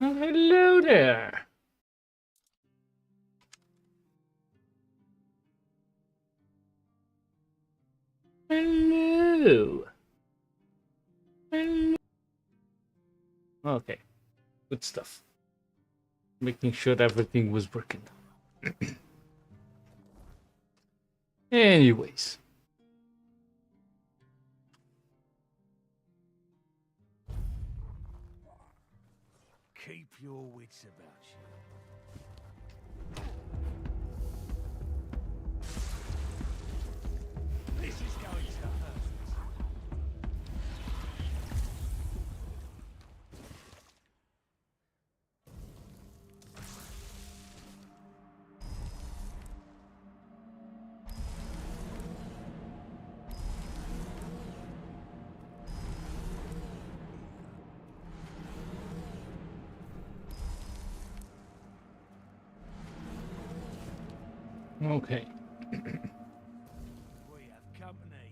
Oh, hello there. Hello. Hello. Okay, good stuff. Making sure everything was working. Anyways. Keep your wits about you. This is going to hurt. Okay. We have company.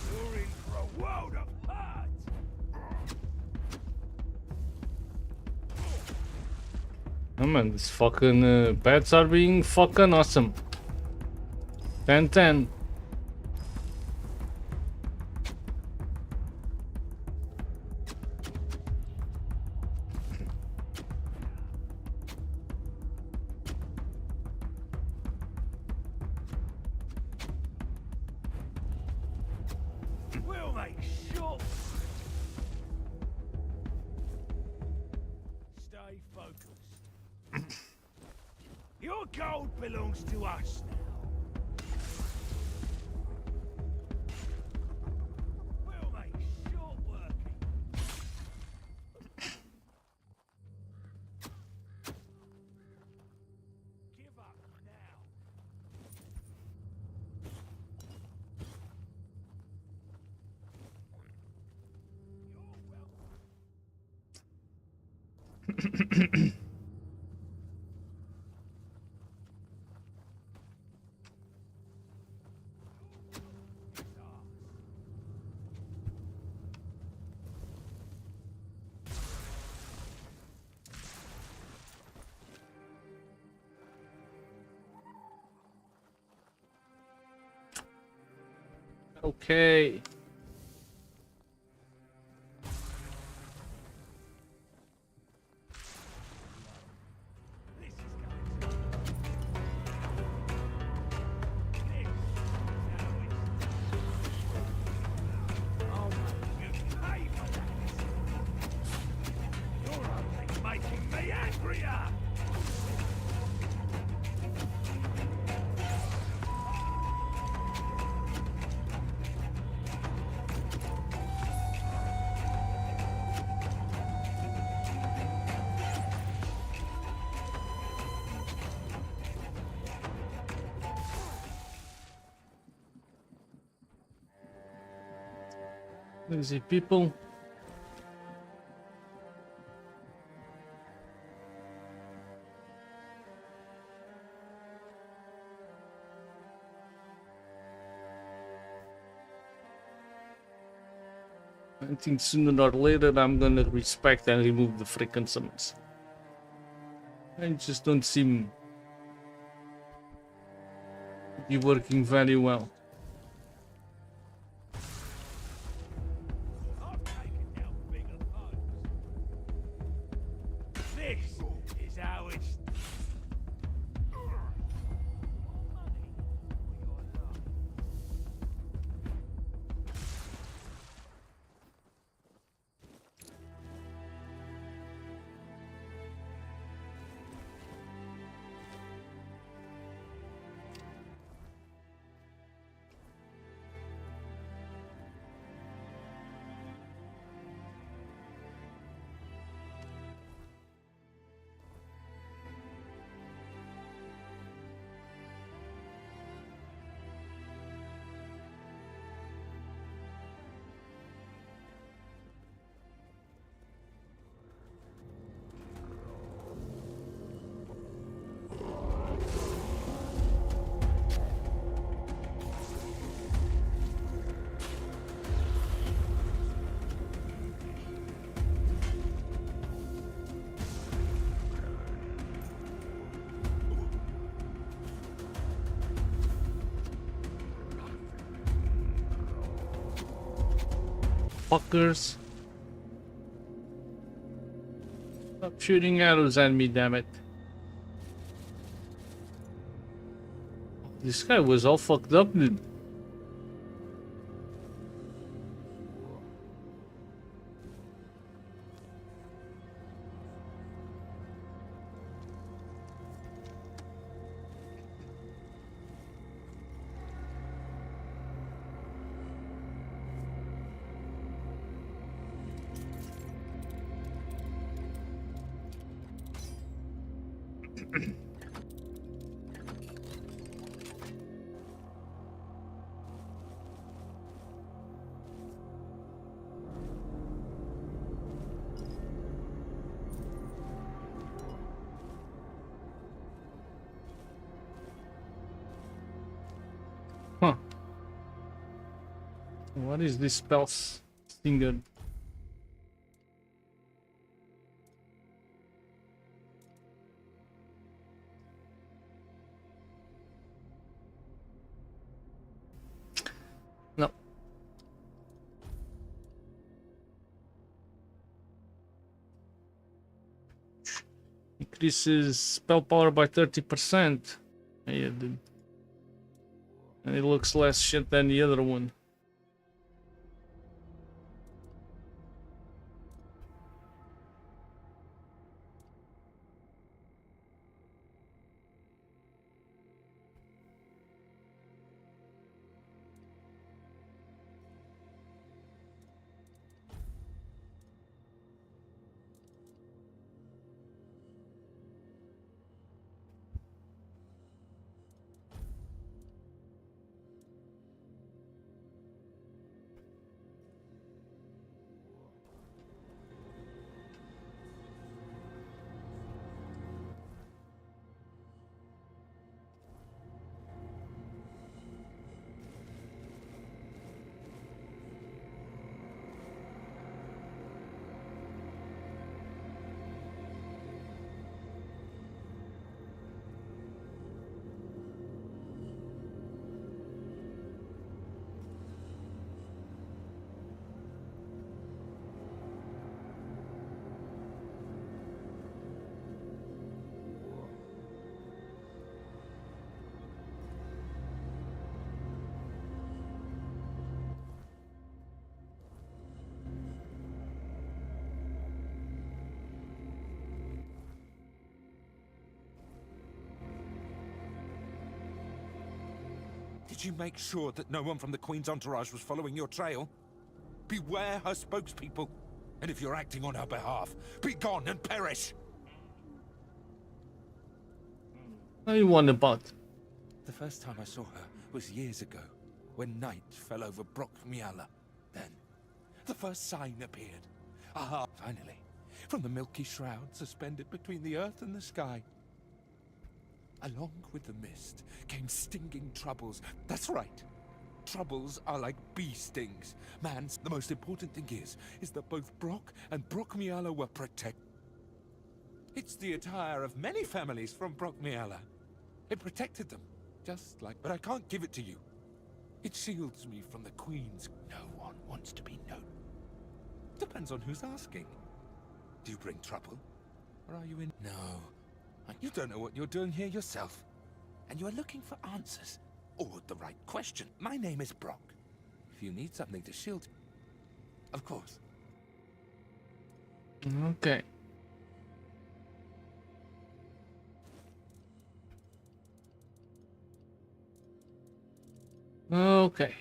You're in for a world of hurt. Oh man, these fucking bats are being fucking awesome. 10-10. We'll make short. Stay focused. Your gold belongs to us now. We'll make short working. Give up now. You're welcome. Okay. This is going to. This is how it's. Oh my! You pay for that. You're only making me angrier. Easy people. I think sooner or later I'm gonna respect and remove the freaking summons. I just don't seem to be working very well. I've taken down bigger foes. This is how it's. Money for your love. fuckers. Stop shooting arrows at me, damn it. This guy was all fucked up, dude. Huh. What is this spell stinger? No. Increases spell power by 30%. Yeah, dude. And it looks less shit than the other one. Did you make sure that no one from the Queen's entourage was following your trail? Beware her spokespeople. And if you're acting on her behalf, be gone and perish! What do you want about? The first time I saw her was years ago, when night fell over Brock Miala. Then, the first sign appeared. Aha, finally. From the milky shroud suspended between the earth and the sky. Along with the mist came stinging troubles. That's right. Troubles are like bee stings. Man, the most important thing is that both Brock and Brock Miala were protected. It's the attire of many families from Brock Miala. It protected them, just like... But I can't give it to you. It shields me from the Queen's... No one wants to be known. Depends on who's asking. Do you bring trouble? Or are you in... No. You don't know what you're doing here yourself. And you are looking for answers. Or the right question. My name is Brock. If you need something to shield... Of course. Okay. Okay.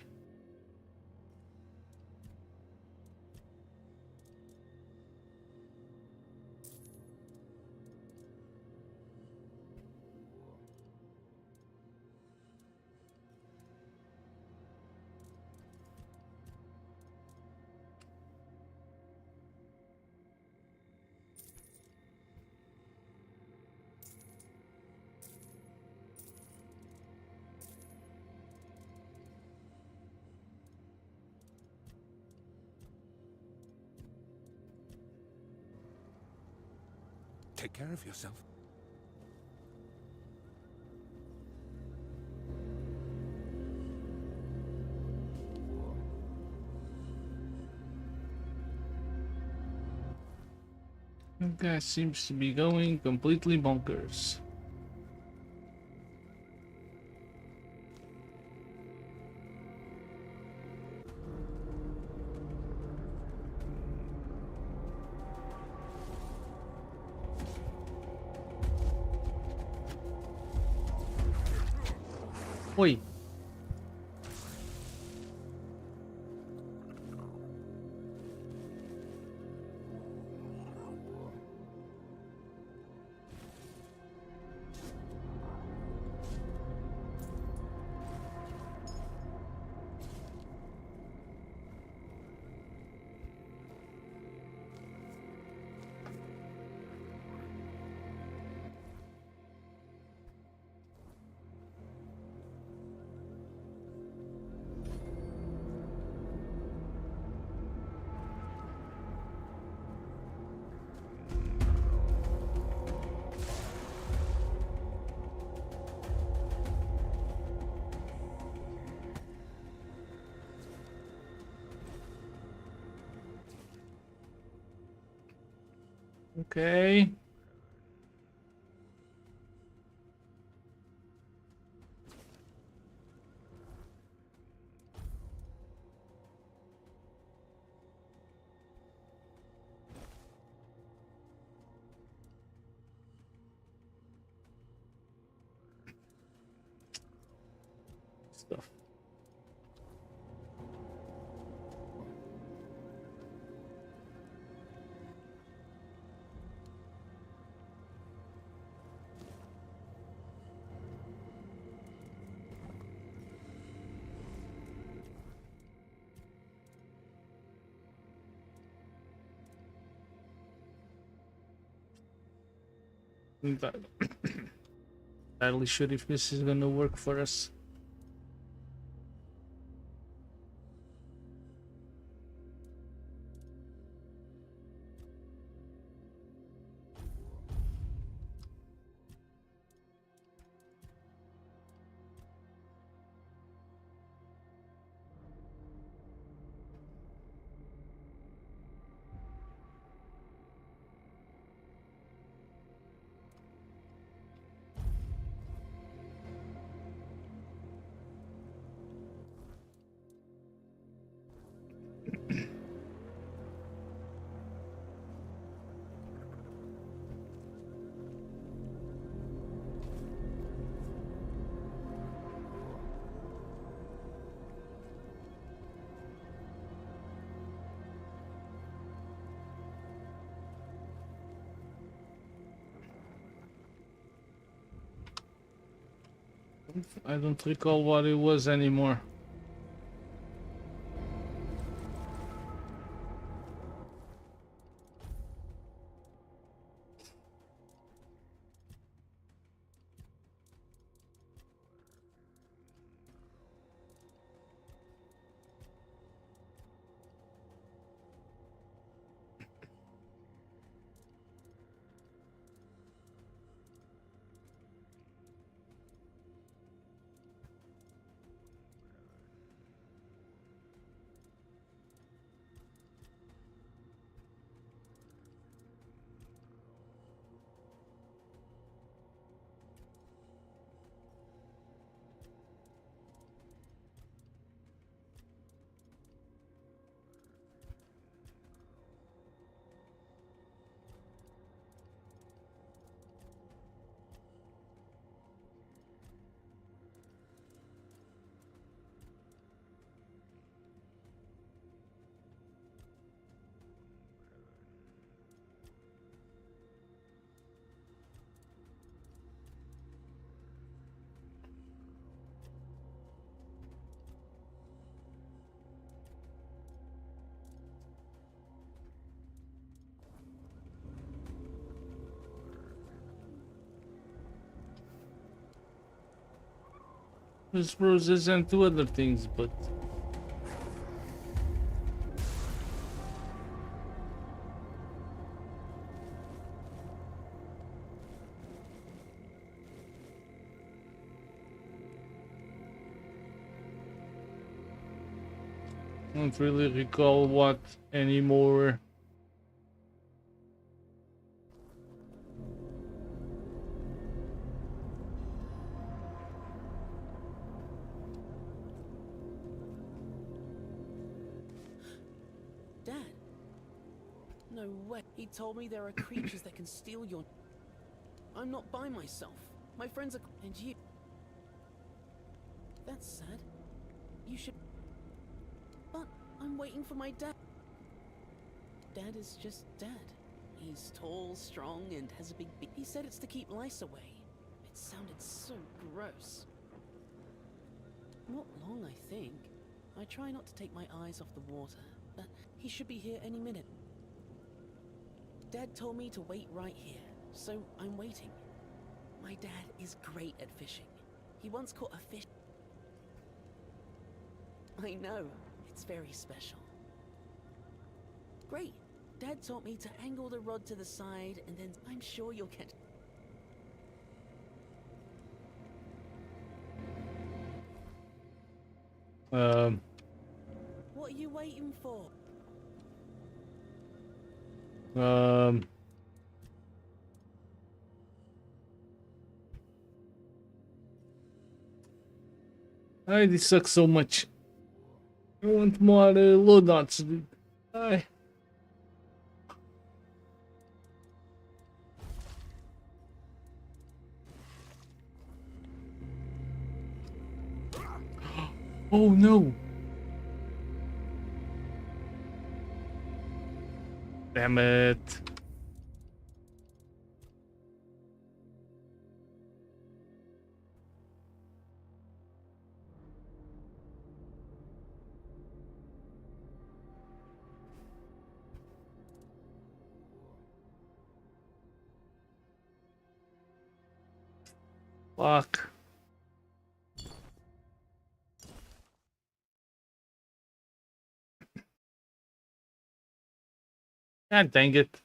Take care of yourself. That guy seems to be going completely bonkers. Oi. Okay. Stuff. Not entirely sure if this is gonna work for us. I don't recall what it was anymore. There's roses and two other things, but I don't really recall what anymore. No way. He told me there are creatures that can steal your... I'm not by myself. My friends are... And you... That's sad. You should... But I'm waiting for my dad. Dad is just Dad. He's tall, strong, and has a big... He said it's to keep lice away. It sounded so gross. Not long, I think. I try not to take my eyes off the water, but he should be here any minute. Dad told me to wait right here, so I'm waiting. My dad is great at fishing. He once caught a fish. I know, it's very special. Great. Dad taught me to angle the rod to the side, and then I'm sure you'll catch... What are you waiting for? This sucks so much. I want more loadouts, dude. Aye. Oh no! Damn it. Fuck. God dang it.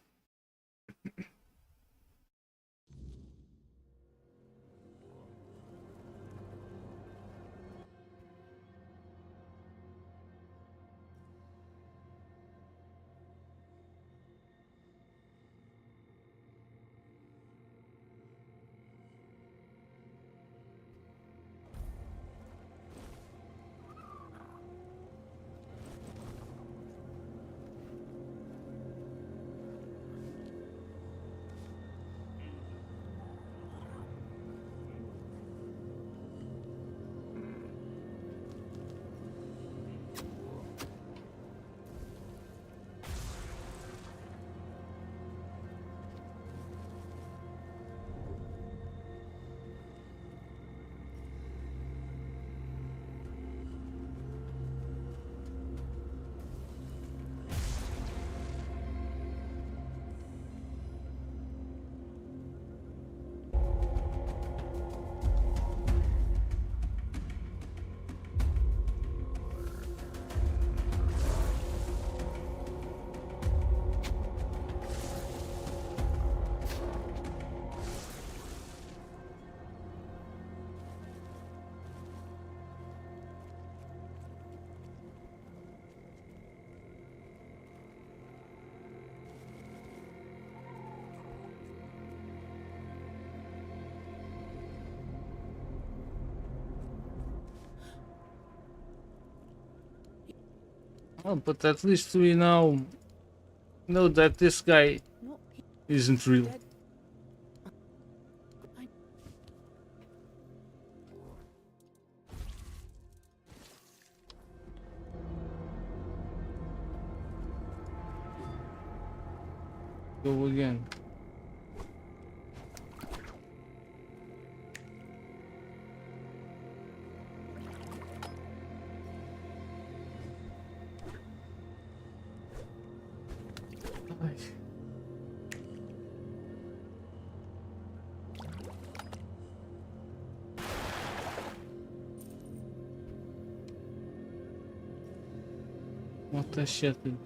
Oh, but at least we now know that this guy Not... isn't real. Dad... I... Go again. What the shit, dude?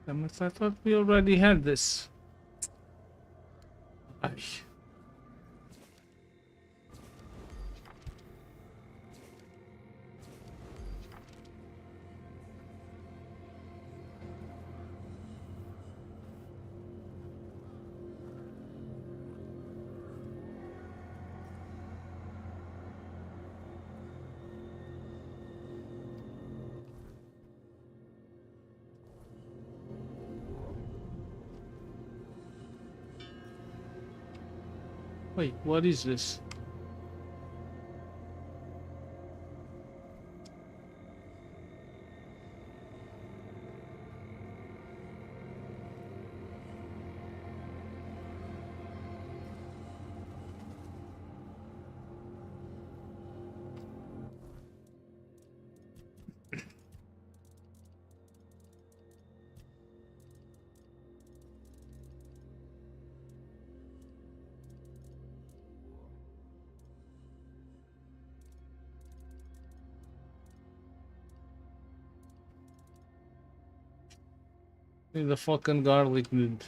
Damn it, I thought we already had this. Ay. Wait, what is this? The fucking garlic dude.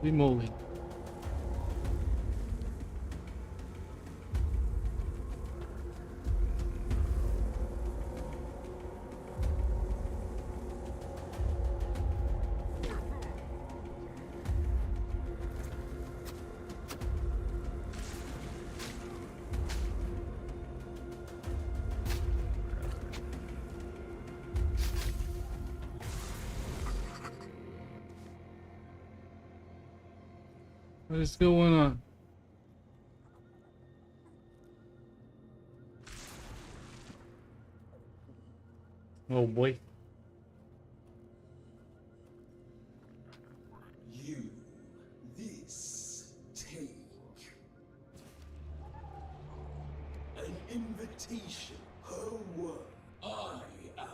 Holy moly. What is going on? Oh boy. You, this, take an invitation, her word. I am.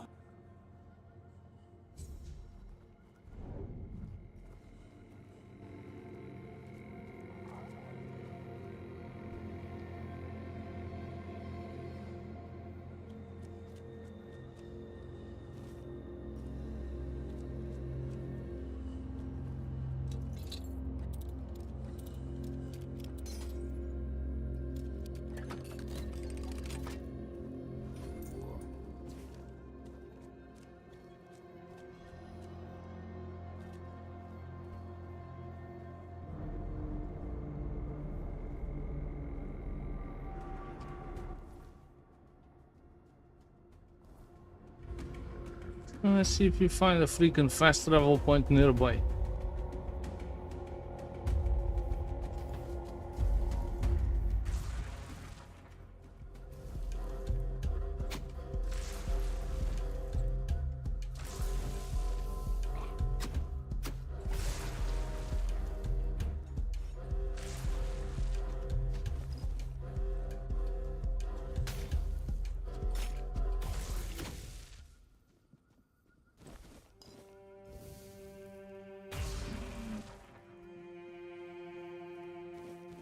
Let's see if we find a freaking fast travel point nearby.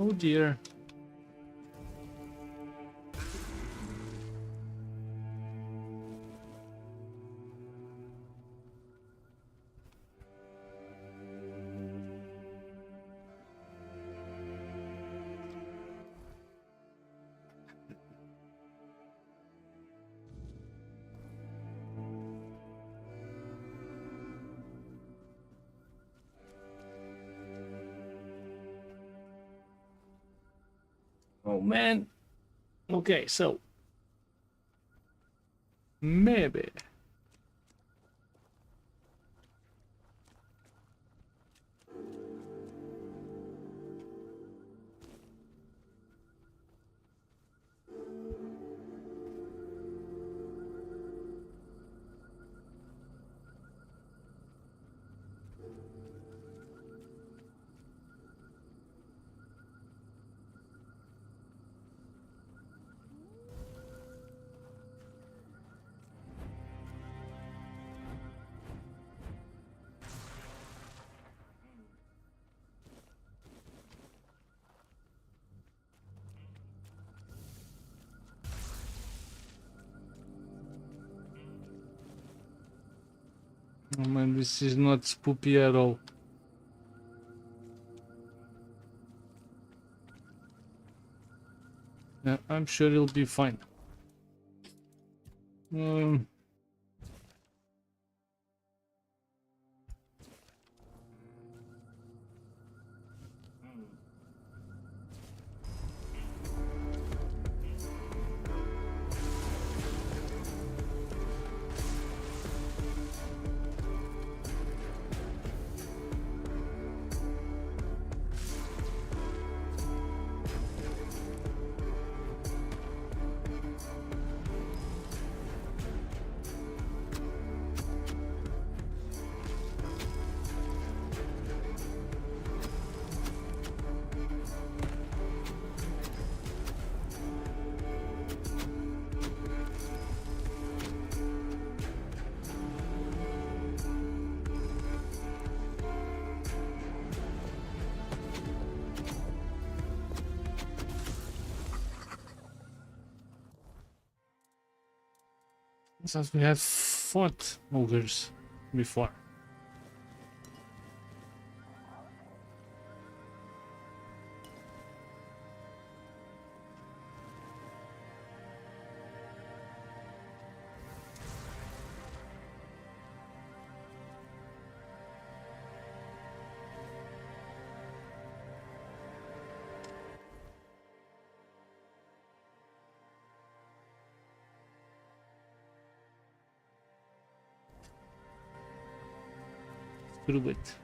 Oh dear. Oh man. Okay, so maybe man, this is not spoopy at all. Yeah, I'm sure he'll be fine. Since we have fought ogres before. Screw it.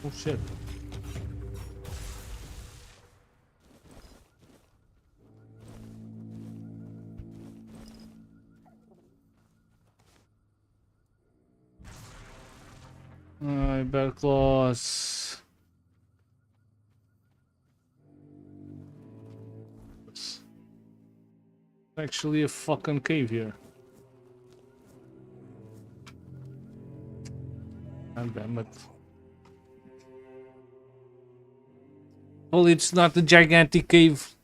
Oh shit. Alright, bear claws. It's actually a fucking cave here. God damn it. Well, it's not a gigantic cave.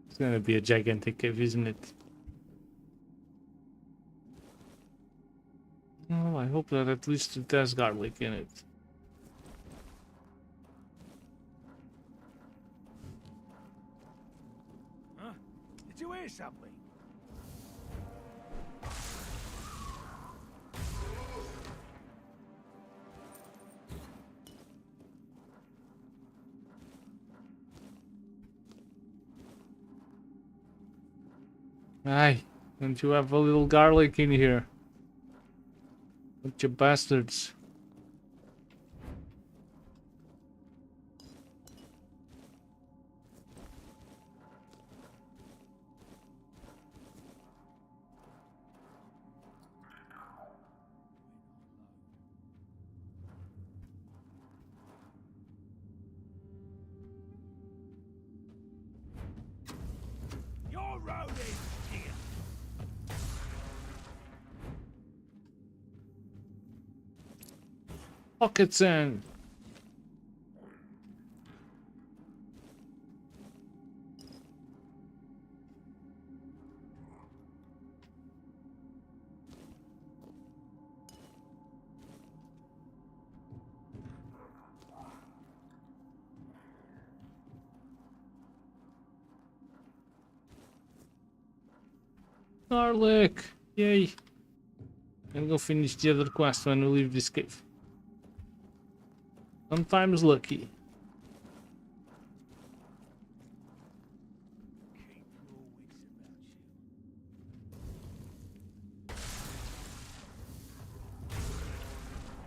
It's gonna be a gigantic cave, isn't it? Oh, I hope that at least it has garlic in it. Huh? Did you hear something? Aye, don't you have a little garlic in here? Bunch of bastards. Your road is here. Pockets in. Garlic! Yay! I'm gonna finish the other quest when we leave this cave. Sometimes lucky. Keep your wits about you.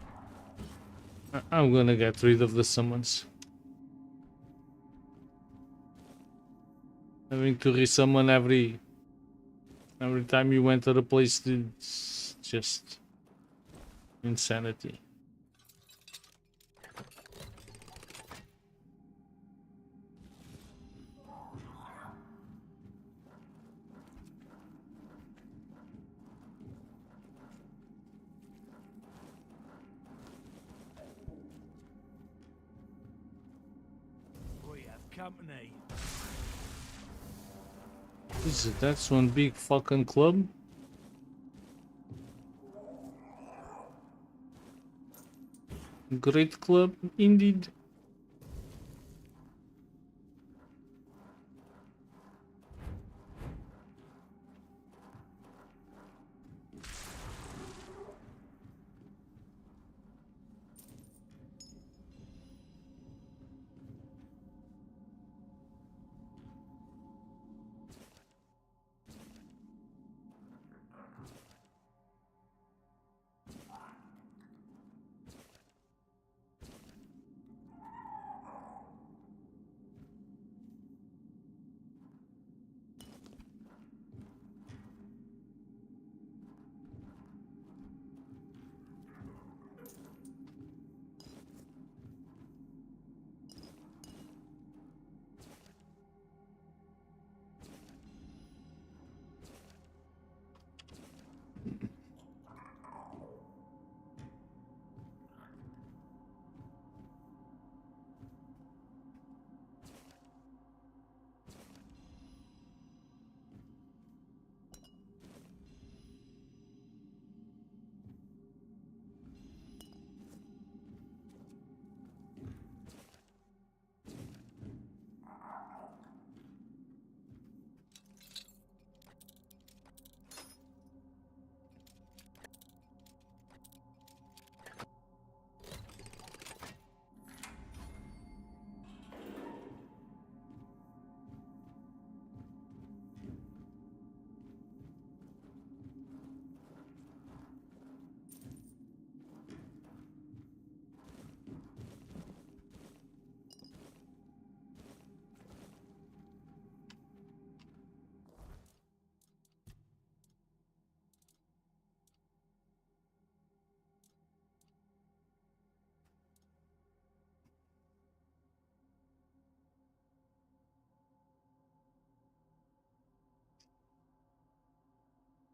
'Cause I know you'll find I'm gonna get rid of the summons. Having to resummon every time you enter a place, it's just insanity. We have company. Is it? That's one big fucking club. Great club, indeed.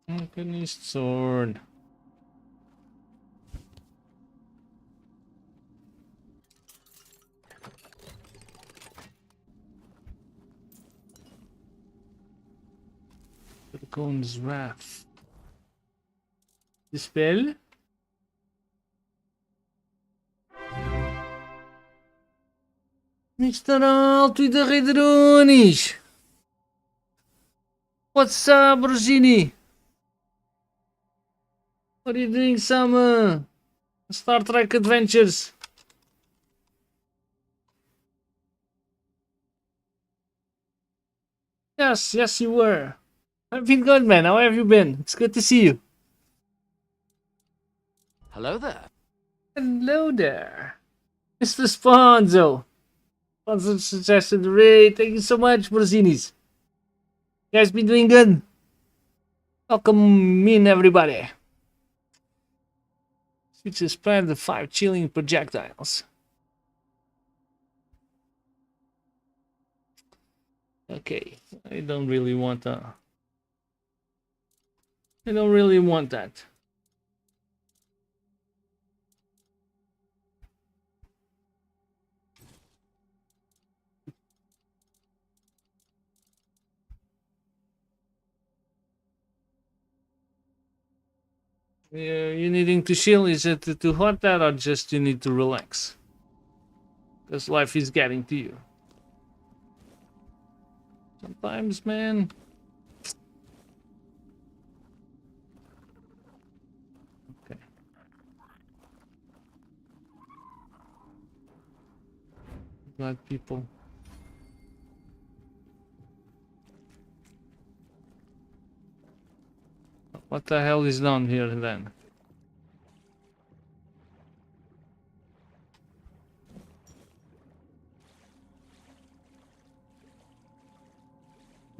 Alchemist sword. Dragon's Wrath. Dispel. Mr. Alto e da Redrones. What's up, Rosini? What are you doing, some Star Trek adventures? Yes, you were. I've been good, man. How have you been? It's good to see you. Hello there. Hello there. Mr. Sponzo. Sponzo suggested the raid. Thank you so much, Brasinis. You guys been doing good? Welcome in, everybody. Switch is planned the 5 chilling projectiles. Okay, I don't really want that. I don't really want that. You needing to chill? Is it too hot that, or just you need to relax? Because life is getting to you. Sometimes, man. Okay. Glad people. What the hell is down here then?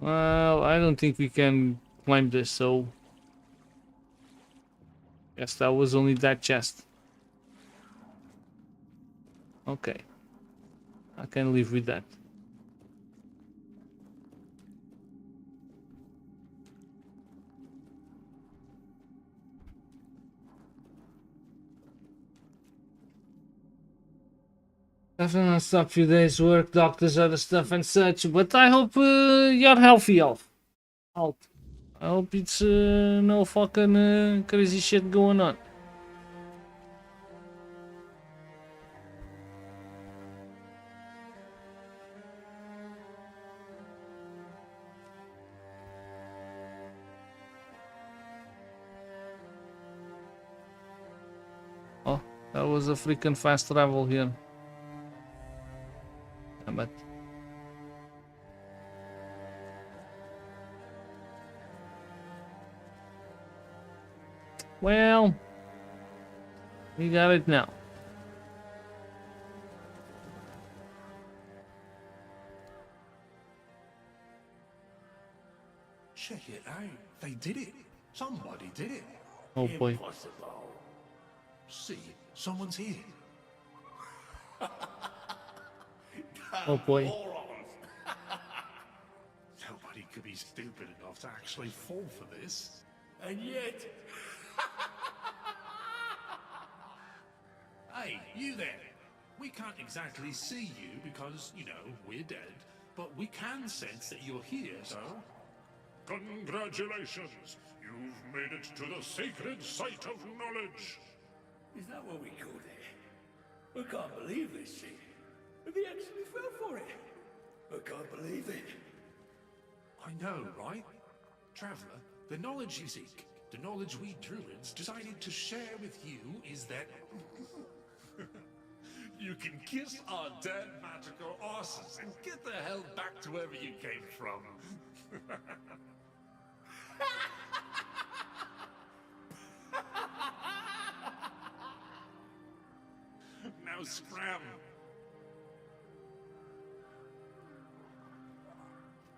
Well, I don't think we can climb this, so... Guess that was only that chest. Okay. I can live with that. Definitely stop few days work, doctors, other stuff and such, but I hope you're healthy, Elf. I hope it's no fucking crazy shit going on. Oh, that was a freaking fast travel here. Damn it. Well, we got it now. Check it out. They did it. Somebody did it. Oh boy. Impossible. See, someone's here. Oh boy. Morons. Nobody could be stupid enough to actually fall for this. And yet... Hey, you there. We can't exactly see you because, you know, we're dead. But we can sense that you're here, so... Congratulations! You've made it to the sacred site of knowledge! Is that what we call it? I can't believe this shit. They actually fell for it. I can't believe it. I know, right? Traveler, the knowledge you seek, the knowledge we druids decided to share with you is that... you can kiss our dead magical asses and get the hell back to wherever you came from. Now scram.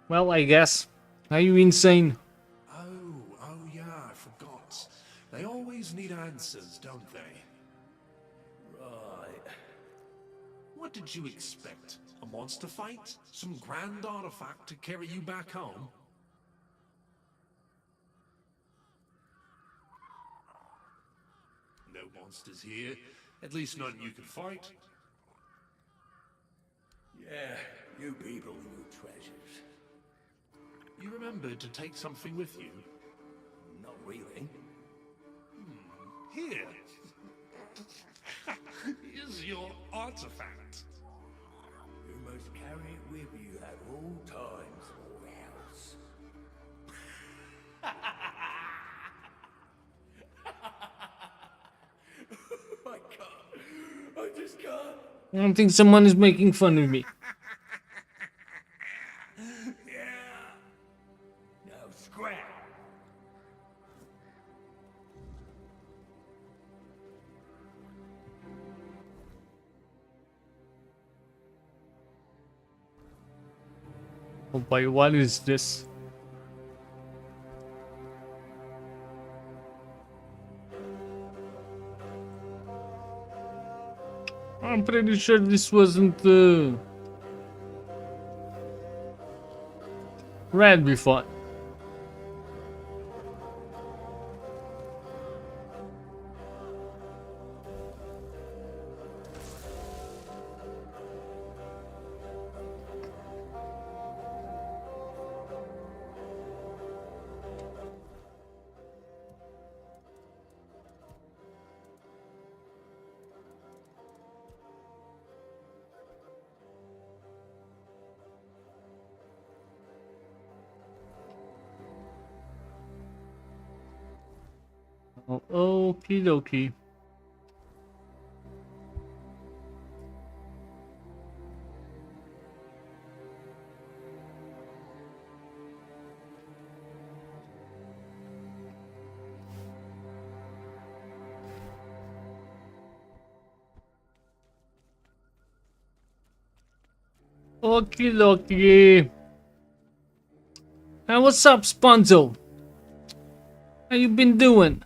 Well, I guess. Are you insane? Oh yeah, I forgot. They always need answers, don't they? Right. What did you expect? A monster fight? Some grand artifact to carry you back home? No monsters here. At least none you can fight. Yeah, you people and your treasures. You remembered to take something with you? Not really. Here. Here's your artifact. You must carry it with you at all times, or else. I can't. I just can't. I don't think someone is making fun of me. Yeah. Now scram. Oh boy, what is this? I'm pretty sure this wasn't red before. Oh, okie dokie. Okie dokie. Hey, what's up, Sponzo? How you been doing?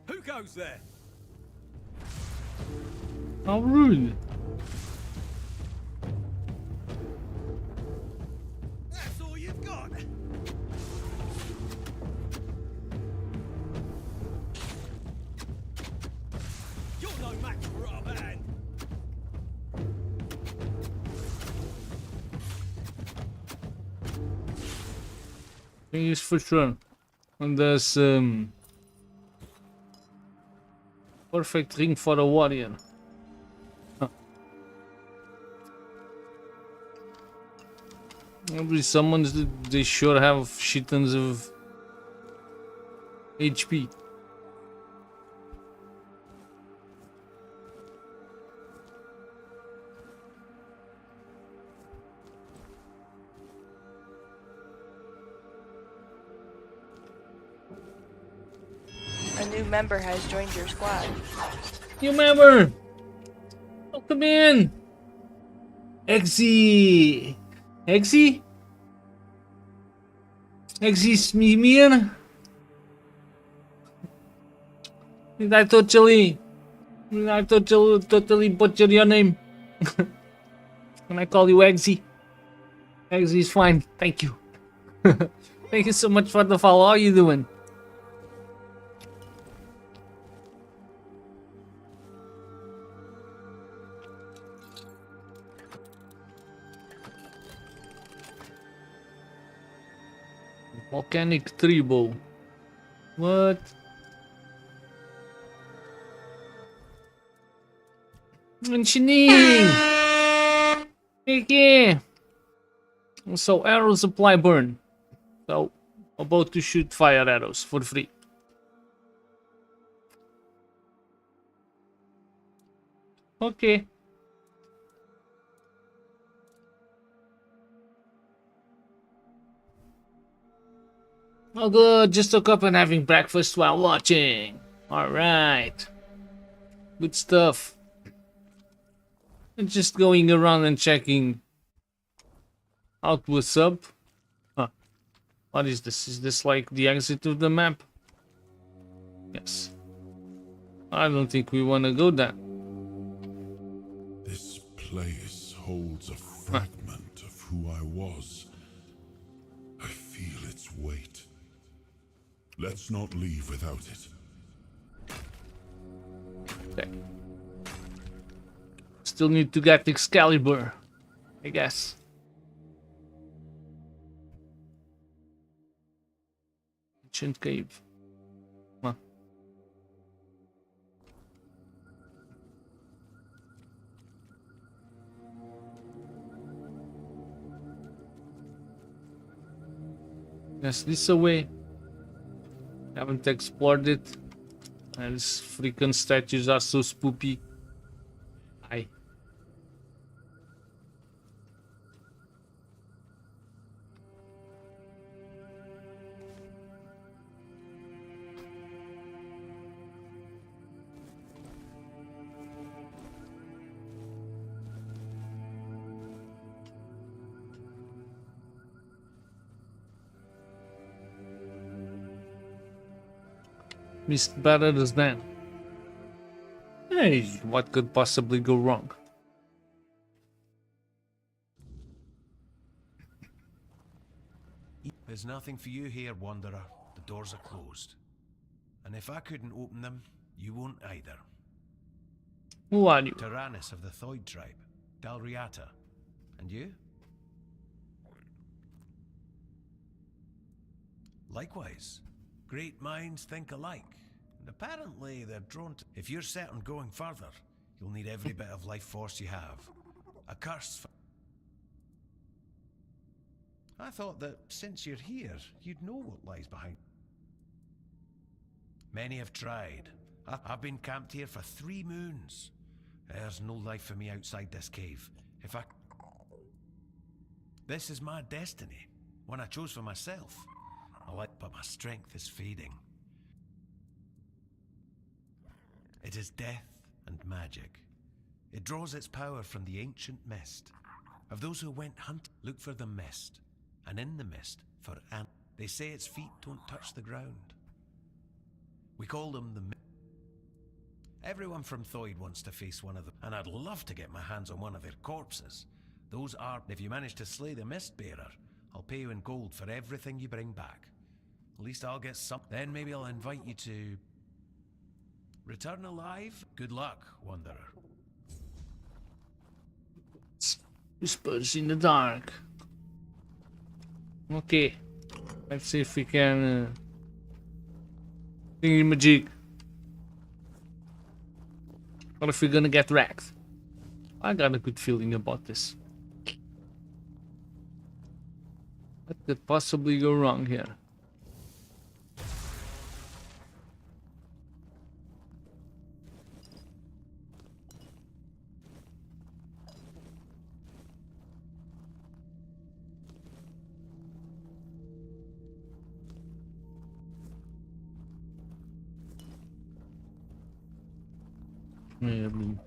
Who goes there? How rude. That's all you've got. You're no match for our man. Yes, for sure. And there's perfect ring for a warrior. Huh. Every summons they sure have shit tons of HP. A new member has joined your squad. You member! Welcome in! Exy! Exy? Exy Smimir? Did I totally butcher your name? Can I call you Exy? Exy is fine, thank you. Thank you so much for the follow. How are you doing? Volcanic tree bow. What? Mentioning. Okay. So arrow supply burn. So about to shoot fire arrows for free. Okay. Oh good, just woke up and having breakfast while watching. Alright. Good stuff. And just going around and checking out what's up. Huh. What is this? Is this like the exit of the map? Yes. I don't think we want to go there. This place holds a fragment of who I was. I feel its weight. Let's not leave without it. Okay. Still need to get Excalibur, I guess. Ancient cave. Huh. Yes, this away. Haven't explored it. And these freaking statues are so spoopy. Aye. Missed batters then. Hey, what could possibly go wrong? There's nothing for you here, Wanderer. The doors are closed. And if I couldn't open them, you won't either. Who are you? Tyrannus of the Thoid tribe, Dalriata. And you? Likewise. Great minds think alike. And apparently they're drawn to... If you're set on going further, You'll need every bit of life force you have. A curse. I thought that since you're here, you'd know what lies behind. Many have tried. I've been camped here for 3 moons. There's no life for me outside this cave. This is my destiny, one I chose for myself. But my strength is fading. It is death and magic. It draws its power from the ancient mist. Of those who went hunt, look for the mist, and in the mist for they say its feet don't touch the ground. We call them the Everyone from Thoid wants to face one of them, and I'd love to get my hands on one of their corpses. Those are, if you manage to slay the Mistbearer, I'll pay you in gold for everything you bring back. At least I'll get some. Then maybe I'll invite you to return alive. Good luck, Wanderer. Whispers in the dark. Okay. Let's see if we can thingy magic. Or if we're gonna get wrecked. I got a good feeling about this. What could possibly go wrong here? Maybe.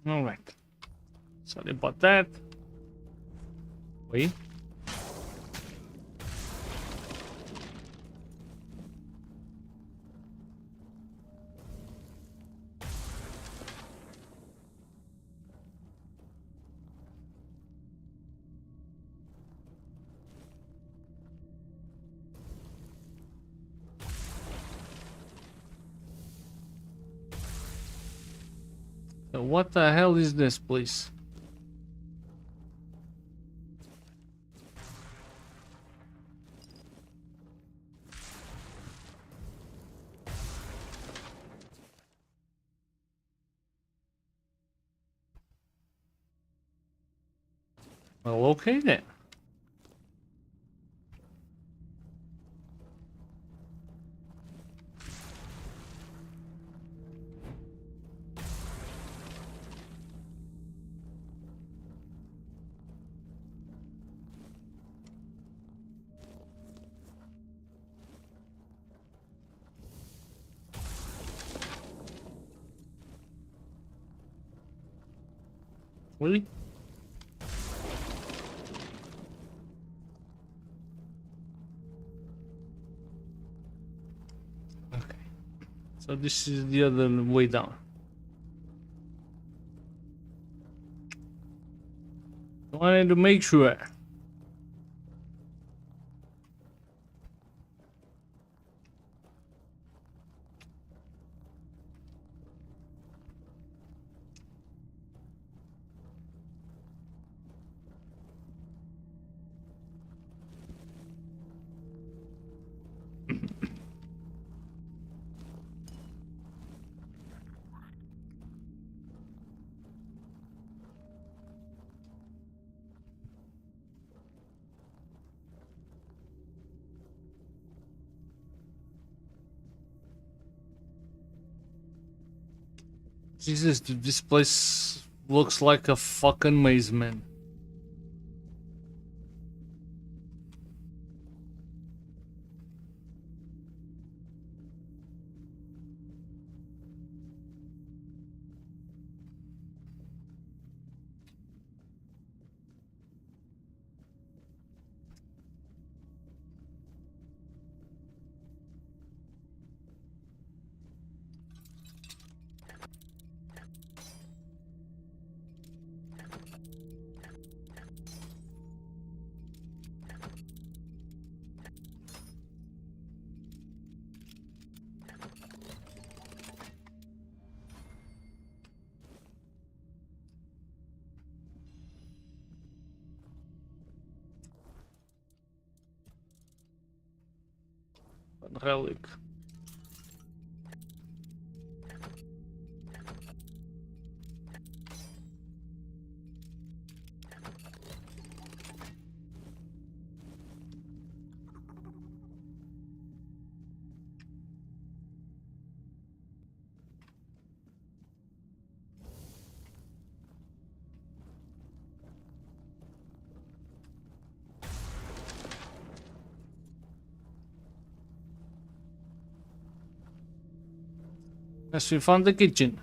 All right. Sorry about that. Wait. So what the hell is this, please? Well, okay then. Really? Okay. So this is the other way down. I wanted to make sure. Jesus, dude, this place looks like a fucking maze, man. Relic. Yes, we found the kitchen.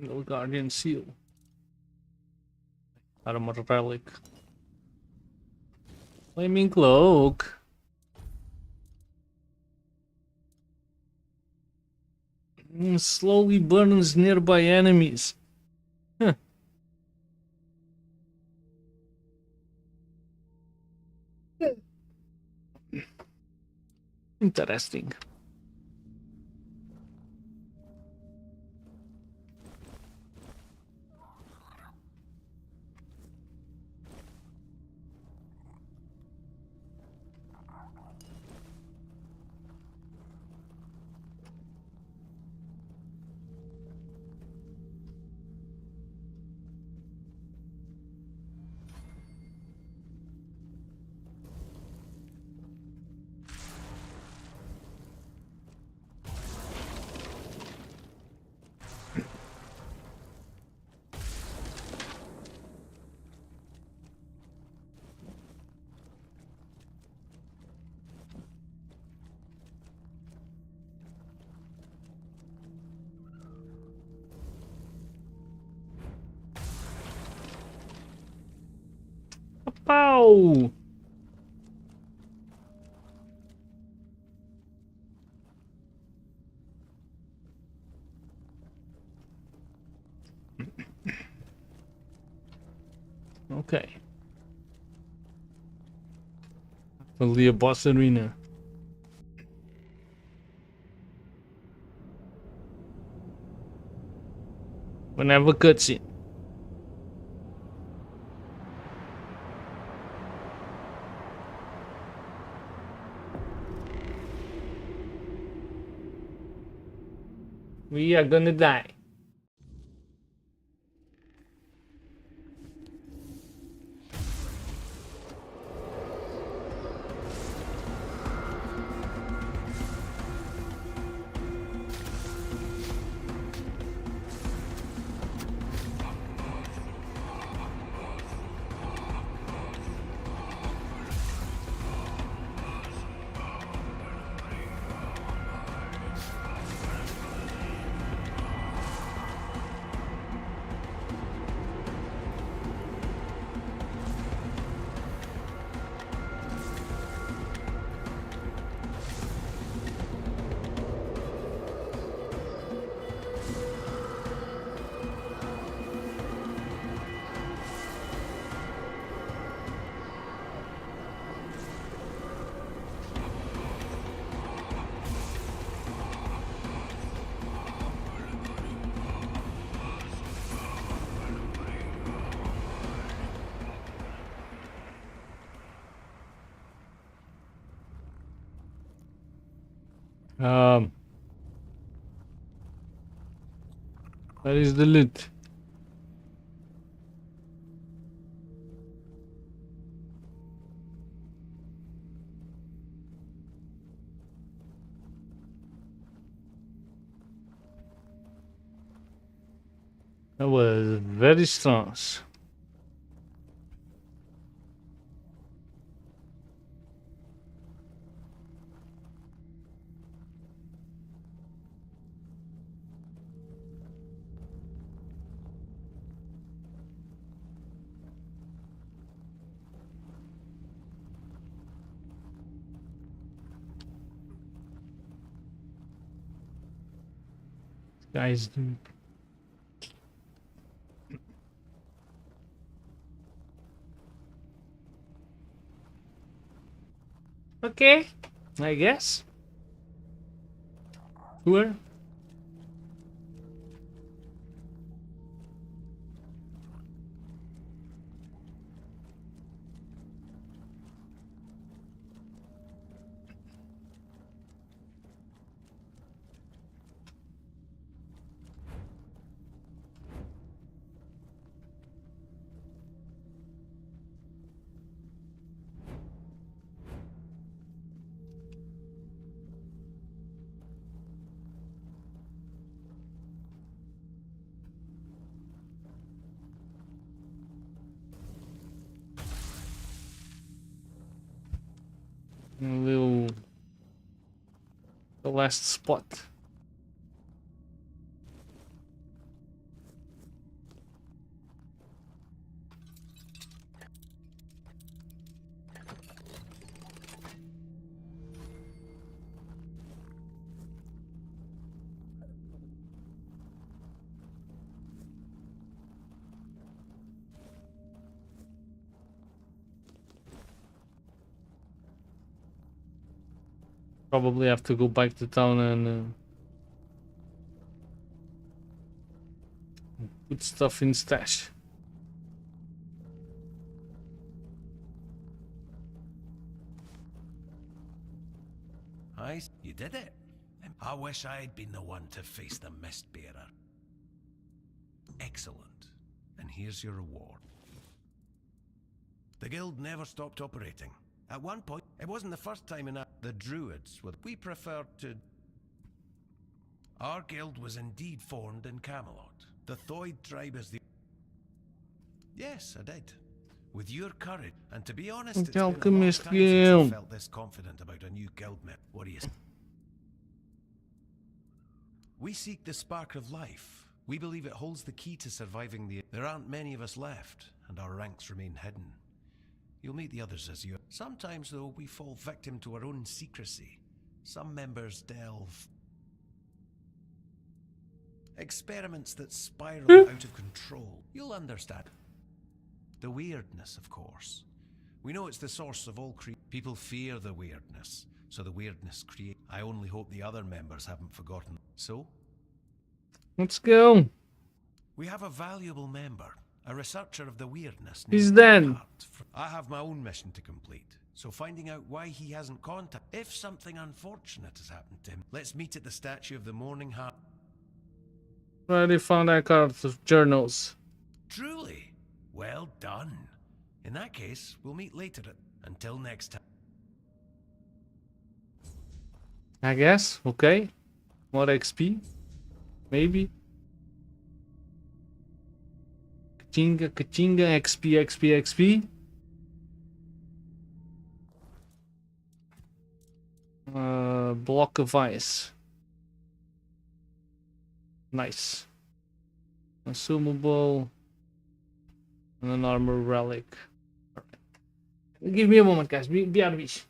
Little guardian seal. Armor relic. Flaming cloak. Slowly burns nearby enemies. Huh. Interesting. Pow! Okay. Only a boss arena. Whenever cutscene. We are gonna die. Where is the loot? That was very strange. guys do. Okay, I guess. Sure. Little the last spot. Probably have to go back to town and put stuff in stash. You did it. I wish I'd been the one to face the Mistbearer. Excellent. And here's your reward. The guild never stopped operating. At one point, it wasn't the first time in the Druids were. We preferred to. Our guild was indeed formed in Camelot. The Thoid tribe is the. Yes, I did. With your courage, and to be honest, it's been a long time since I felt this confident about a new guild member. What do you say? We seek the spark of life. We believe it holds the key to surviving the. There aren't many of us left, and our ranks remain hidden. You'll meet the others as you. Sometimes, though, we fall victim to our own secrecy. Some members delve. Experiments that spiral out of control. You'll understand. The weirdness, of course. We know it's the source of all people fear the weirdness, so the weirdness creates. I only hope the other members haven't forgotten. So? Let's go. We have a valuable member, a researcher of the weirdness. He's dead. I have my own mission to complete, so finding out why he hasn't contacted. If something unfortunate has happened to him, let's meet at the statue of the Morning Heart. Already found that card of journals. Truly? Well done. In that case, we'll meet later. Until next time. I guess. Okay. More XP. Maybe. Kachinga, kachinga, XP, XP, XP. Block of ice. Nice. Consumable. And an armor relic. Alright. Give me a moment, guys. Be out of reach.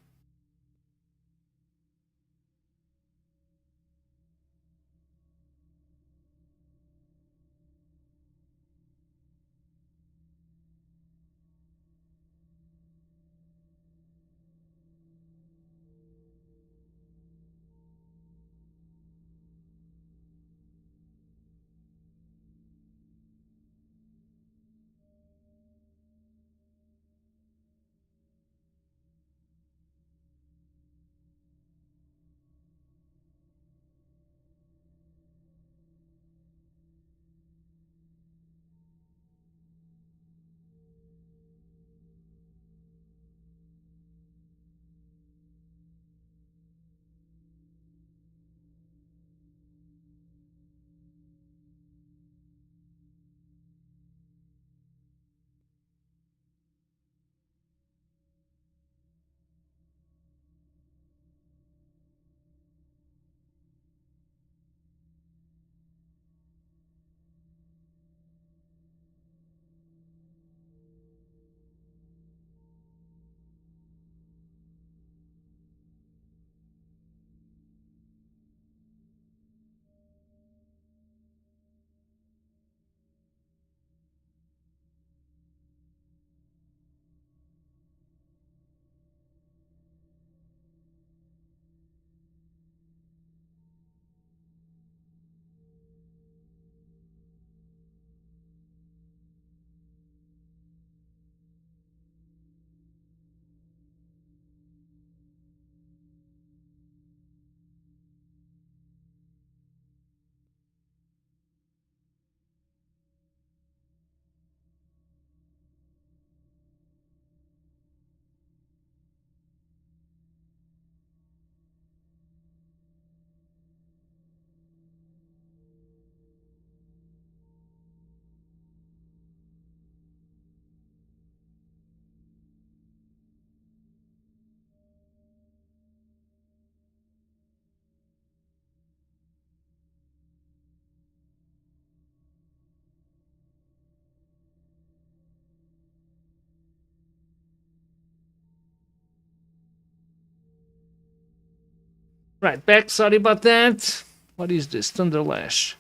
Right back, sorry about that. What is this? Thunderlash.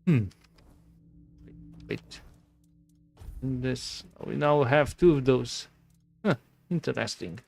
Wait. And this, we now have 2 of those. Huh, interesting.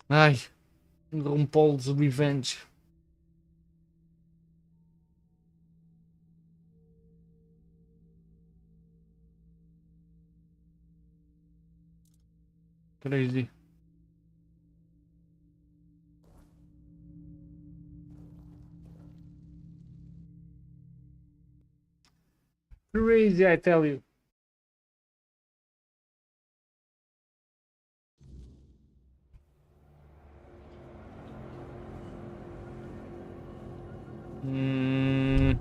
Ai, Rumpol's Revenge. Crazy. Crazy, I tell you. Hmm.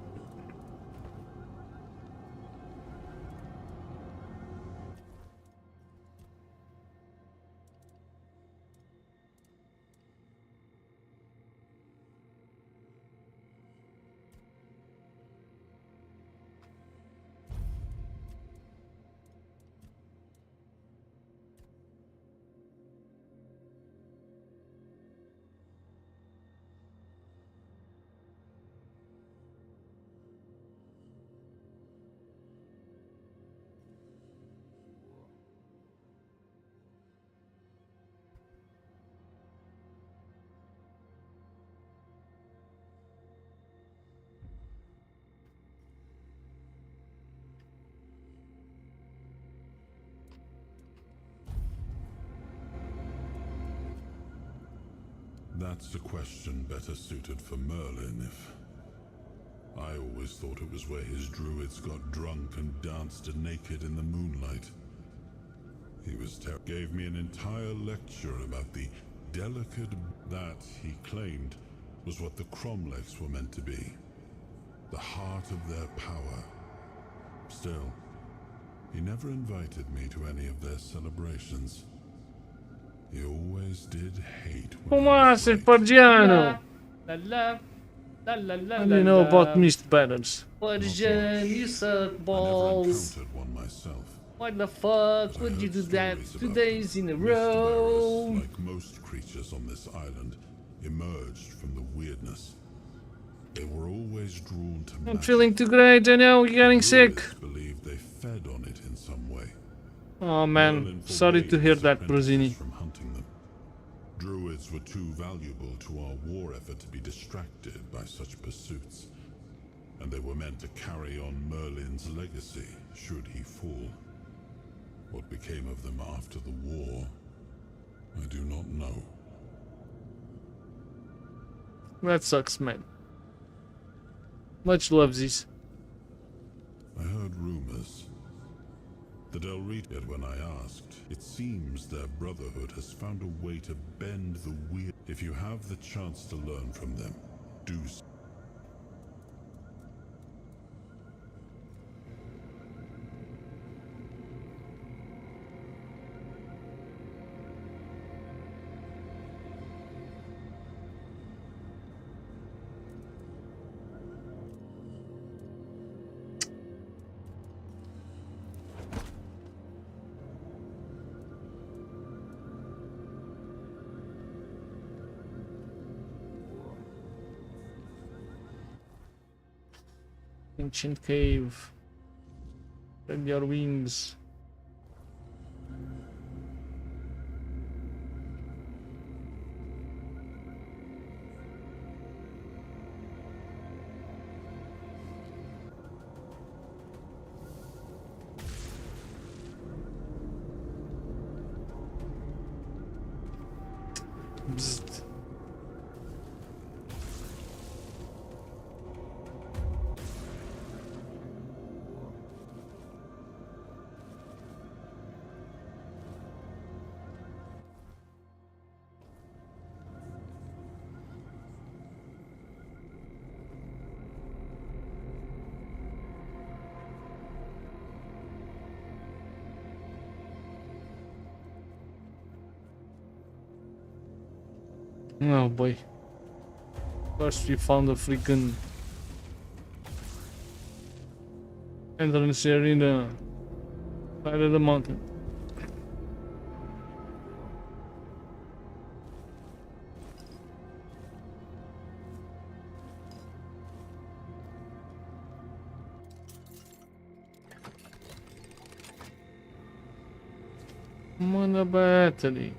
That's a question better suited for Merlin, if... I always thought it was where his druids got drunk and danced naked in the moonlight. He gave me an entire lecture about the delicate... That, he claimed, was what the Cromlechs were meant to be. The heart of their power. Still, he never invited me to any of their celebrations. He always did hate when he Fumas was il right. Persiano. La la la la la. What do you know about mist battles? Persian, you suck I balls. never encountered one myself. Why the fuck would you do that 2 days in a row? Mist-bearers, like most creatures on this island, emerged from the weirdness. They were always drawn to I'm magic. feeling too great, I know, you're getting sick. Druids believed they fed on it in some way. Oh man, Merlin sorry to hear forbade that, his Brosini. apprentices from hunting them. Druids were too valuable to our war effort to be distracted by such pursuits, and they were meant to carry on Merlin's legacy should he fall. What became of them after the war, I do not know. That sucks, man. Much lovesies. I heard rumors. The Del Rita, when I asked, it seems their brotherhood has found a way to bend the wheel. If you have the chance to learn from them, do so. Ancient cave. Spread your wings. Bzzt. Oh boy. First we found a freaking entrance here in the side of the mountain. I'm on the battery.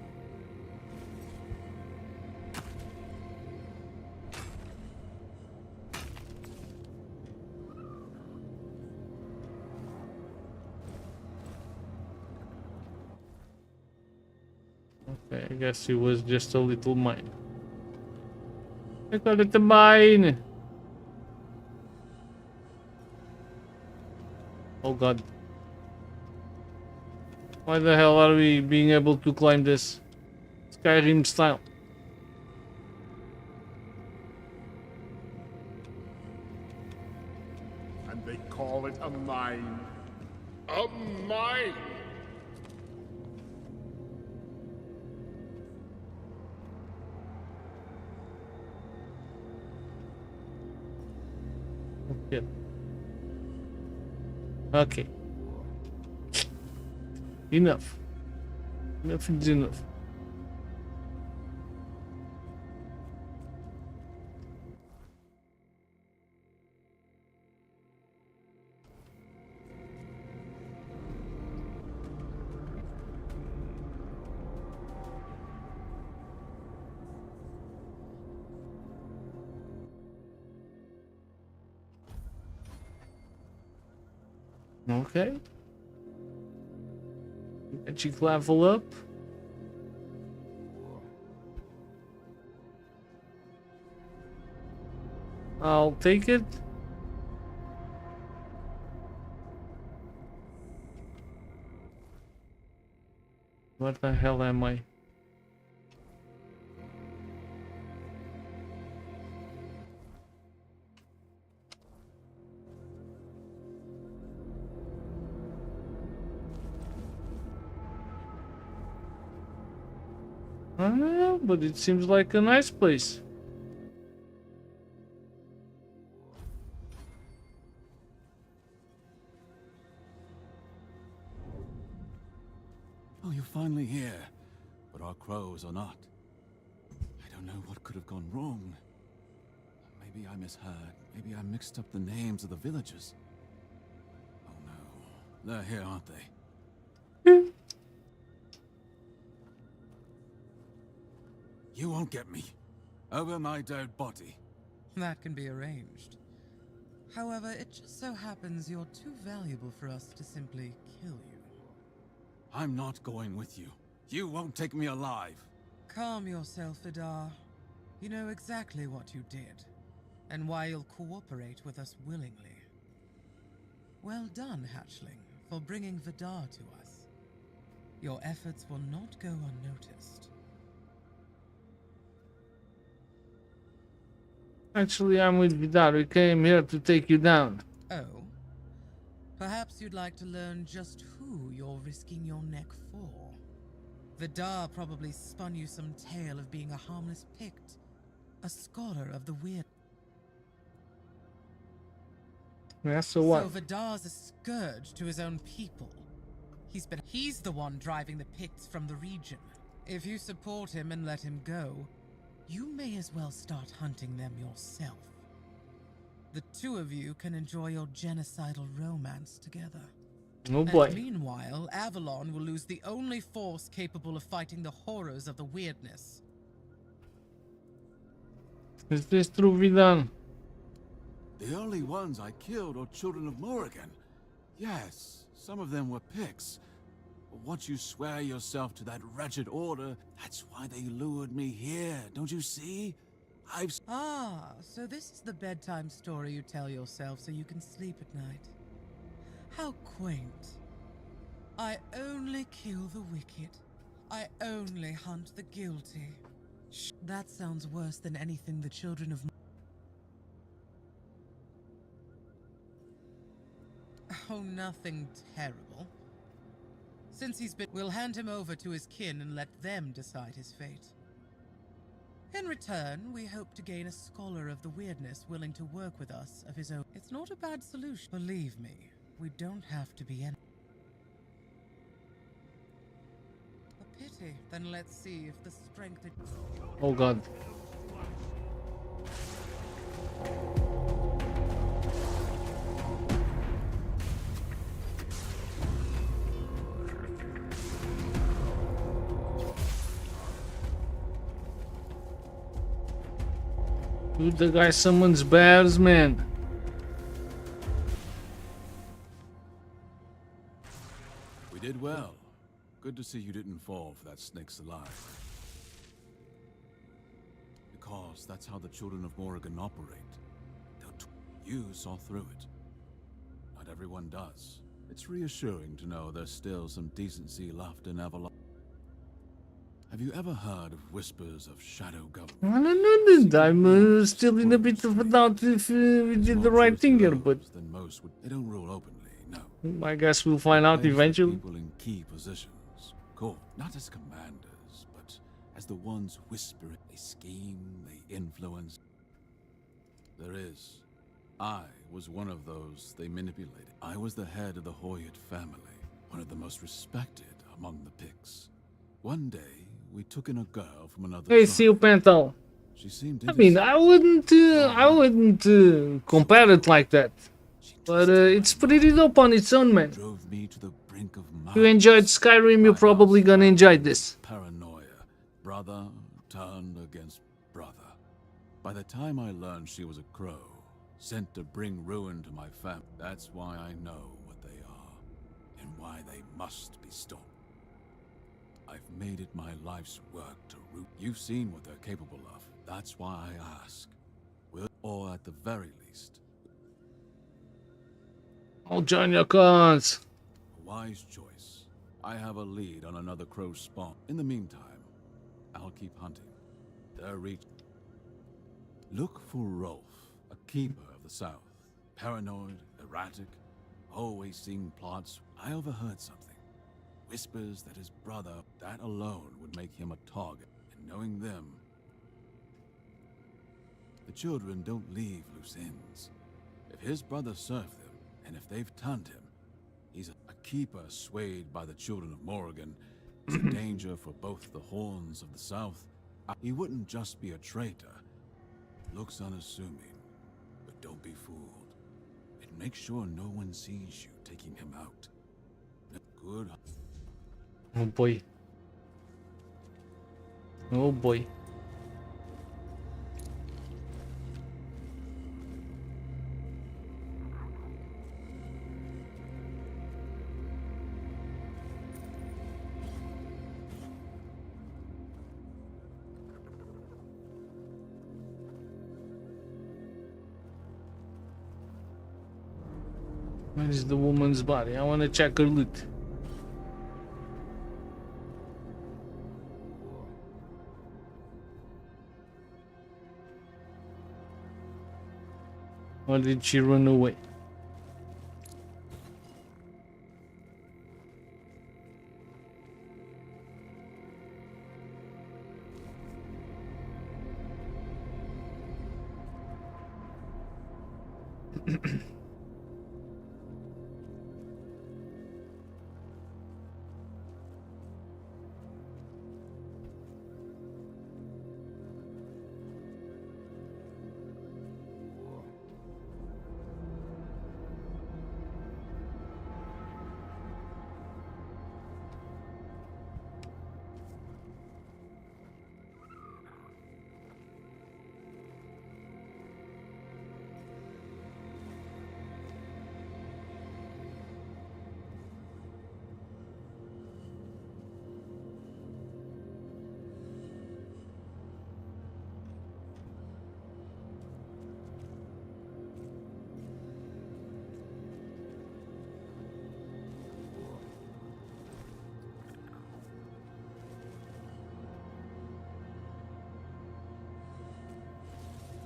Okay, I guess it was just a little mine. I call it a mine. Oh god. Why the hell are we being able to climb this? Skyrim style. And they call it a mine. A mine! Okay. Okay. Enough. Enough is enough. Okay. Magic level up. I'll take it. What the hell am I? I don't know, but it seems like a nice place. Oh, you're finally here. But our crows are not. I don't know what could have gone wrong. Maybe I misheard. Maybe I mixed up the names of the villagers. Oh no. They're here, aren't they? You won't get me. Over my dead body. That can be arranged. However, it just so happens you're too valuable for us to simply kill you. I'm not going with you. You won't take me alive. Calm yourself, Vidar. You know exactly what you did, and why you'll cooperate with us willingly. Well done, Hatchling, for bringing Vidar to us. Your efforts will not go unnoticed. Actually, I'm with Vidar. We came here to take you down. Oh? Perhaps you'd like to learn just who you're risking your neck for. Vidar probably spun you some tale of being a harmless Pict, a scholar of the weird. Yeah, so what? So Vidar's a scourge to his own people. He's the one driving the Picts from the region. If you support him and let him go, you may as well start hunting them yourself. The two of you can enjoy your genocidal romance together. Oh boy. And meanwhile, Avalon will lose the only force capable of fighting the horrors of the weirdness. Is this true, Vidar? The only ones I killed are children of Morrigan. Yes, some of them were Picts. But once you swear yourself to that wretched order, that's why they lured me here, don't you see? Ah, so this is the bedtime story you tell yourself so you can sleep at night. How quaint. I only kill the wicked. I only hunt the guilty. That sounds worse than anything the children of... Oh, nothing terrible. Since he's been... We'll hand him over to his kin and let them decide his fate. In return, we hope to gain a scholar of the weirdness willing to work with us of his own. It's not a bad solution. Believe me, we don't have to be any. A pity. Then let's see if the strength. Oh god. Dude, the guy summons bears, man. We did well. Good to see you didn't fall for that snake's alive. Because that's how the children of Morrigan operate. You saw through it. Not everyone does. It's reassuring to know there's still some decency left in Avalon. Have you ever heard of whispers of shadow government? I don't know. I'm still in a bit of a doubt if we did the right thing here, but Then most would. They don't rule openly, no. I guess we'll find out They put eventually. People in key positions. Cool. Not as commanders, but as the ones whispering. They scheme, they influence. There is. I was one of those they manipulated. I was the head of the Hoyt family, one of the most respected among the Picts. One day, we took in a girl from another Hey, tribe. Seal Pantel. She seemed I mean, I wouldn't compare it like that. But it's pretty dope on its own, man. Drove me to the brink of If you enjoyed Skyrim, you're probably gonna enjoy this. paranoia. Brother turned against brother. By the time I learned she was a crow, sent to bring ruin to my family, that's why I know what they are, and why they must be stopped. I've made it my life's work to root. You've seen what they're capable of. That's why I ask. Will, or at the very least, I'll join your cause. a wise choice. I have a lead on another crow spawn. In the meantime, I'll keep hunting. Their reach. Look for Rolf, a keeper of the South. Paranoid, erratic, always seeing plots. I overheard something. Whispers that his brother, that alone would make him a target. And knowing them, the children don't leave loose ends. If his brother served them, and if they've turned him, he's a keeper swayed by the children of Morrigan. Is a danger for both the horns of the South. He wouldn't just be a traitor. Looks unassuming, but don't be fooled. And make sure no one sees you taking him out. Good. Oh boy. Oh boy. Where is the woman's body? I want to check her loot. Or did she run away?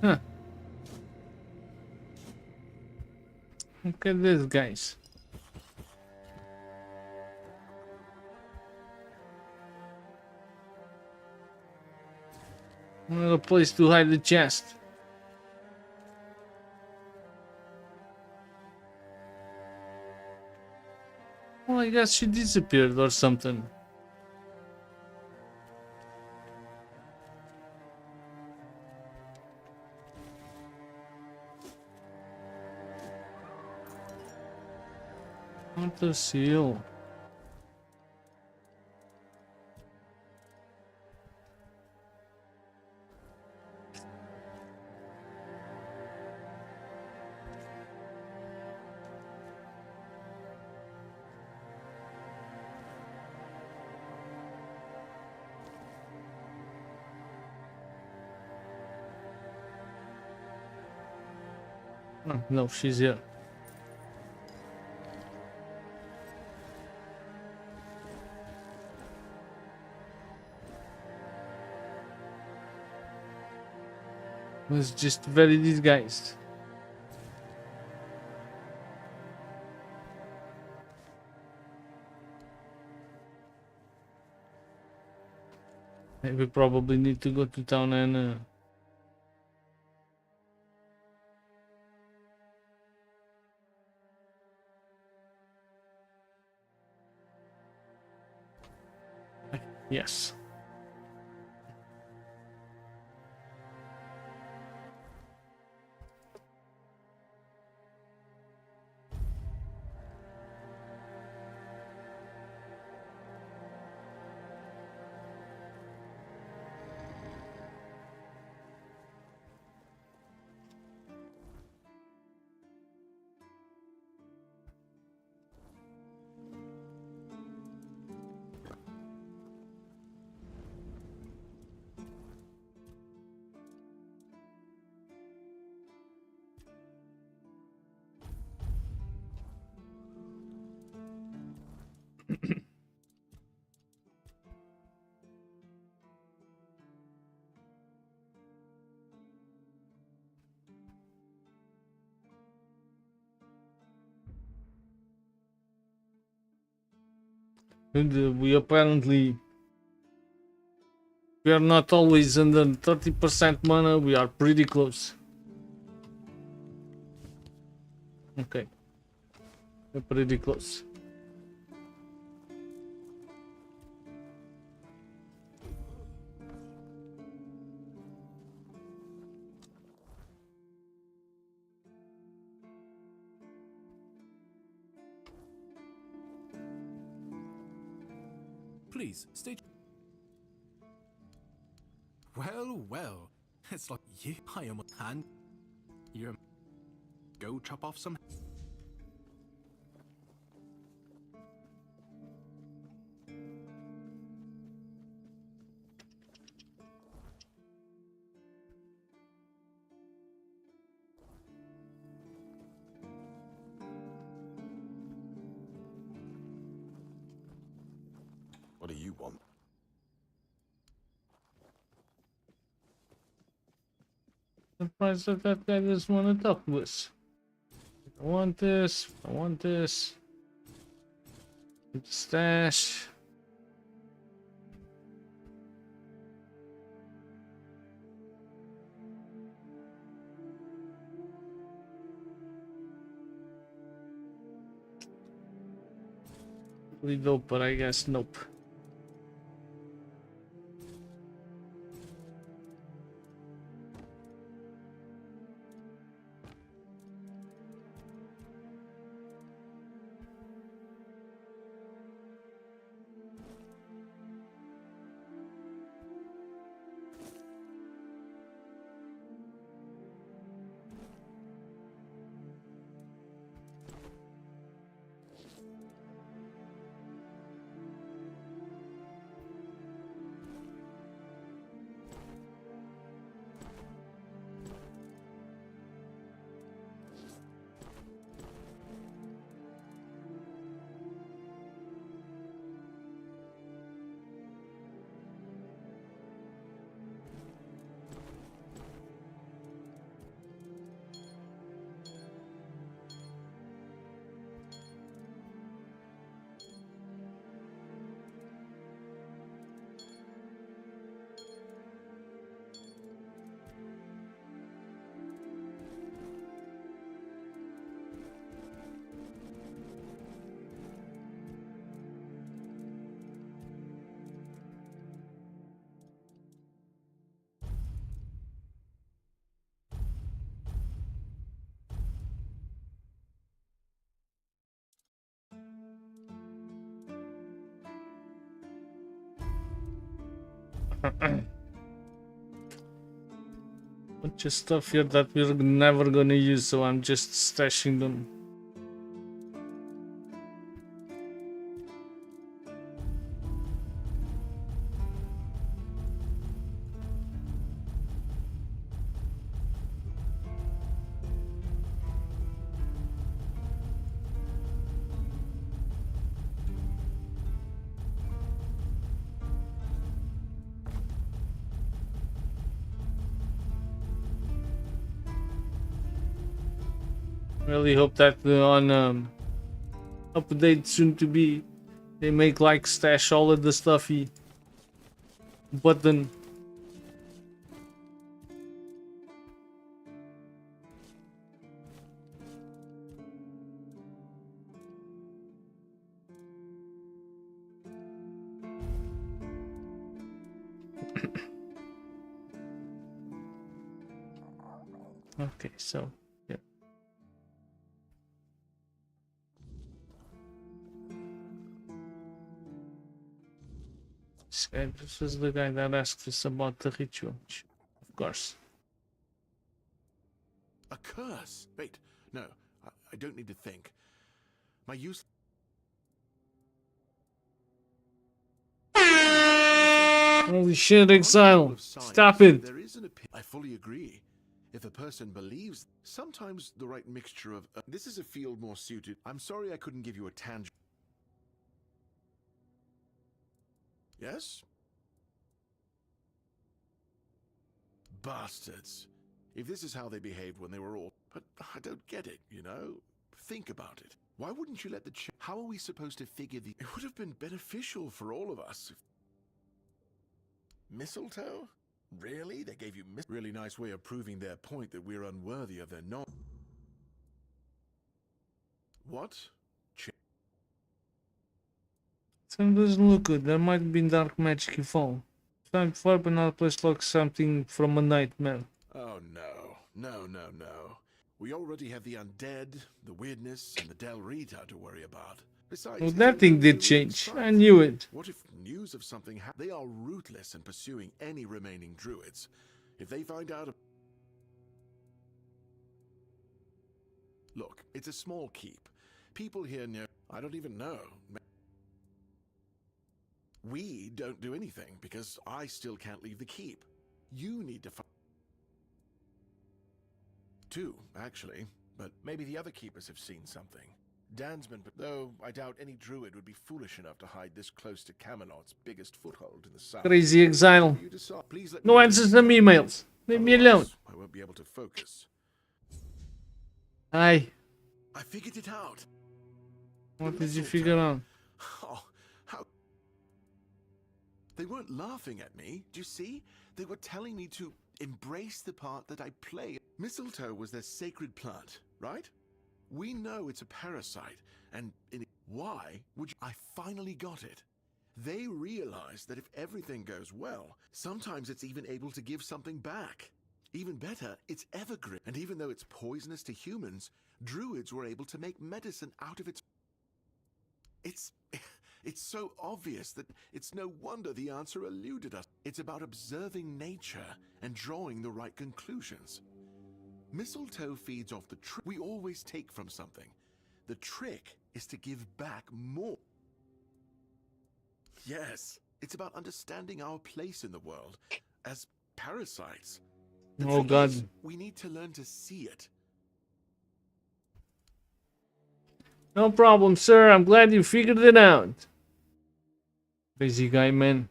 Huh. Look at this, guys. Another place to hide the chest. Well, I guess she disappeared or something. What the seal? Oh, no, she's here. Was just very disguised. We probably need to go to town and yes. And we apparently we are not always under 30% mana, we are pretty close. Okay. We're pretty close. Please, stay. Well, well. It's like you I am a hand. You're go chop off some. What do you want? Surprised that that guy doesn't want to talk to us. I want this. I want this. Get the stash. Really dope, but I guess nope. Bunch of stuff here that we're never gonna use, so I'm just stashing them. Really hope that on update soon to be, they make like stash all of the stuffy button. Okay, so yeah. This is the guy that asked us about the ritual. Of course. A curse? Wait, no, I don't need to think. My use. Holy shit, Exile! Stop it! There is I fully agree. If a person believes, sometimes the right mixture of this is a field more suited. I'm sorry I couldn't give you a tangible. Yes? Bastards. If this is how they behaved when they were all... But I don't get it, you know? Think about it. Why wouldn't you let the How are we supposed to figure the... It would have been beneficial for all of us. Mistletoe? Really? They gave you really nice way of proving their point that we're unworthy of their knowledge. What? Something doesn't look good. There might have been dark magic involved. Time before, but not a place like something from a nightmare. Oh no. No. We already have the undead, the weirdness, and the Del Rita to worry about. Besides, Well, that thing did change. I knew it. What if news of something They are ruthless in pursuing any remaining druids. If they find out... Look, it's a small keep. People here know... I don't even know. We don't do anything, because I still can't leave the keep. You need to find... Two, actually. But maybe the other keepers have seen something. Dansman, though I doubt any druid would be foolish enough to hide this close to Camelot's biggest foothold in the south. Crazy Exile. Please let No answers to emails. Leave me alone. I won't be able to focus. Hi. I figured it out. What did you figure out? Oh, how... They weren't laughing at me, do you see? They were telling me to embrace the part that I play. Mistletoe was their sacred plant, right? We know it's a parasite, and why would you... I finally got it. They realized that if everything goes well, sometimes it's even able to give something back. Even better, it's evergreen, and even though it's poisonous to humans, druids were able to make medicine out of its... It's so obvious that it's no wonder the answer eluded us. It's about observing nature and drawing the right conclusions. Mistletoe feeds off the trick we always take from something. The trick is to give back more. Yes, it's about understanding our place in the world as parasites. Oh God. We need to learn to see it. No problem, sir. I'm glad you figured it out. Crazy guy, man.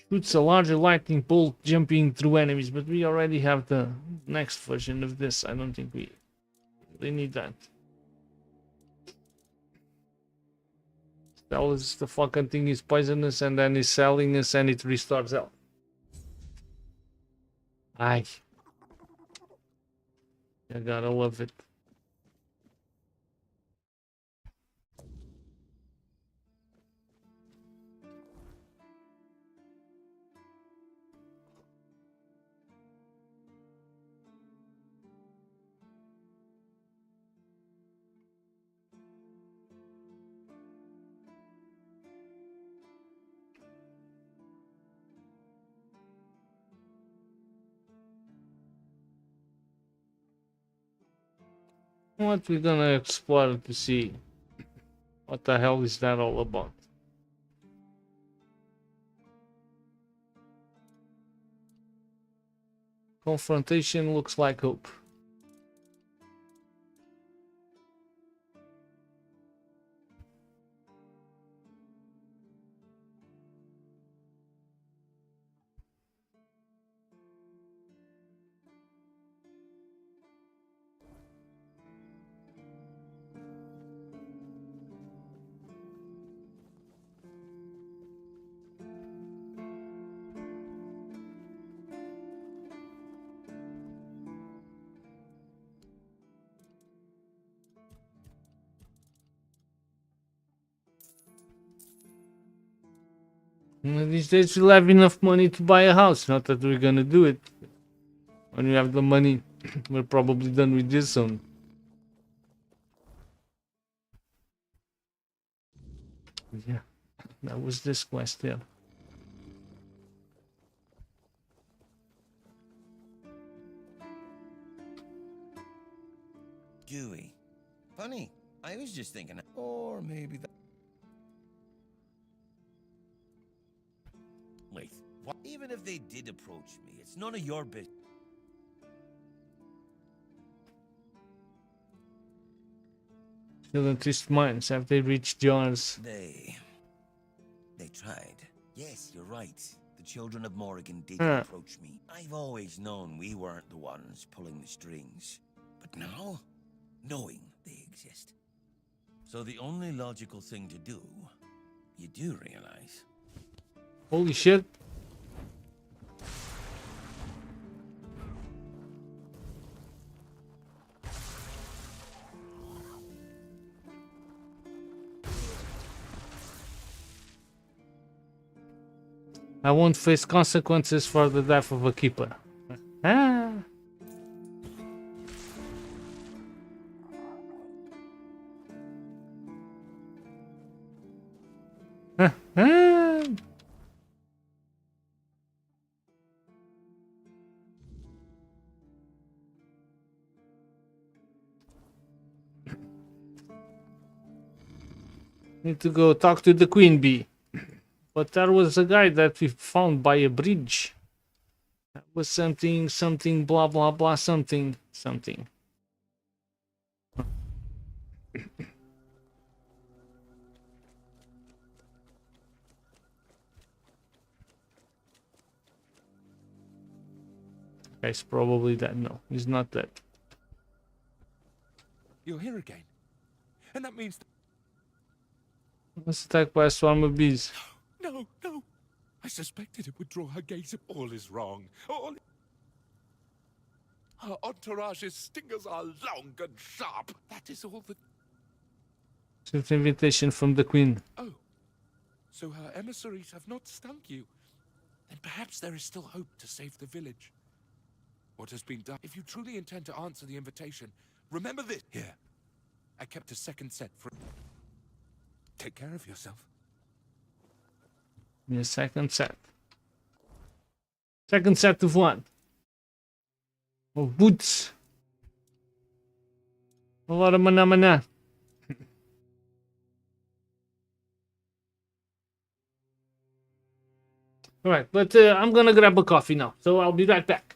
Shoots a larger lightning bolt jumping through enemies, but we already have the next version of this. I don't think we need that. Tell us the fucking thing is poisonous and then is selling us and it restarts out. Aye. I gotta love it. What we're gonna explore to see what the hell is that all about. Confrontation looks like hope. These days we'll have enough money to buy a house. Not that we're gonna do it. When we have the money, we're probably done with this soon. Yeah, that was this quest, yeah. Dewey. Funny, I was just thinking, or maybe that. Wait, what? Even if they did approach me, it's none of your business. Children twist minds. Have they reached yours? They tried. Yes, you're right. The children of Morrigan did Huh. approach me. I've always known we weren't the ones pulling the strings. But now, knowing they exist. So the only logical thing to do, you do realize. Holy shit. I won't face consequences for the death of a keeper. Ah. Ah. Need to go talk to the queen bee. But there was a guy that we found by a bridge. That was something, blah, blah, blah, something. Guy's probably dead. No, he's not dead. You're here again. And that means... Let's attack by a swarm of bees. No, no. I suspected it would draw her gaze. All is wrong. All... Her entourage's stingers are long and sharp. That is all that... It's an invitation from the queen. Oh. So her emissaries have not stung you. Then perhaps there is still hope to save the village. What has been done? If you truly intend to answer the invitation, remember this. Here. I kept a second set for... Take care of yourself. Yeah, second set. Second set of what? Of boots. A lot of mana. Alright, but I'm gonna grab a coffee now, so I'll be right back.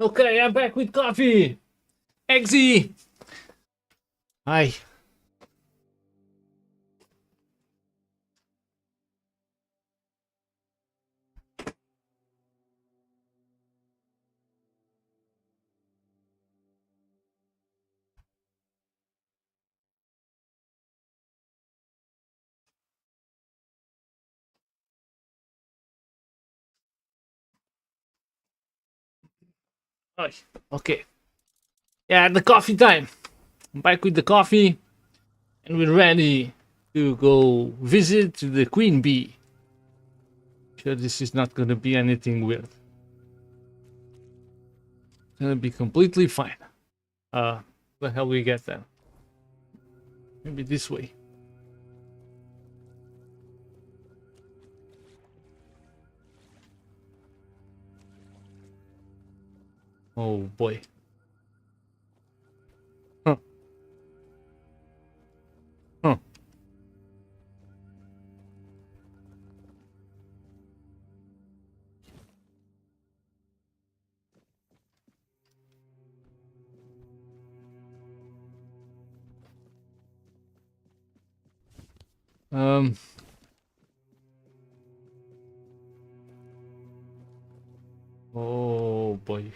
Okay, I'm back with coffee. Eggsy. Hi. Hi. Okay. Yeah, the coffee time. I'm back with the coffee, and we're ready to go visit the queen bee. Sure, this is not gonna be anything weird. It's gonna be completely fine. The hell we get then? Maybe this way. Oh boy. Huh. Huh. Um. Oh boy.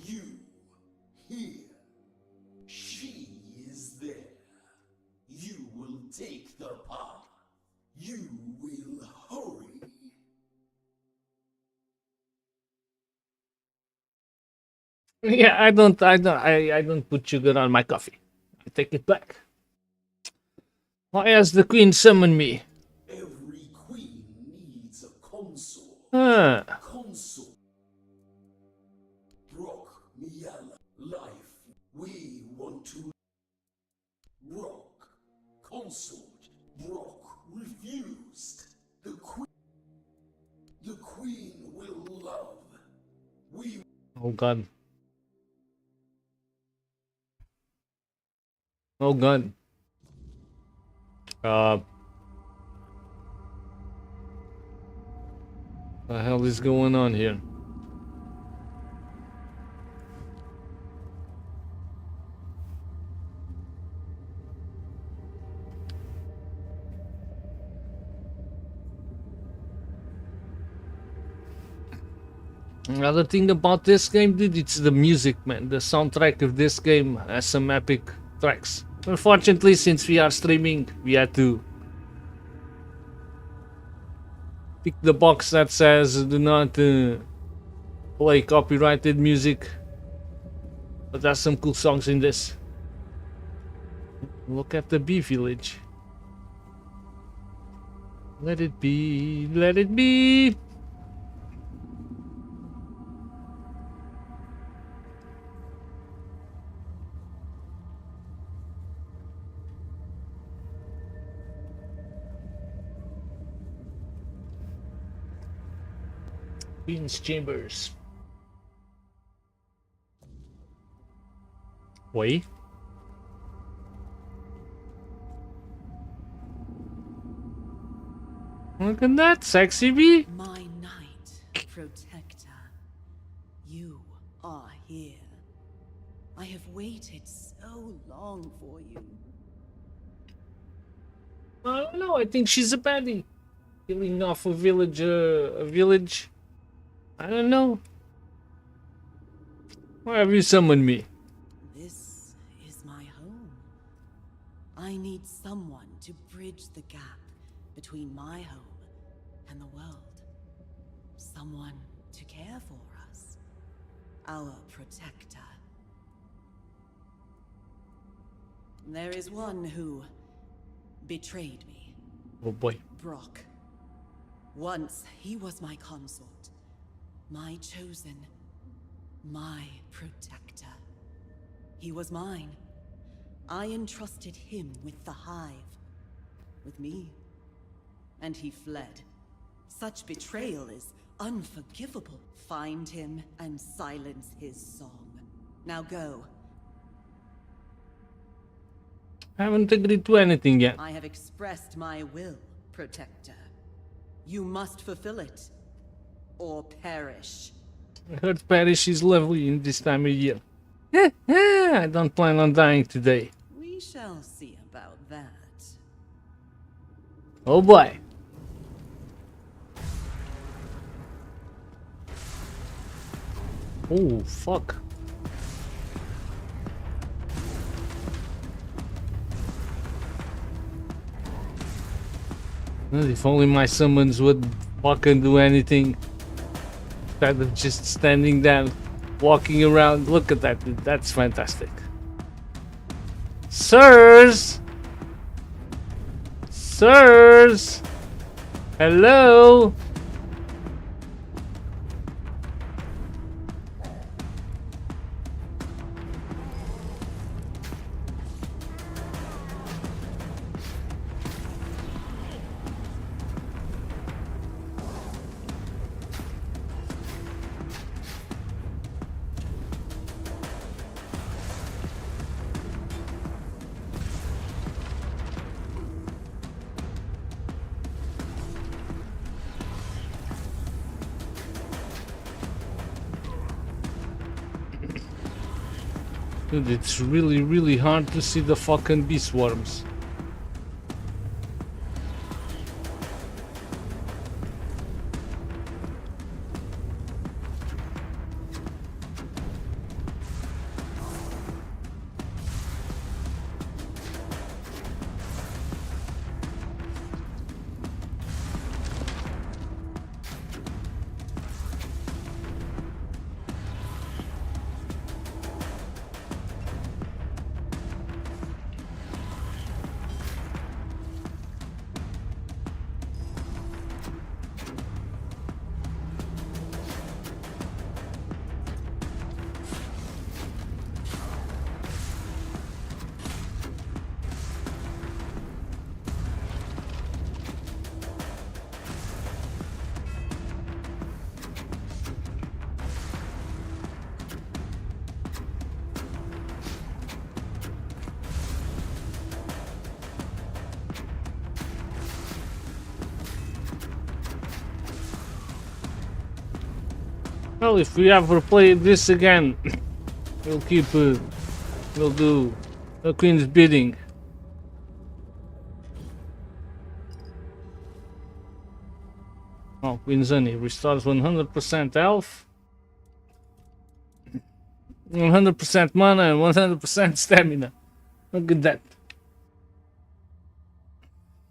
You here. She is there. You will take the path. You will hurry. Yeah, I don't put sugar on my coffee. I take it back. Why has the queen summoned me? Every queen needs a consort. Huh. Consort. Brock, Miala, life. We want to. Brock, consort. Brock refused. The queen will love. We. Oh god. Oh god. The hell is going on here? Another thing about this game, dude, it's the music, man. The soundtrack of this game has some epic tracks. Unfortunately, since we are streaming, we had to pick the box that says do not play copyrighted music. But there's some cool songs in this. Look at the bee village. Let it be, let it be. Queen's Chambers. Wait. Look at that, sexy bee. My knight, protector. You are here. I have waited so long for you. I don't know. I think she's a baddie. Killing off a village. I don't know. Why have you summoned me? This is my home. I need someone to bridge the gap between my home and the world. Someone to care for us. Our protector. There is one who betrayed me. Oh boy. Brock. Once he was my consort, my chosen, my protector. He was mine. I entrusted him with the hive, with me, and he fled. Such betrayal is unforgivable. Find him and silence his song. Now go. I haven't agreed to anything yet. I have expressed my will, Protector. You must fulfill it, or perish. I heard Parish is lovely in this time of year. I don't plan on dying today. We shall see about that. Oh boy. Oh, fuck. If only my summons would fucking do anything instead of just standing there, walking around. Look at that, dude. That's fantastic. Sirs! Sirs! Hello? Dude, it's really hard to see the fucking beast swarms. Well, if we ever play this again, we'll do the Queen's bidding. Oh, Queen's Honey restores 100% health, 100% mana, and 100% stamina. Look at that.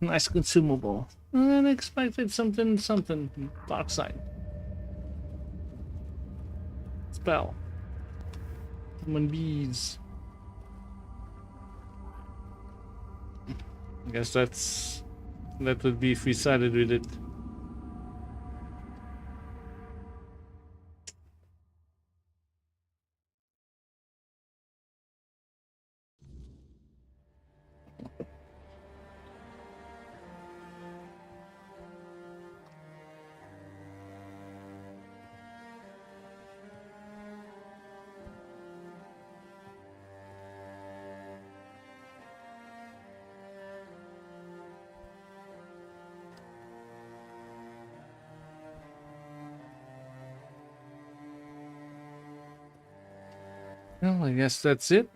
Nice consumable. Unexpected something dark side. Spell. Human bees. I guess that would be if we sided with it. Well, I guess that's it.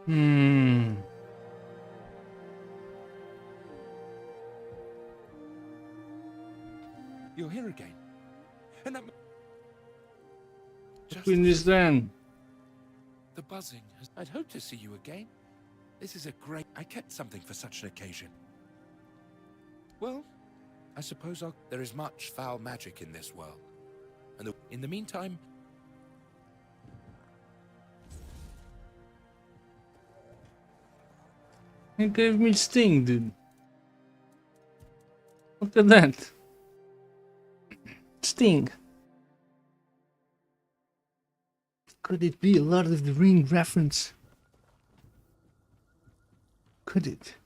Hmm. You're here again. And that... Queen is then. The buzzing. I'd hope to see you again. This is a great... I kept something for such an occasion. Well, I suppose I'll... There is much foul magic in this world. And in the meantime... It gave me sting, dude. Look at that. Sting. Could it be a Lord of the Ring reference? Could it?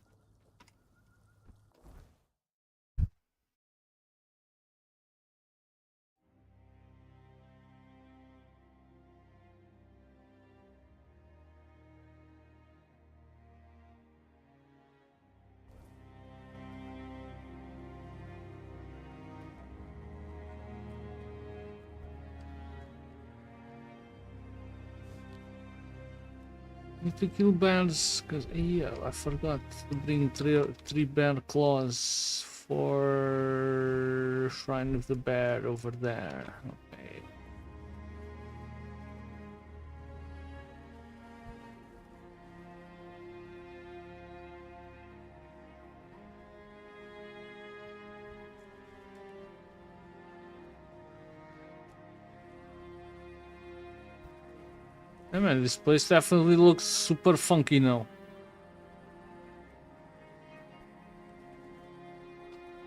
Need to kill bears, cause yeah, I forgot to bring three bear claws for Shrine of the Bear over there. Okay. Hey man, this place definitely looks super funky now.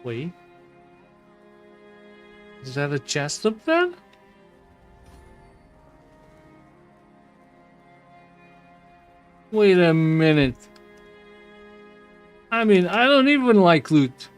Wait. Is that a chest up there? Wait a minute. I mean, I don't even like loot.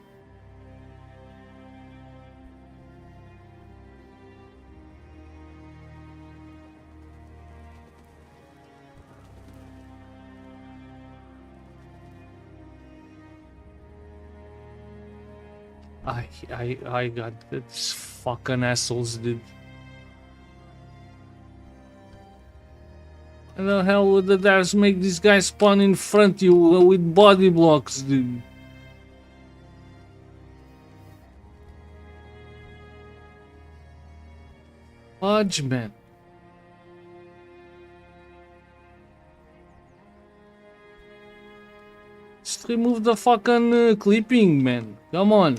I got this fucking assholes, dude. How the hell would the devs make this guy spawn in front of you with body blocks, dude? Fudge, man. Just remove the fucking clipping, man. Come on.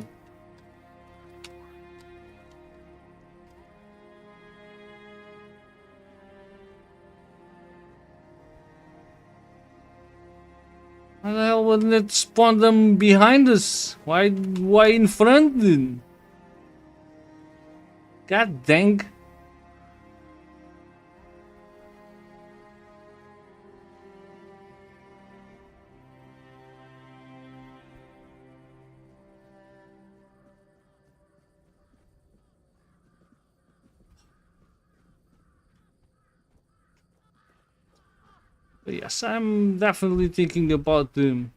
How the hell wouldn't it spawn them behind us? Why in front then? God dang. Yes, I'm definitely thinking about them.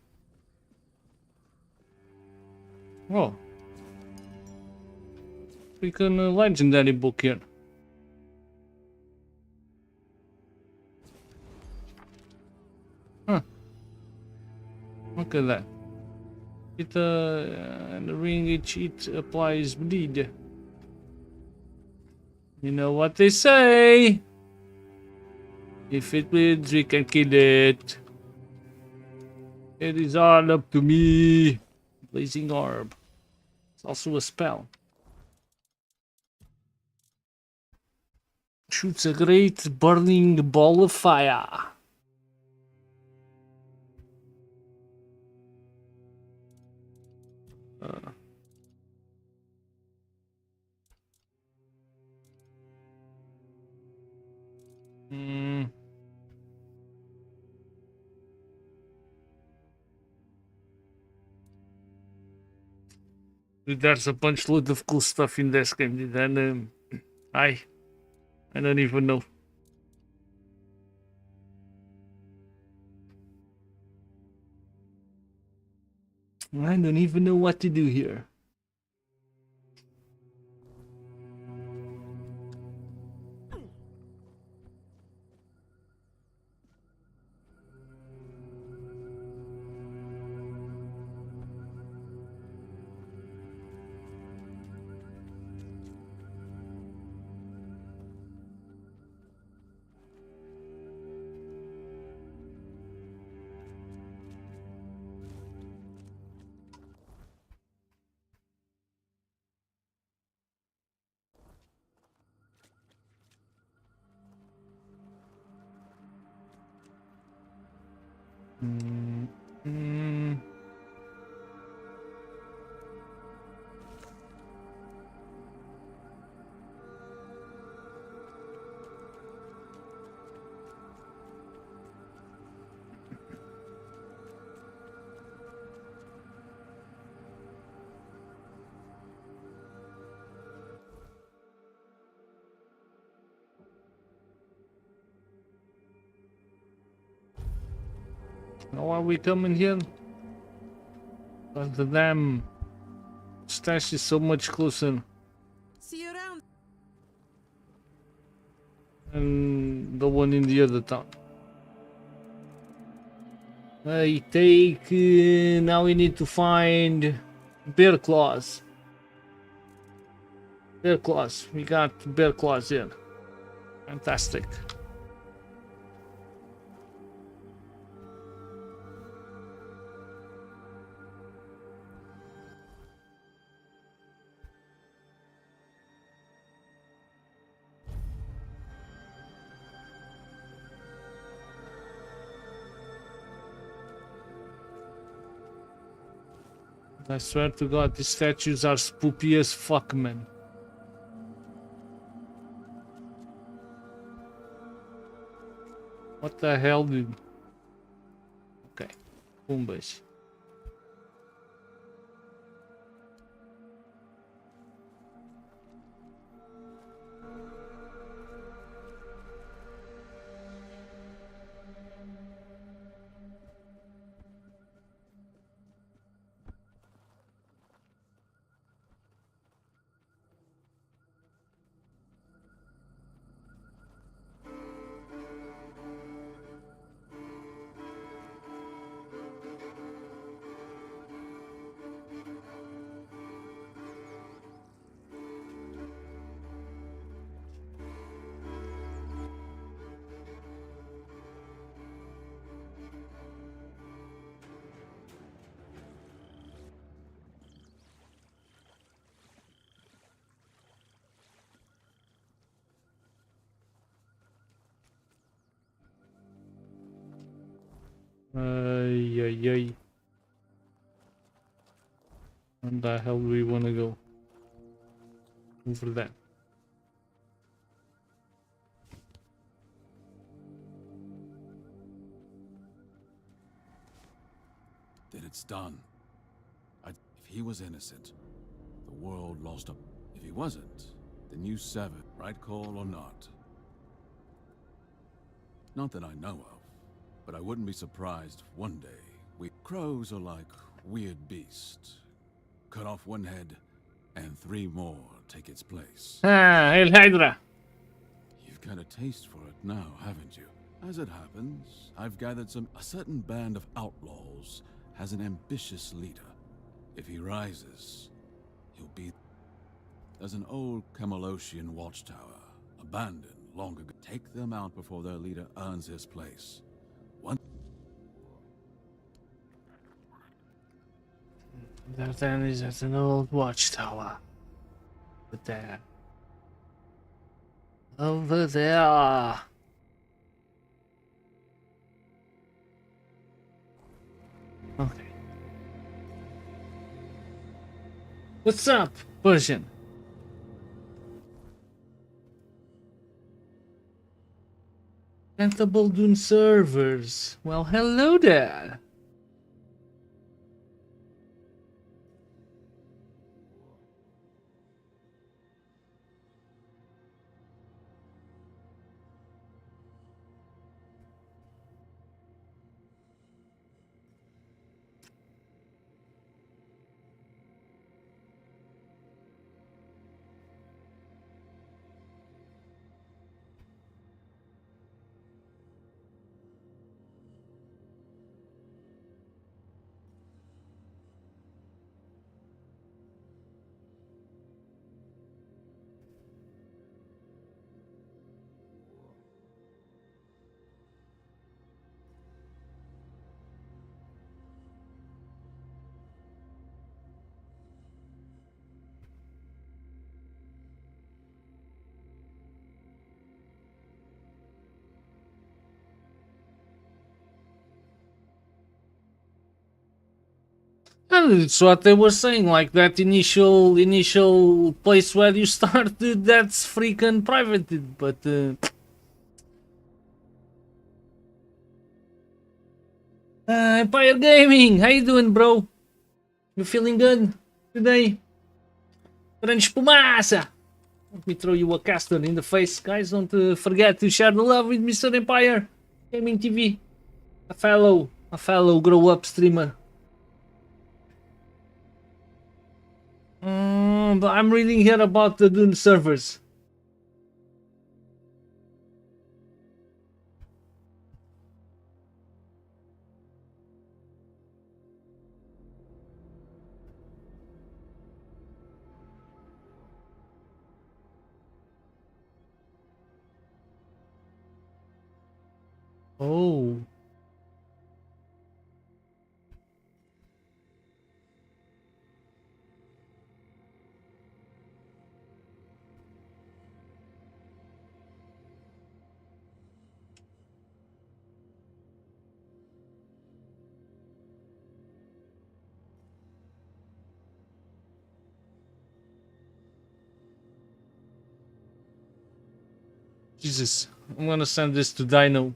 Oh. Freaking legendary book here. Huh. Look at that. It and the ring it applies bleed. You know what they say? If it bleeds, we can kill it. It is all up to me. Blazing Orb. It's also a spell. Shoots a great burning ball of fire. Dude, there's a bunch load of cool stuff in this game, dude, and I don't even know. I don't even know what to do here. Mm. Now why we coming here? But the damn stash is so much closer. See you around. And the one in the other town. I take. Now we need to find bear claws. Bear claws. We got bear claws here. Fantastic. I swear to God, these statues are spoopy as fuck, man. What the hell, dude? Okay, Pumbas. Ay. Where the hell do we want to go? Over that. Then it's done. If he was innocent, the world lost a... If he wasn't, then you severed, right call or not? Not that I know of, but I wouldn't be surprised if one day crows are like weird beasts. Cut off one head, and 3 more take its place. Ah, El Hydra. You've got a taste for it now, haven't you? As it happens, I've gathered a certain band of outlaws has an ambitious leader. If he rises, he'll be... There's an old Camalosian watchtower, abandoned long ago. Take them out before their leader earns his place. There then is at an old watchtower. Over there. Over there. Okay. What's up, Persian? Rentable Dune servers. Well, hello there. And it's what they were saying, like that initial place where you start, that's freaking privated, but Empire Gaming, how you doing, bro? You feeling good today? Grande espumaça! Let me throw you a caster in the face, guys. Don't forget to share the love with Mr. Empire Gaming TV, a fellow grow up streamer. But I'm reading here about the Dune servers. Oh. Jesus, I'm gonna send this to Dino.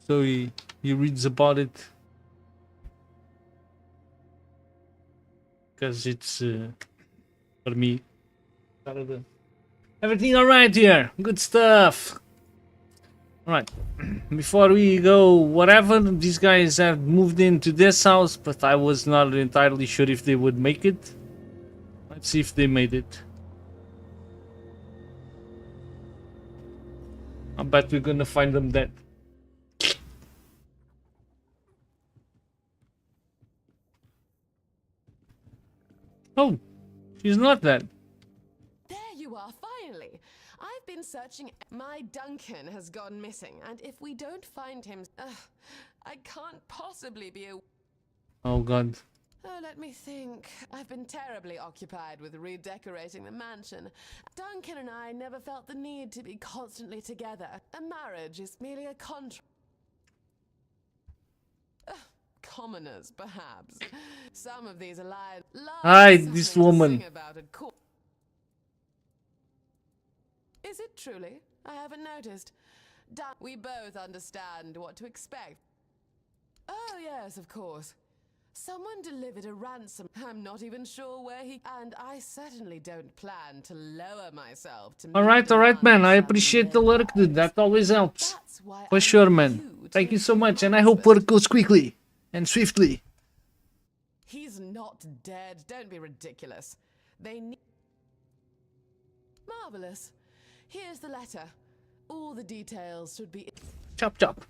So he reads about it. Because it's for me. Everything alright here. Good stuff. Alright. Before we go, whatever, these guys have moved into this house, but I was not entirely sure if they would make it. Let's see if they made it. I bet we're gonna find them dead. Oh, she's not dead. There you are, finally. I've been searching. My Duncan has gone missing, and if we don't find him, I can't possibly be a... Oh God. Oh, let me think. I've been terribly occupied with redecorating the mansion. Duncan and I never felt the need to be constantly together. A marriage is merely a contract. Commoners, perhaps. Some of these allied. Hi, this woman. Is it truly? I haven't noticed. We both understand what to expect. Oh, yes, of course. Someone delivered a ransom. I'm not even sure where he... And I certainly don't plan to lower myself to... Alright, man. I appreciate the lurk, dude. That always helps. For sure, man. Thank you so much, and I hope work goes quickly and swiftly. He's not dead. Don't be ridiculous. They need... Marvelous. Here's the letter. All the details should be... Chop, chop.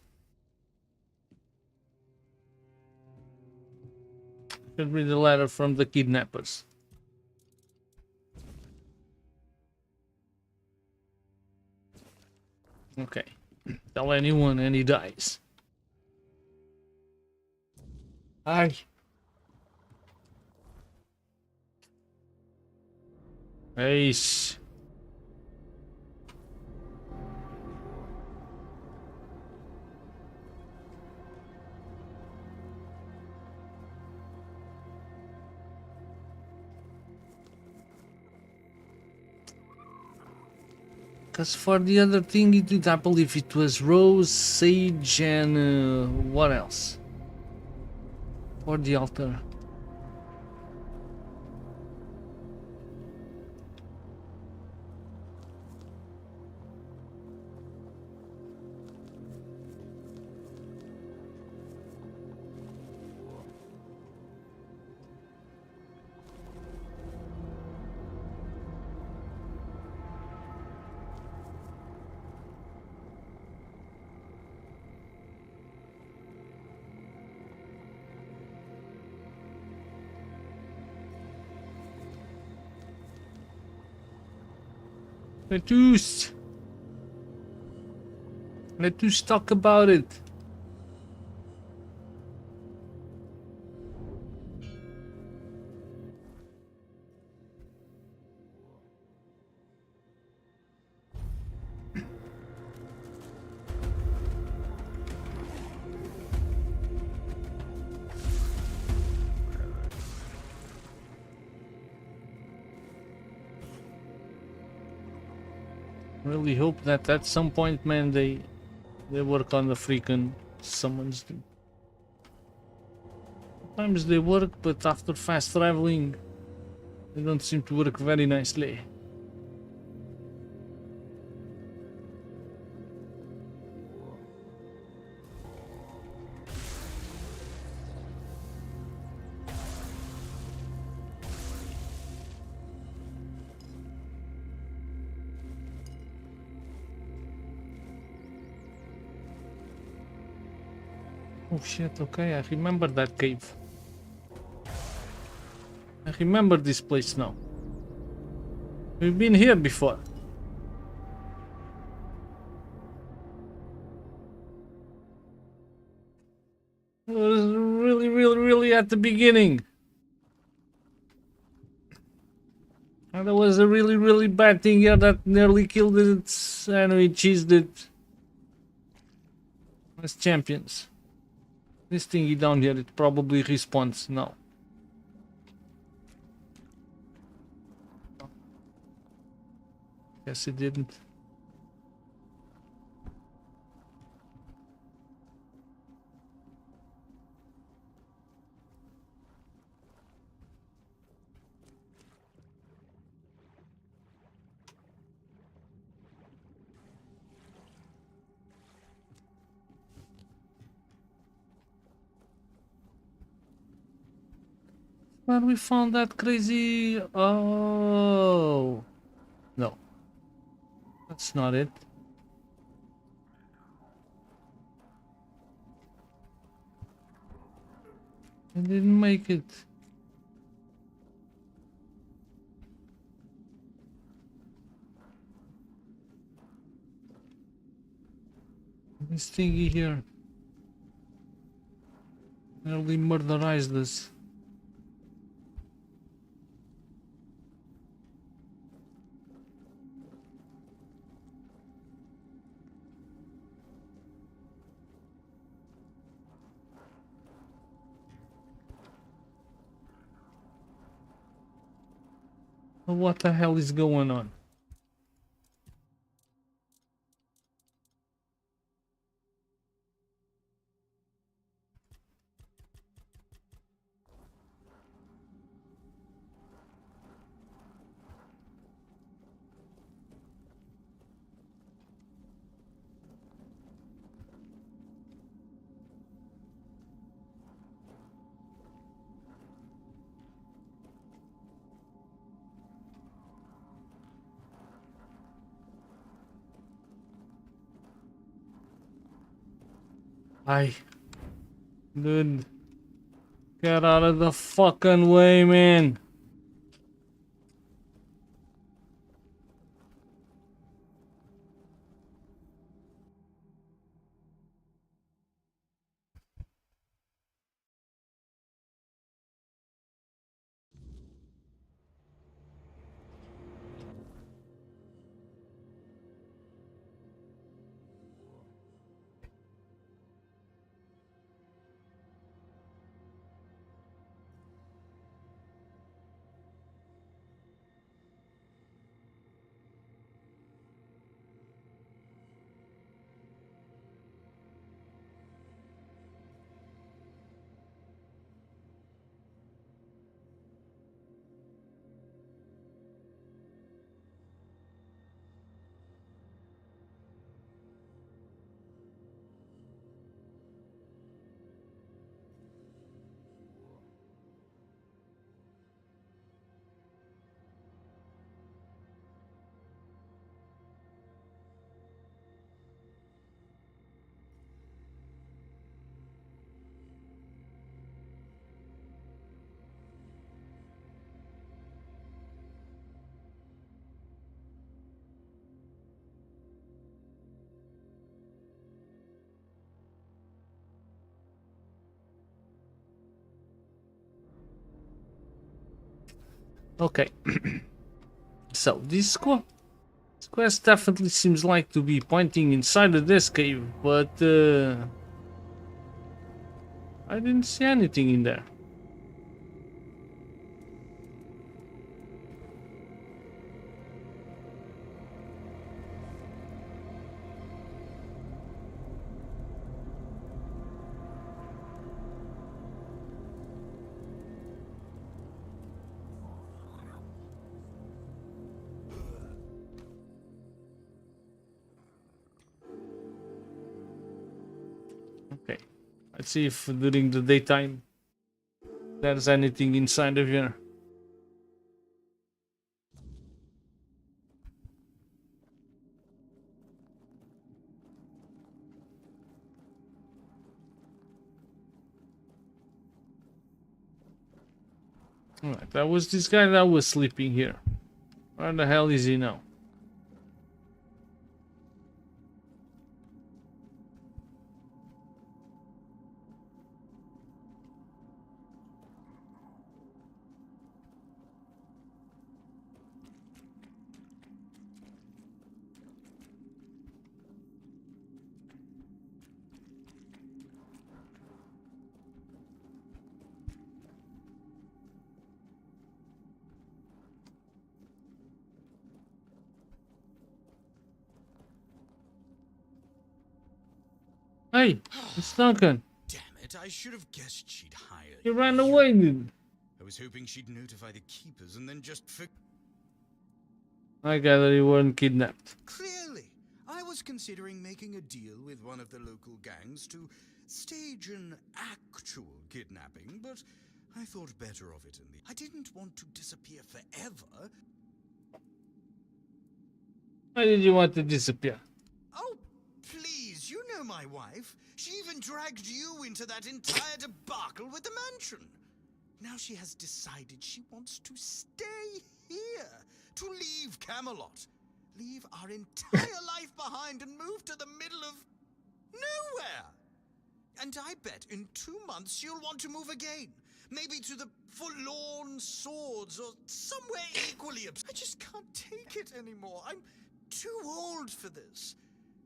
Should read the letter from the kidnappers. Okay. Tell anyone and he dies. Hi. Ace. Because for the other thing, I believe it was Rose, Sage, and what else? For the altar. Let's talk about it. Really hope that at some point, man, they work on the freaking summons. Sometimes they work, but after fast traveling, they don't seem to work very nicely. Oh shit, okay, I remember that cave. I remember this place now. We've been here before. It was really at the beginning. And there was a really bad thing here that nearly killed it and we cheesed it. As champions. This thingy down here, it probably respawns now. Guess it didn't. Where we found that crazy... Oh... No. That's not it. I didn't make it. This thingy here nearly murderized us. What the hell is going on? Hi. Dude. Get out of the fucking way, man. Okay. So this quest definitely seems like to be pointing inside of this cave, but I didn't see anything in there. Let's see if during the daytime there's anything inside of here. Alright, that was this guy that was sleeping here. Where the hell is he now? Hey, it's Duncan. Damn it, I should have guessed she'd hired You ran away, dude. I was hoping she'd notify the keepers and then just I gather you weren't kidnapped. Clearly, I was considering making a deal with one of the local gangs to stage an actual kidnapping, but I thought better of it in the... I didn't want to disappear forever. Why did you want to disappear? Oh, please, you know my wife. She even dragged you into that entire debacle with the mansion. Now she has decided she wants to stay here, to leave Camelot, leave our entire life behind and move to the middle of nowhere. And I bet in 2 months she'll want to move again. Maybe to the Forlorn Swords or somewhere equally absurd. I just can't take it anymore. I'm too old for this.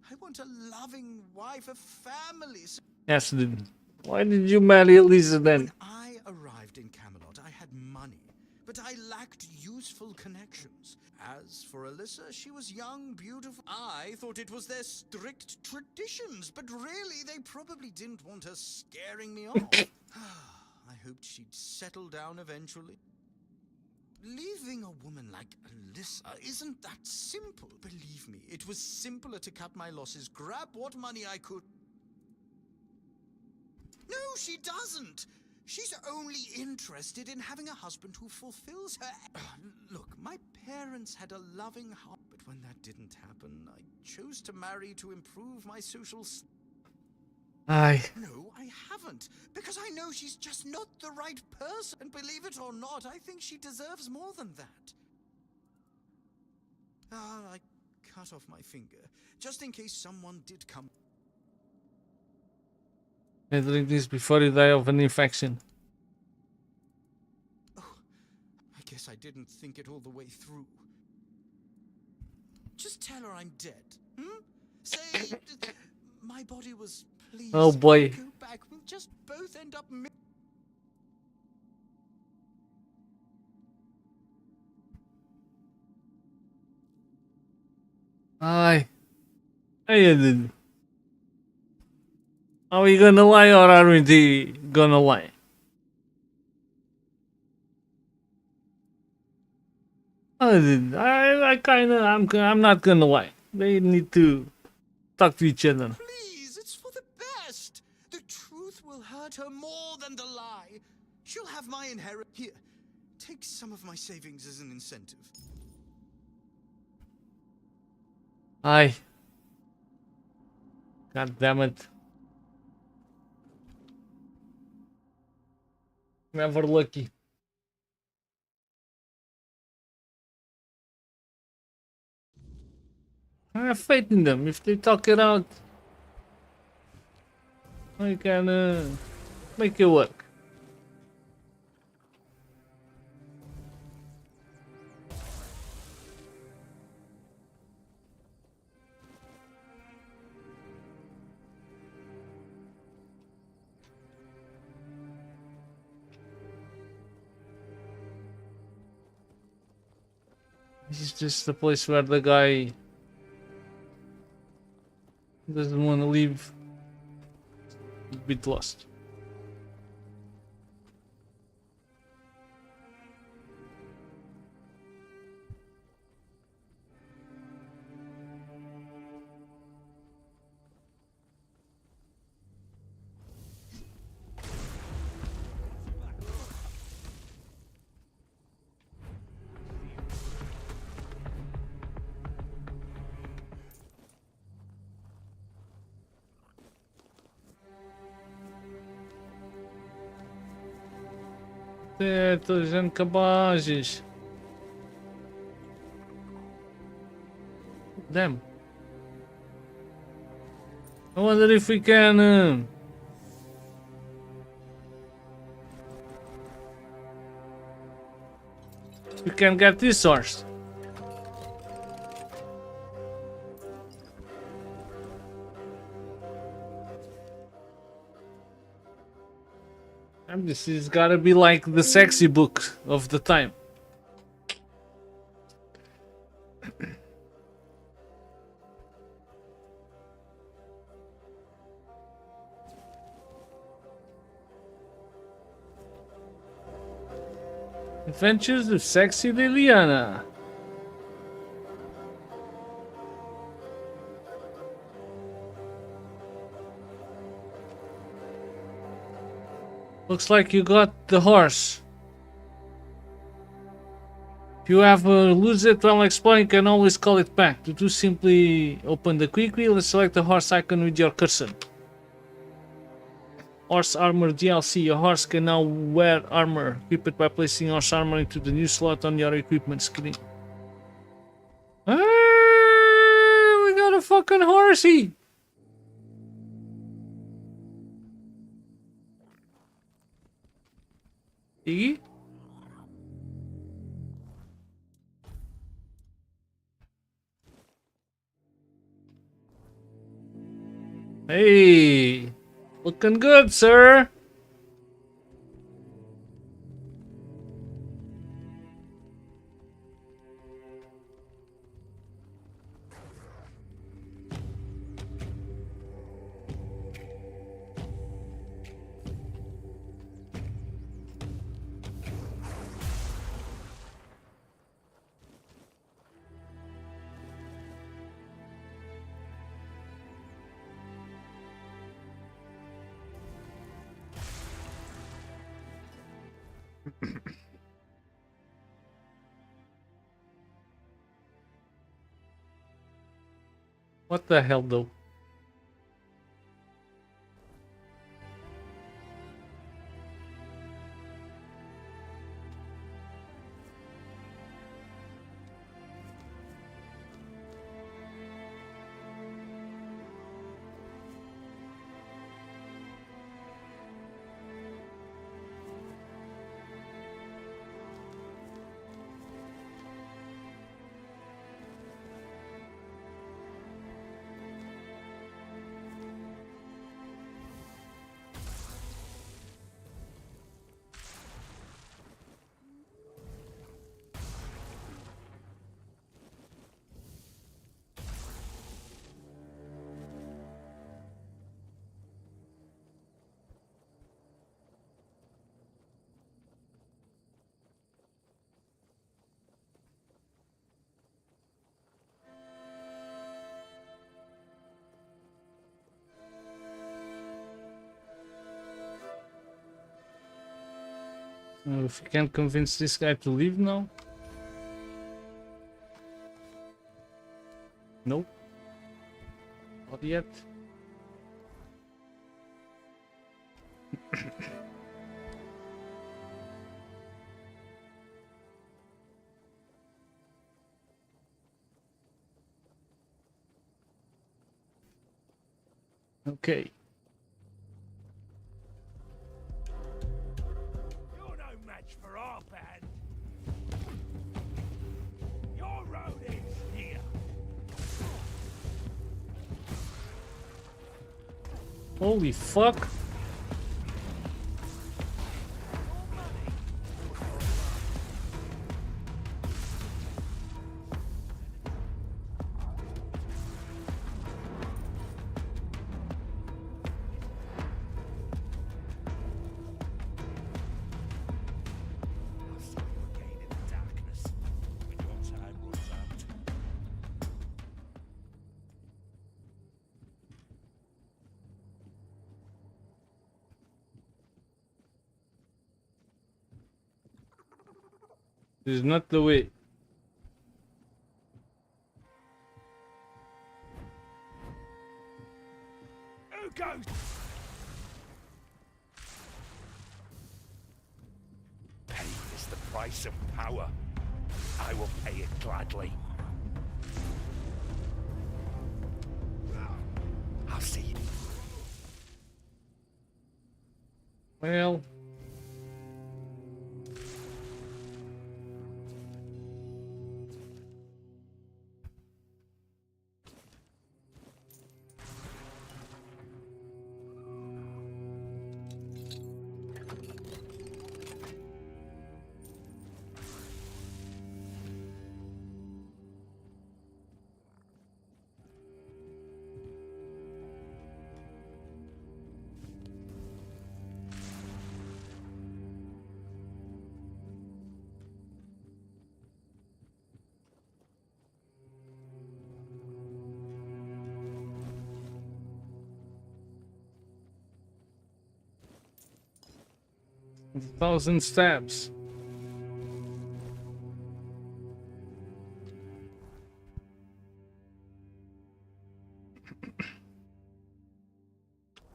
I want a loving wife, a family. Yes, dude. Why did you marry Elisa then? When I arrived in Camelot, I had money, but I lacked useful connections. As for Alyssa, she was young, beautiful. I thought it was their strict traditions, but really they probably didn't want her scaring me off. I hoped she'd settle down eventually. Leaving a woman like Alyssa isn't that simple. Believe me, it was simpler to cut my losses, grab what money I could. No, she doesn't. She's only interested in having a husband who fulfills her. Look, my parents had a loving heart, but when that didn't happen, I chose to marry to improve my social Aye. No, I haven't, because I know she's just not the right person. And believe it or not, I think she deserves more than that. I cut off my finger, just in case someone did come. I drink this before you die of an infection. Oh, I guess I didn't think it all the way through. Just tell her I'm dead, Say, my body was pleased. Oh boy. Go back, we'll just both end up... Aye. Hey, dude. Are we gonna lie or aren't we gonna lie? I'm not gonna lie. They need to talk to each other. Please, it's for the best. The truth will hurt her more than the lie. She'll have my inheritance. Here, take some of my savings as an incentive. Aye. God damn it. Never lucky. I have faith in them. If they talk it out, I can make it work. This is just the place where the guy doesn't want to leave. A bit lost. tetos and cabages. Damn. I wonder if we can. We can get this horse. And this has gotta be like the sexy book of the time. Adventures of Sexy Liliana. Looks like you got the horse. If you ever lose it while exploring, you can always call it back. To do, simply open the quick wheel and select the horse icon with your cursor. Horse Armor DLC. Your horse can now wear armor. Equip it by placing horse armor into the new slot on your equipment screen. Ah, we got a fucking horsey! Iggy? Hey! Looking good, sir! What the hell, though? If you can't convince this guy to leave now. Nope. Not yet. Okay. You're no match for our band. Your road ends here. Holy fuck. This is not the way. Who goes? price of power. I will pay it gladly. I'll see you. Well. Thousand steps.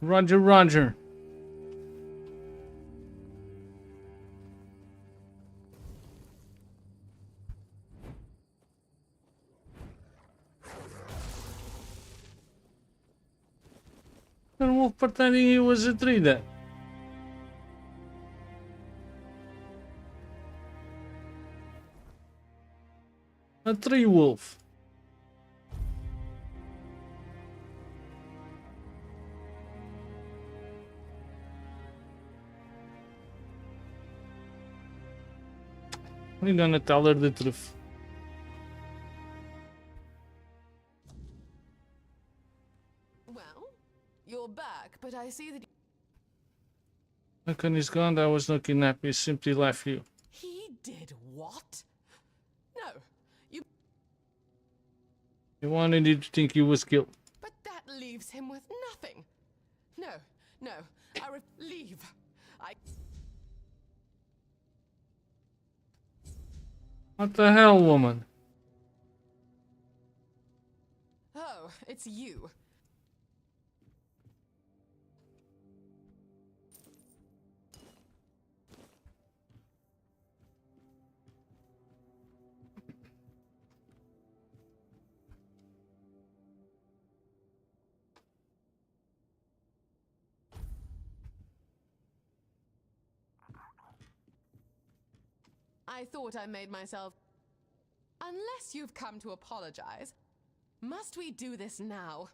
Roger, Roger. Eu não vou pretending he was a tree then. A tree wolf. We're gonna tell her the truth. Well, you're back, but I see that When he's gone, I was not kidnapped. He simply left you. he did what? No, you. He wanted you to think you was killed. But that leaves him with nothing. No, no, leave. What the hell, woman? Oh, it's you. I thought I made myself. Unless you've come to apologize, must we do this now?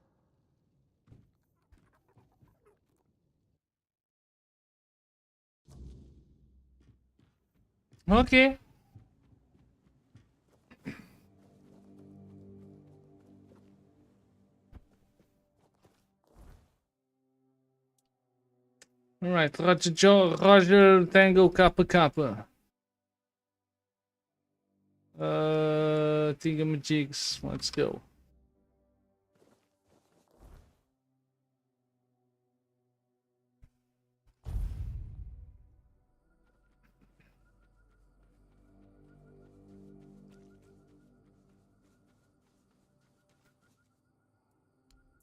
Okay. All right, Roger, Tango, Kappa, Kappa. Thingamajigs, let's go.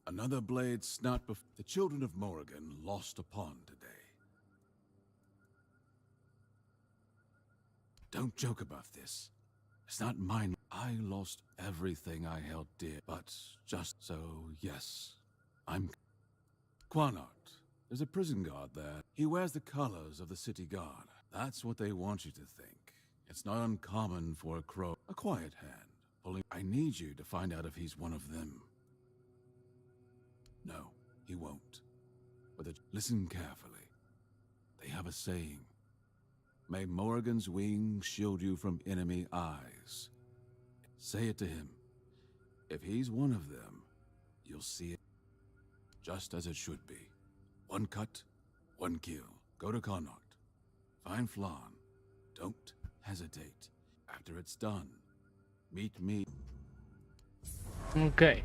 Another blade snot the children of Morrigan lost a pawn today. Don't joke about this. It's not mine. I lost everything I held dear, but just so, yes. I'm Quanart. There's a prison guard there. He wears the colors of the city guard. That's what they want you to think. It's not uncommon for a crow. A quiet hand. I need you to find out if he's one of them. No, he won't. But listen carefully. They have a saying. May Morrigan's wings shield you from enemy eyes. Say it to him. If he's one of them, you'll see it just as it should be. One cut, one kill. Go to Connacht. Find Flan. Don't hesitate. After it's done, meet me. Okay.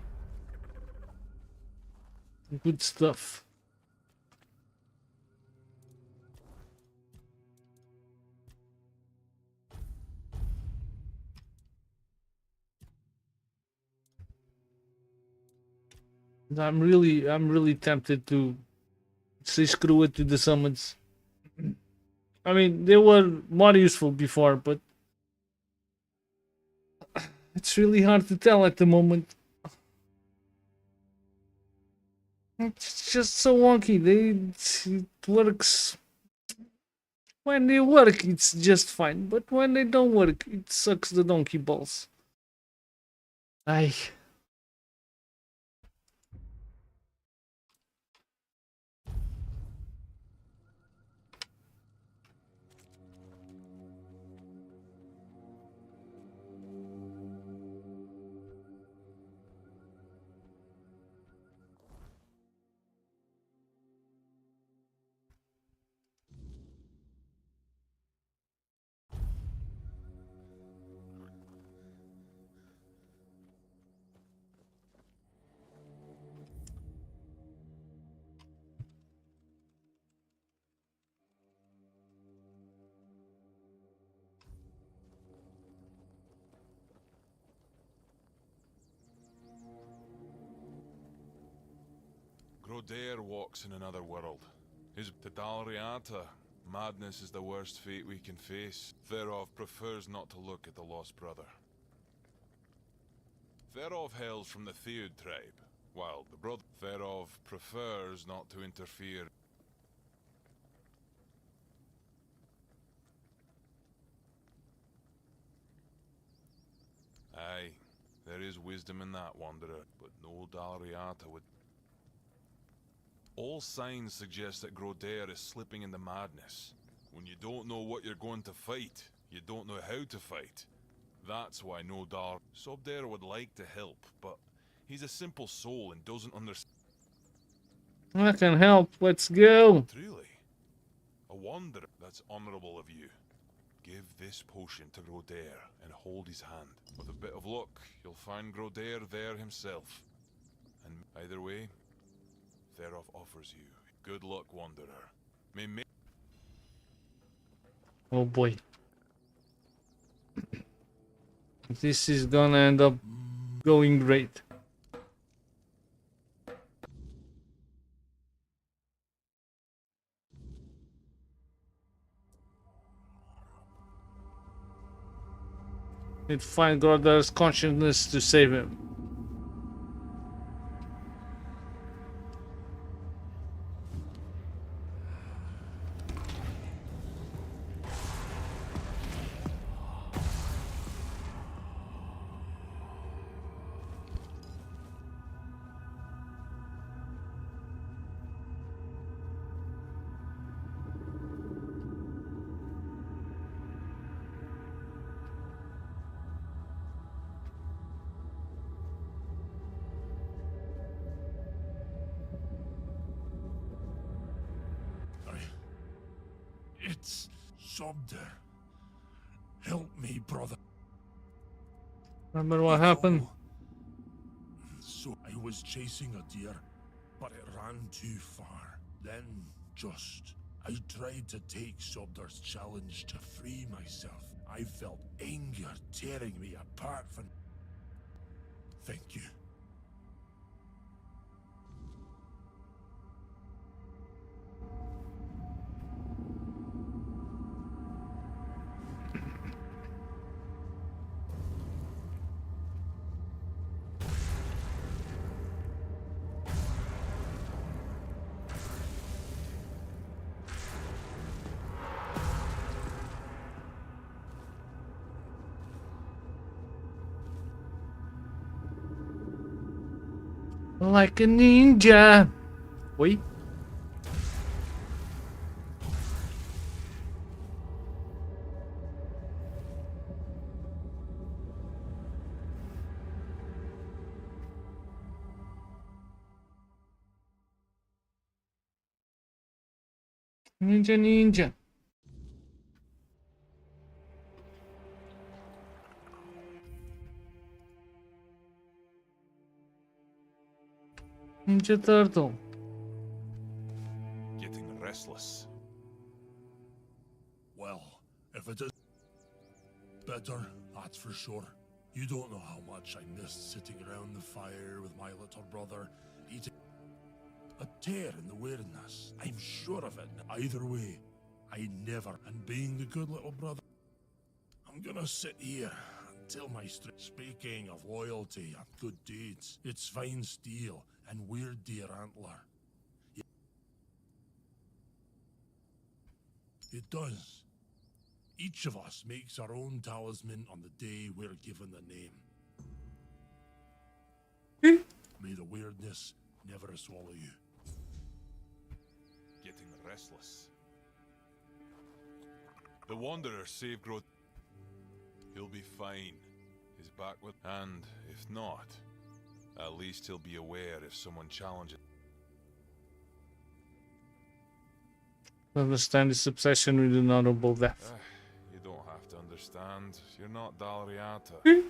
Good stuff. I'm really tempted to say screw it to the summons. I mean, they were more useful before, but it's really hard to tell at the moment. It's just so wonky. It works. When they work, it's just fine. But when they don't work, it sucks the donkey balls. Aye. Grodair walks in another world. His to Dalriata, madness is the worst fate we can face. Therov prefers not to look at the lost brother. Therov hails from the Theud tribe, while the brother Therov prefers not to interfere. Aye, there is wisdom in that, Wanderer, but no Dalriata would. All signs suggest that Grodair is slipping into madness. When you don't know what you're going to fight, you don't know how to fight. That's why no Dar Sobdair would like to help, but he's a simple soul and doesn't understand. I can help. Let's go. Truly, a wanderer. That's honorable of you. Give this potion to Grodair and hold his hand. With a bit of luck, you'll find Grodair there himself. And either way, Therov offers you good luck, Wanderer. May Oh boy. This is gonna end up going great. Need to find Grodair's consciousness to save him. It's Sobdair. Help me, brother. Remember what happened? So I was chasing a deer, but it ran too far. Then I tried to take Sobdair's challenge to free myself. I felt anger tearing me apart from. Thank you. Like a ninja. Wait. Ninja. Ninja Turtle. Getting restless. Well, if it is better, that's for sure. You don't know how much I missed sitting around the fire with my little brother, eating a tear in the weirdness. I'm sure of it. Either way, I never. And being the good little brother, I'm gonna sit here until my speaking of loyalty and good deeds, it's fine steel and weird deer antler. It does. Each of us makes our own talisman on the day we're given the name. May the weirdness never swallow you. Getting restless. The Wanderer saved Growth. He'll be fine. He's back with... And if not, at least he'll be aware if someone challenges. Understand his obsession with an honorable death. You don't have to understand. You're not Dalriata.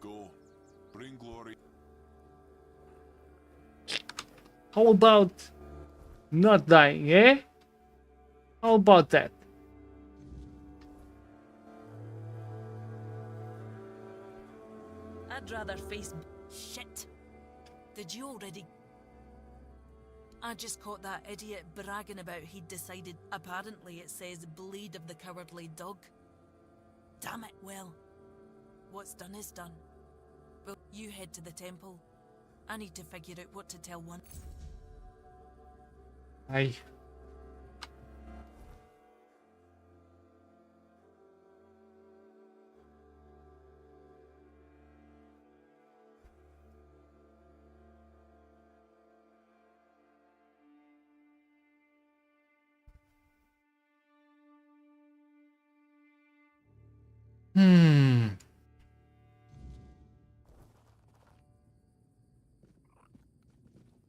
Go. Bring glory. How about not dying, eh? How about that? I'd rather face shit. Did you already? I just caught that idiot bragging about he'd decided. Apparently it says bleed of the cowardly dog. Damn it, well. What's done is done. Well, you head to the temple. I need to figure out what to tell one. Aye.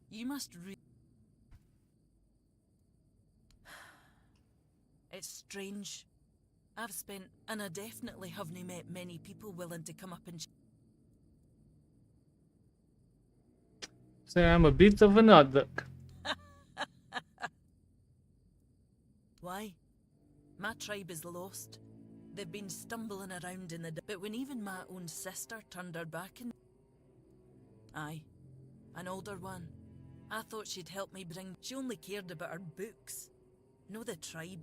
You must It's strange. I've spent, and I definitely haven't met many people willing to come up and Say I'm a bit of an odd duck. Why? My tribe is lost. They've been stumbling around in the but when even my own sister turned her back and aye, an older one. I thought she'd help me bring. She only cared about her books. No, the tribe.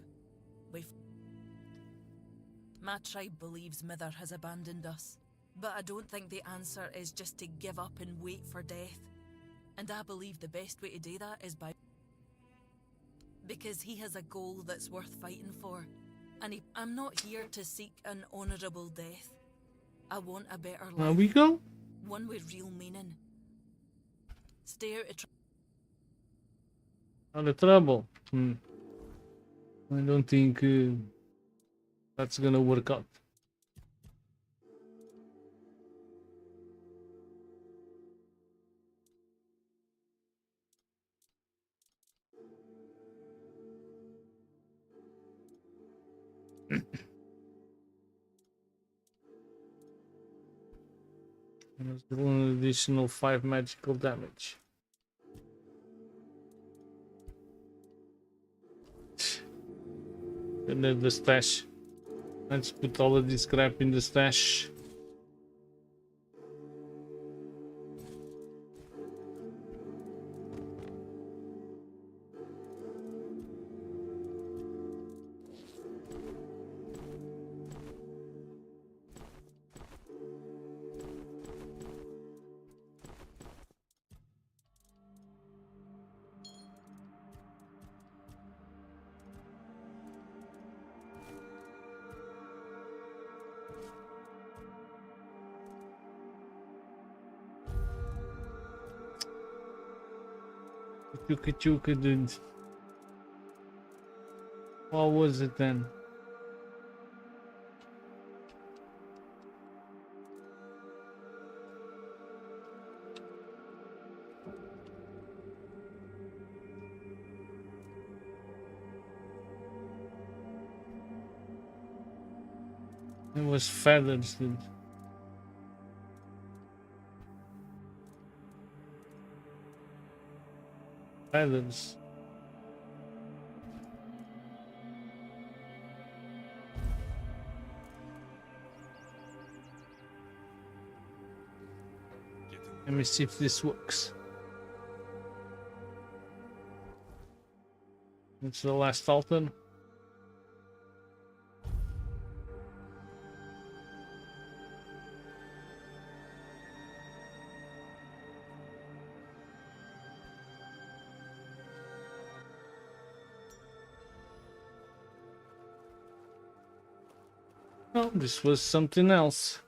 My tribe believes Mither has abandoned us. But I don't think the answer is just to give up and wait for death. And I believe the best way to do that is by... Because he has a goal that's worth fighting for. And I'm not here to seek an honourable death. I want a better life. There we go. One with real meaning. Stay out of Out of trouble. I don't think that's gonna work out. There's one additional 5 magical damage. And then the stash. Let's put all of this crap in the stash. Chuka dude. What was it then? It was feathers, dude. Feathers. Let me see if this works. It's the last Alton. Oh, this was something else.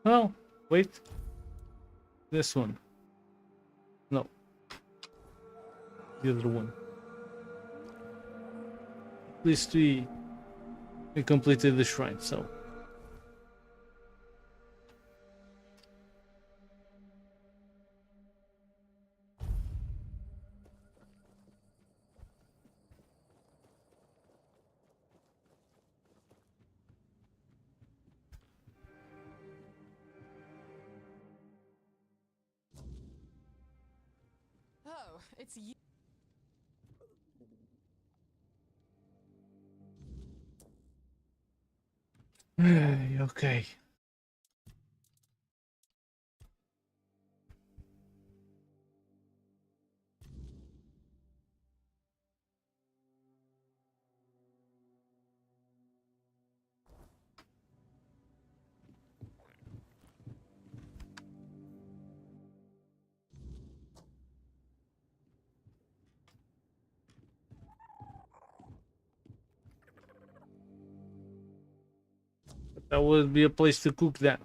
Oh, wait. This one. No. The other one. At least we completed the shrine, so. Oh, it's you. Okay. That would be a place to cook that.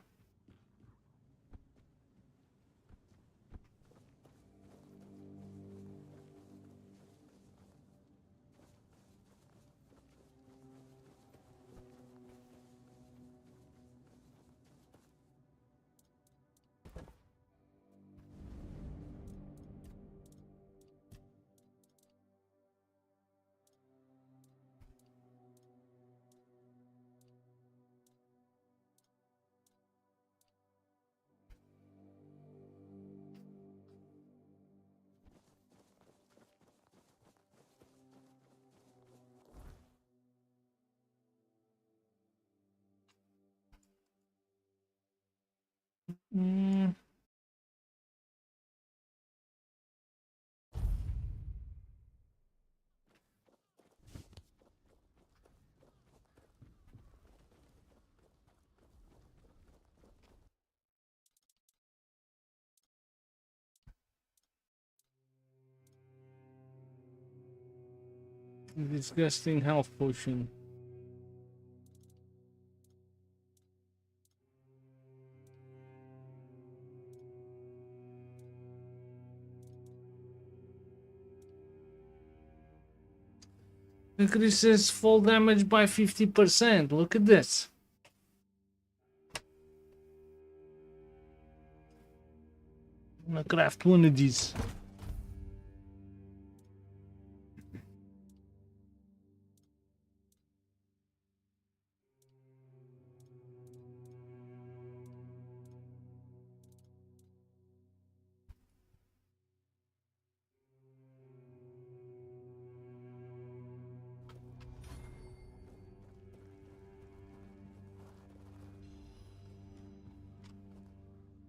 Mm. Disgusting health potion. Increases fall damage by 50%. Look at this. I'm gonna craft one of these.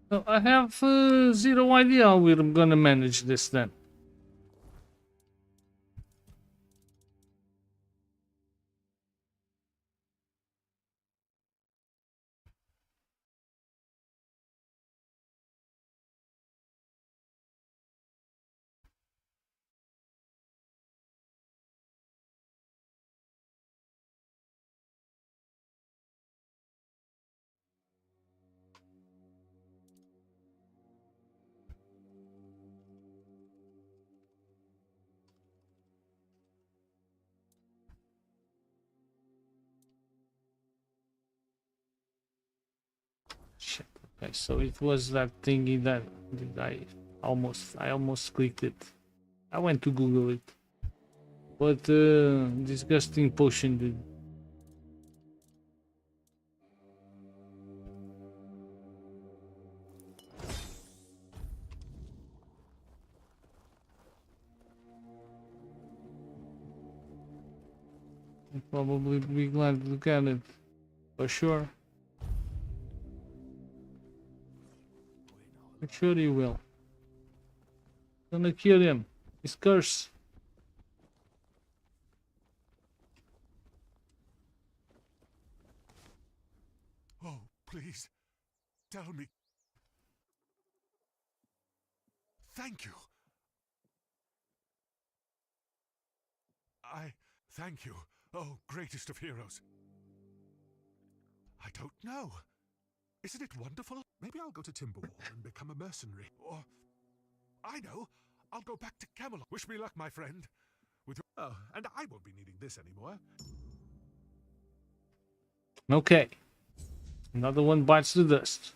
So I have zero idea how we're gonna manage this then. Shit. Okay, so it was that thingy that I almost clicked it. I went to Google it. But disgusting potion, dude. I'll probably be glad to look at it. For sure. I'm sure you will. Gonna kill him. His curse. Oh, please, tell me. Thank you. I thank you, oh greatest of heroes. I don't know. Isn't it wonderful? Maybe I'll go to Timberwall and become a mercenary. Or, I know, I'll go back to Camelot. Wish me luck, my friend. Oh, and I won't be needing this anymore. Okay. Another one bites the dust.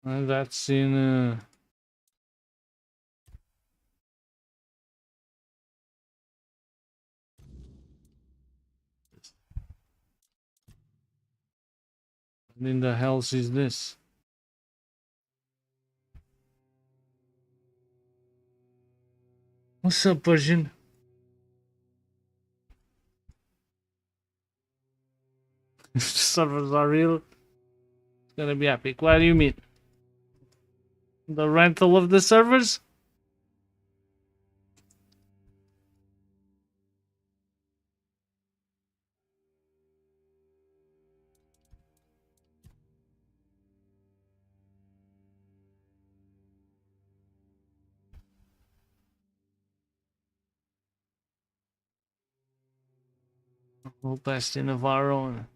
And that's in what in the hell is this? What's up, Persian? If the servers are real, it's gonna be epic. What do you mean? The rental of the servers? We'll best in of our own.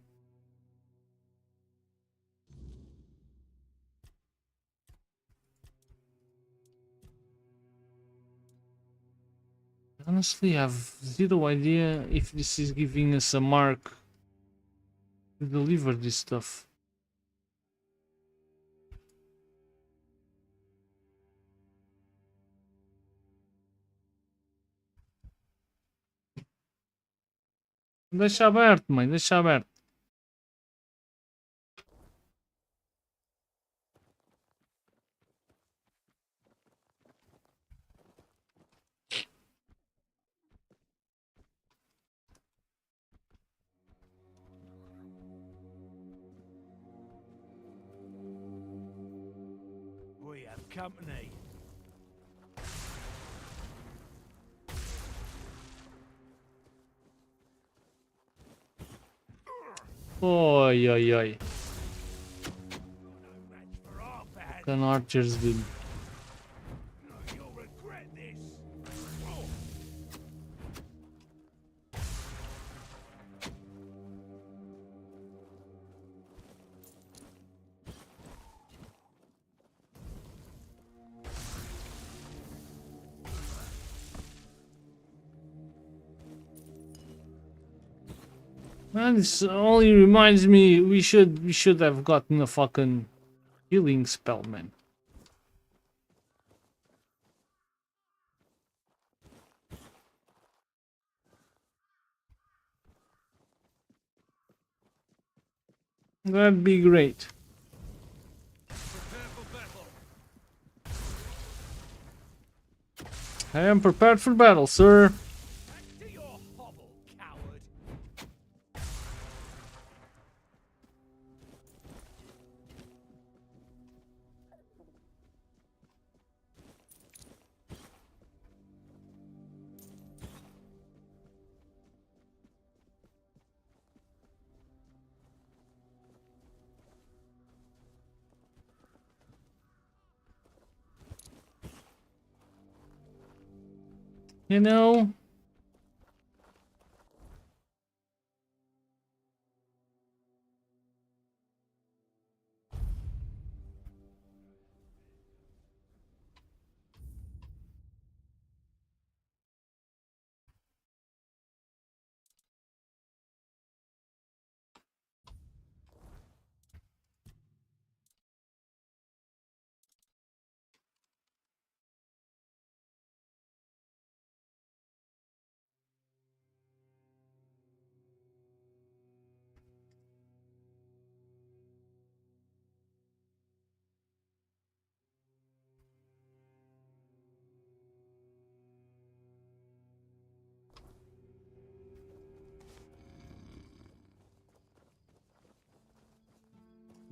Honestly, I have zero idea if this is giving us a mark to deliver this stuff. Deixa aberto, mãe, deixa aberto. We have company. Oi, oi, oi. Fucking archers, dude. You'll regret this. Man, this only reminds me we should have gotten a fucking healing spell, man. That'd be great. I am prepared for battle, sir. To your hovel, coward. You know,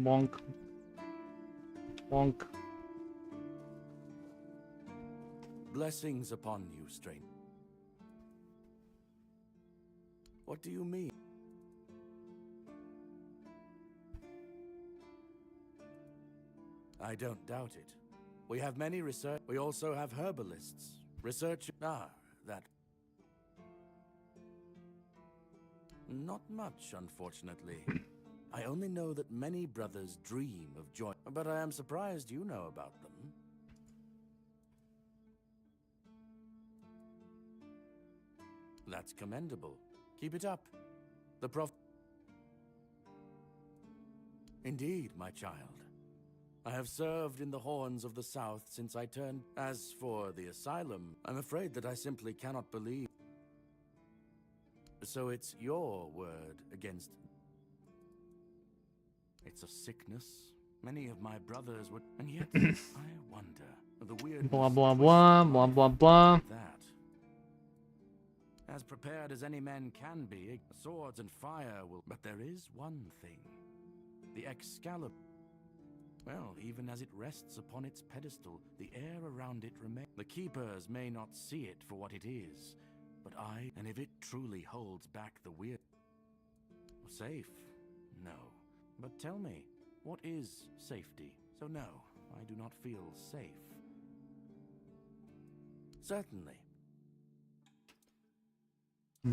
Bonk. Bonk. Blessings upon you, stranger. What do you mean? I don't doubt it. We have many research. We also have herbalists. Research. That. Not much, unfortunately. I only know that many brothers dream of joy, but I am surprised you know about them. That's commendable. Keep it up. The Indeed, my child. I have served in the Horns of the South since I turned. As for the asylum, I'm afraid that I simply cannot believe. So it's your word against... It's a sickness. Many of my brothers would... And yet, I wonder. The weird... Blah, blah, blah, blah, blah, blah. That. As prepared as any man can be, swords and fire will... But there is one thing. The Excalibur. Well, even as it rests upon its pedestal, the air around it remains. The keepers may not see it for what it is, but and if it truly holds back the weird... Safe? No. But tell me, what is safety? So no, I do not feel safe. Certainly.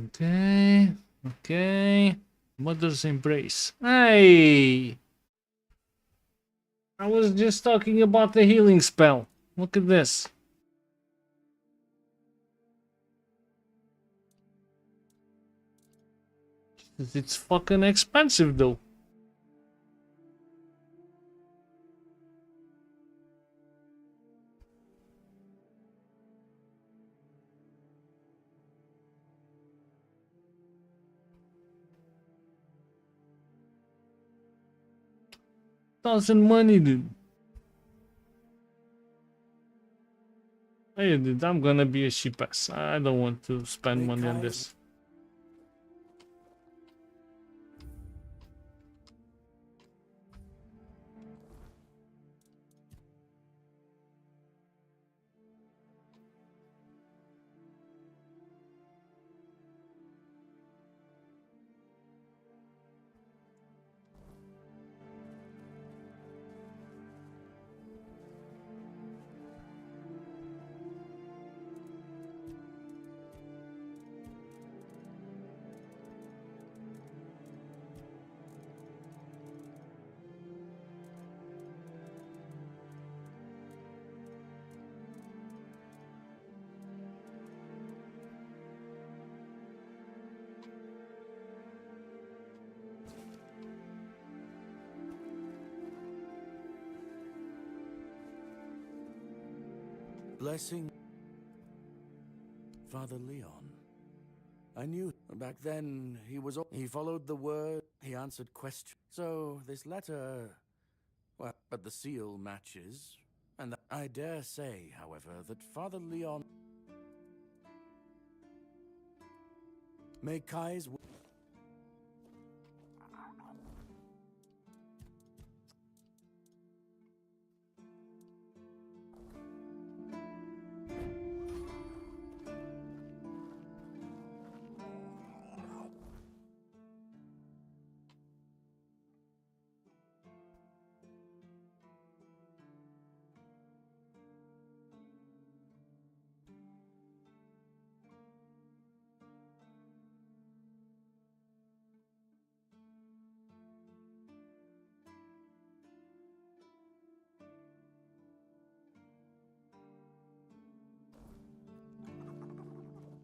Okay. Okay. Mother's embrace. Hey! I was just talking about the healing spell. Look at this. It's fucking expensive though. Thousand money, dude. Hey, dude, I'm gonna be a sheep ass. I don't want to spend money on this. Blessing. Father Leon. I knew back then he followed the word, he answered questions. So this letter, well, but the seal matches. And I dare say, however, that Father Leon may Kai's...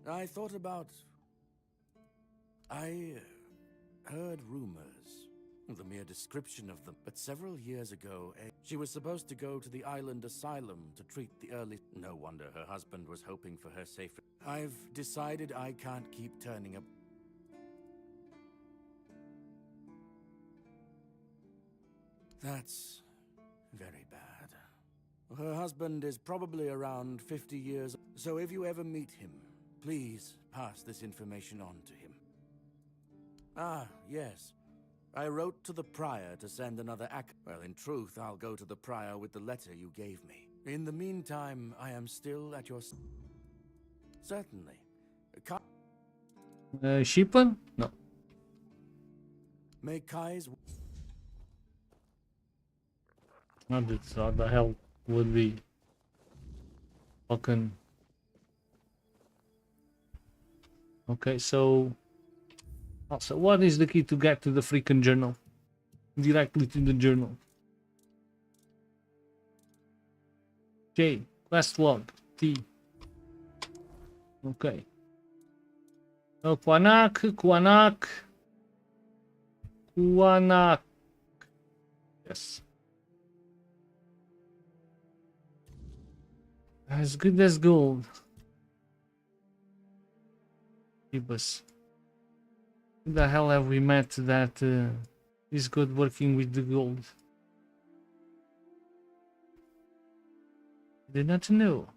I thought about... I heard rumors, the mere description of them, but several years ago, she was supposed to go to the island asylum to treat the early... No wonder her husband was hoping for her safety. I've decided I can't keep turning up... That's very bad. Her husband is probably around 50 years, so if you ever meet him, please pass this information on to him. Ah, yes. I wrote to the Prior to send another Well, in truth, I'll go to the Prior with the letter you gave me. In the meantime, I am still at your... Certainly. Shippen? No. May Kai's... What the hell would be fucking... Okay, so... Also, what is the key to get to the freaking journal? Directly to the journal. J. Quest log. T. Okay. So, Quanak. Yes. As good as gold. Phoebus. Who the hell have we met that is good working with the gold? Did not know.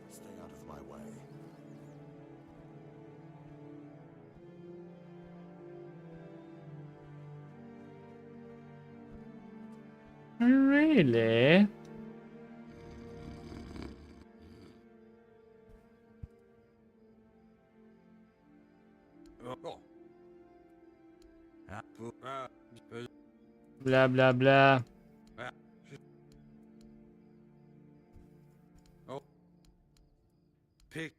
Stay out of my way. Really? Blah blah blah. Pick.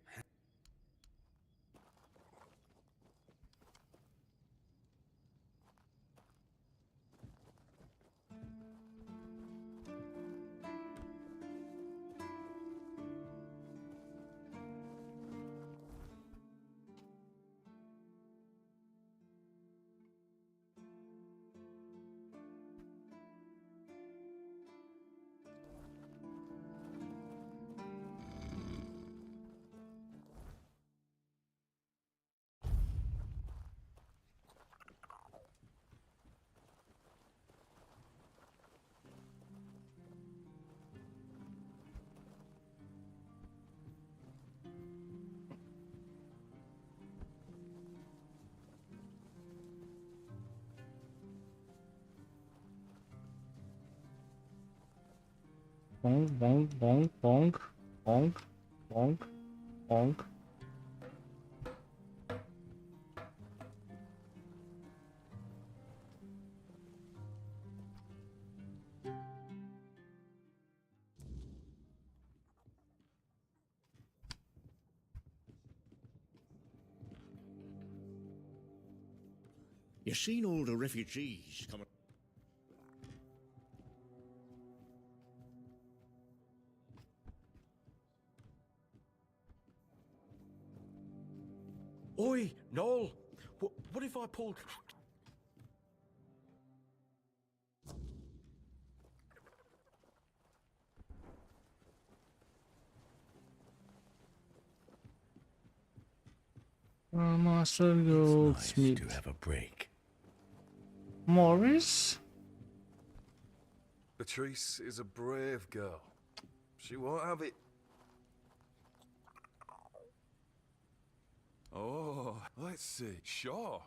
Bonk, bonk, bonk, bonk, bonk, bonk, bonk. You seen all the refugees coming? Oi, Noel! What if I pulled... Master Goldsmith. To have a break. Morris? Patrice is a brave girl. She won't have it. Oh, let's see. Sure.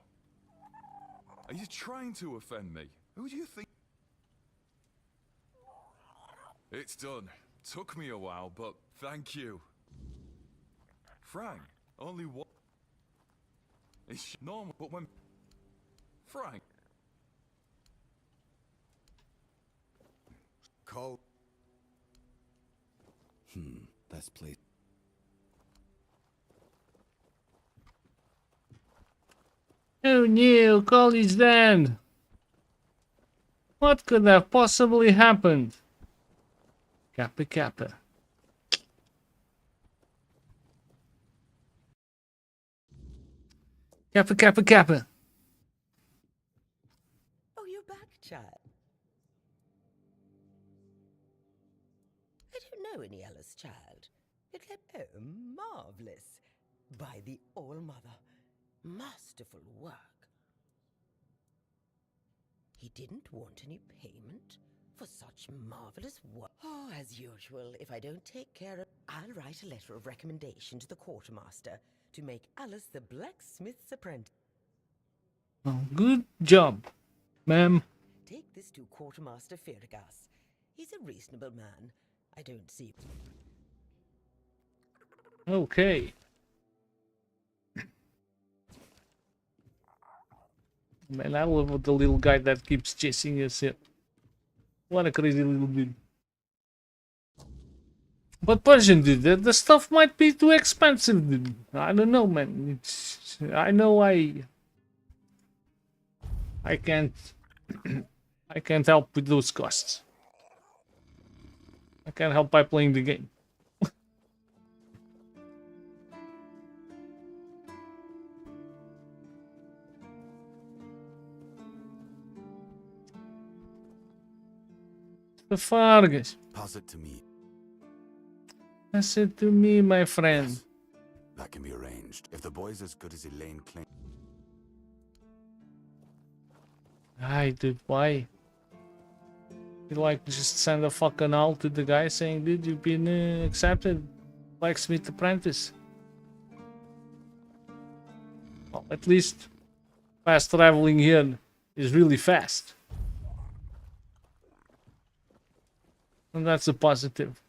Are you trying to offend me? Who do you think? It's done. Took me a while, but thank you. Frank, only one. It's normal, but when... Frank. Call. Let's play. Oh no, college then. What could have possibly happened? Kappa Kappa. Kappa Kappa Kappa. Oh, you're back, Chad. know any Ellis, child? Oh, marvelous. By the All-Mother. Masterful work. He didn't want any payment for such marvelous work. Oh, as usual, if I don't take care of... I'll write a letter of recommendation to the quartermaster to make Alice the blacksmith's apprentice. Oh, good job, ma'am. Take this to Quartermaster Fergus. He's a reasonable man. I don't see... Okay. Man, I love the little guy that keeps chasing us here. What a crazy little dude. But Persian, dude, the stuff might be too expensive, dude. I don't know, man. I know I can't I can't help with those costs. I can't help by playing the game. The Fargus. Pass it to me. Pass it to me, my friend. That can be arranged. If the boy's as good as Elaine claims. Aye, dude, why? You like just send a fucking out to the guy saying, dude, you've been accepted. Blacksmith apprentice. Well, at least fast traveling here is really fast. And that's a positive.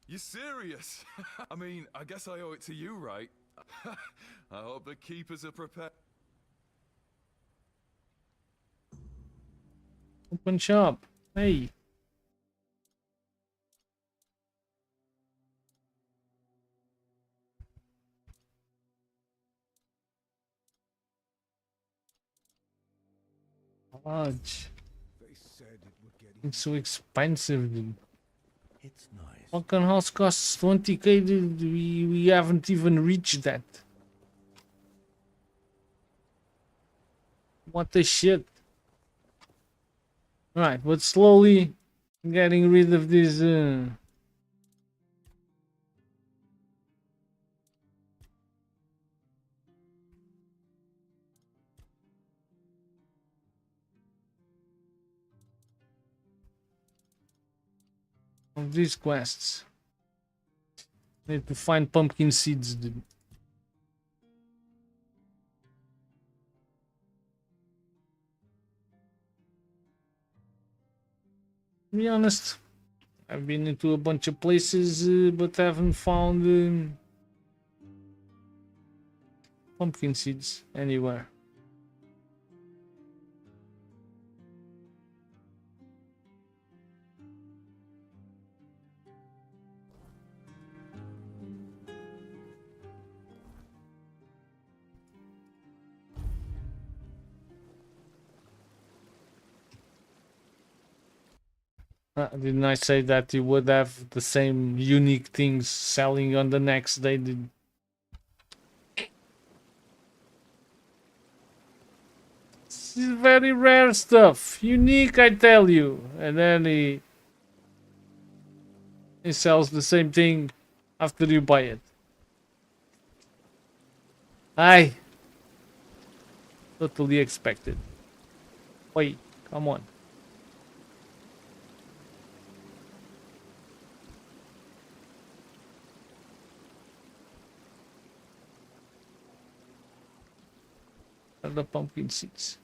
You serious? I mean, I guess I owe it to you, right? I hope the keepers are prepared. Open shop. Hey. Large. It's so expensive, dude. It's nice. Fucking house costs 20k, dude. We haven't even reached that. What the shit? Right, but slowly getting rid of these of these quests. Need to find pumpkin seeds, dude. To be honest, I've been into a bunch of places, but haven't found pumpkin seeds anywhere. Didn't I say that you would have the same unique things selling on the next day? This is very rare stuff. Unique, I tell you. And then he sells the same thing after you buy it. Aye. Totally expected. Wait, come on. The pumpkin seeds.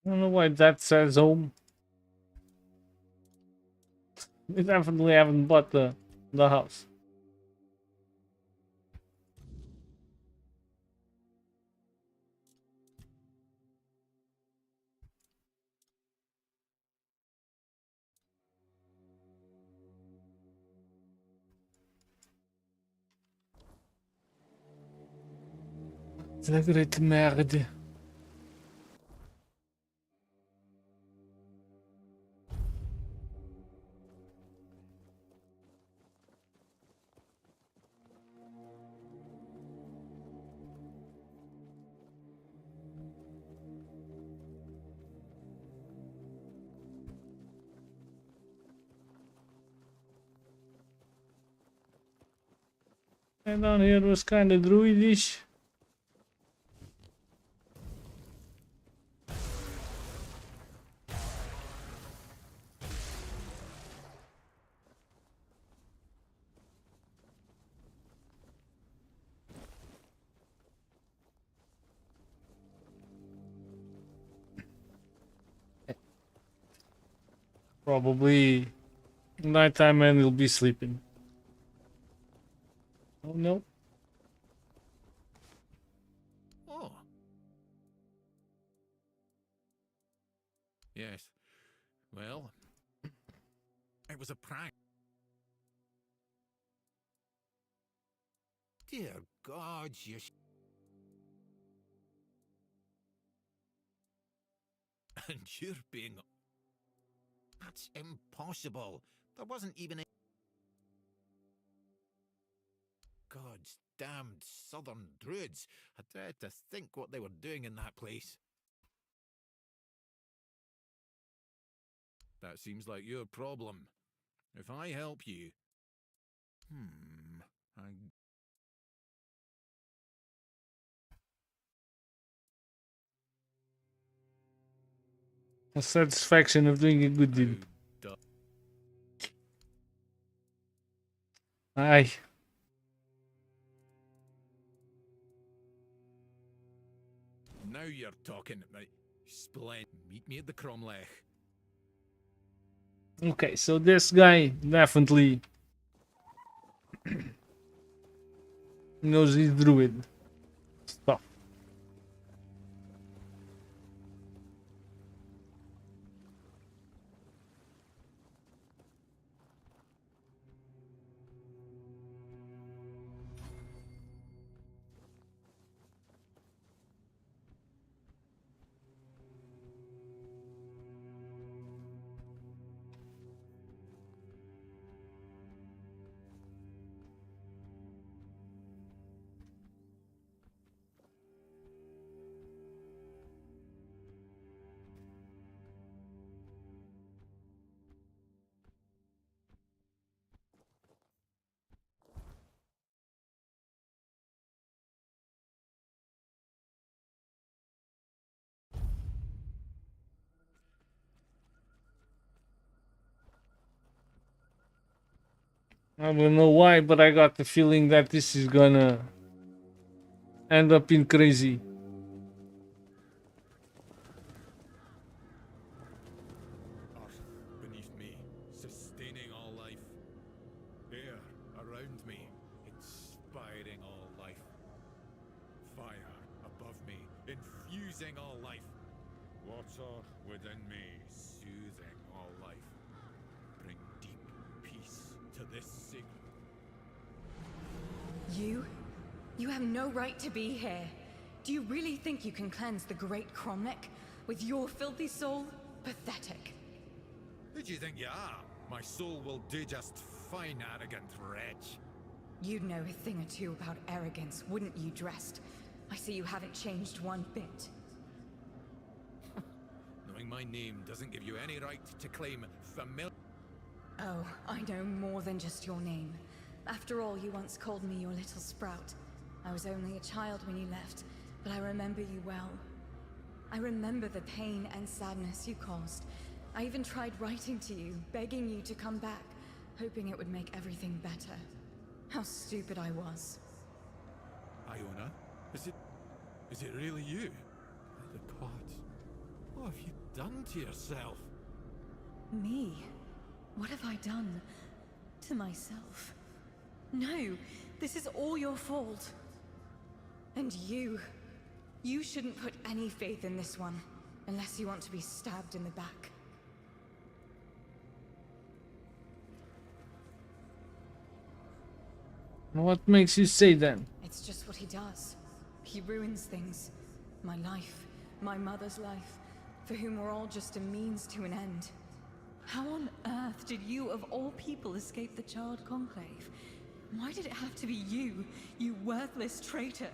I don't know why that says home. We definitely haven't bought the house. Zagrete merde. And down here was kind of druidish. Probably nighttime and he'll be sleeping. Oh no. Oh. Yes. Well, it was a prank. Dear God, you... And you're being... That's impossible. There wasn't even a... God's damned southern druids. I dread to think what they were doing in that place. That seems like your problem. If I help you... The satisfaction of doing a good deed. Aye. Now you're talking, right? Splendid. Meet me at the Cromlech. Okay, so this guy definitely knows his druid stuff. I don't know why, but I got the feeling that this is gonna end up in crazy. Earth beneath me, sustaining all life. Air around me, inspiring all life. Fire above me, infusing all life. Water within me, soothing all life. Bring deep peace to this sacred... You have no right to be here. Do you really think you can cleanse the great Cromlech with your filthy soul? Pathetic. Who do you think you are? My soul will do just fine, arrogant wretch. You'd know a thing or two about arrogance, wouldn't you, Drest? I see you haven't changed one bit. Knowing my name doesn't give you any right to claim familiar... Oh, I know more than just your name. After all, you once called me your little sprout. I was only a child when you left, but I remember you well. I remember the pain and sadness you caused. I even tried writing to you, begging you to come back, hoping it would make everything better. How stupid I was. Iona? Is it really you? The gods. What have you done to yourself? Me? What have I done to myself? No, this is all your fault. And you shouldn't put any faith in this one, unless you want to be stabbed in the back. What makes you say that? It's just what he does. He ruins things. My life, my mother's life, for whom we're all just a means to an end. How on earth did you, of all people, escape the Charred Conclave? Why did it have to be you, you worthless traitor?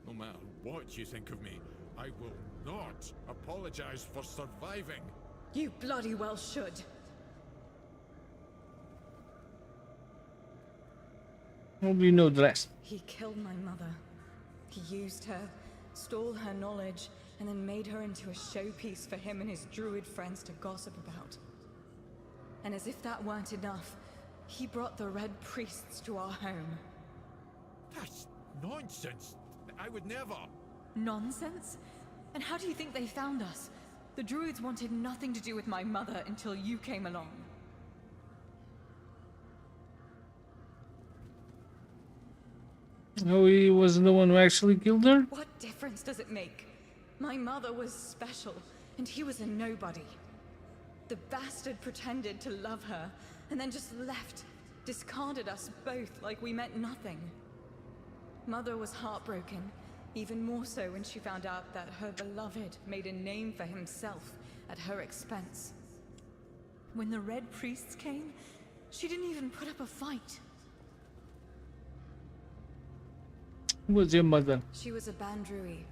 No matter what you think of me, I will not apologize for surviving. You bloody well should. Well, we know the rest. He killed my mother. He used her, stole her knowledge, and then made her into a showpiece for him and his druid friends to gossip about. And as if that weren't enough, he brought the Red Priests to our home. That's nonsense. I would never. Nonsense? And how do you think they found us? The druids wanted nothing to do with my mother until you came along. Oh, he wasn't the one who actually killed her? What difference does it make? My mother was special, and he was a nobody. The bastard pretended to love her, and then just left, discarded us both like we meant nothing. Mother was heartbroken, even more so when she found out that her beloved made a name for himself at her expense. When the Red Priests came, she didn't even put up a fight. Who was your mother? She was a Bandrui,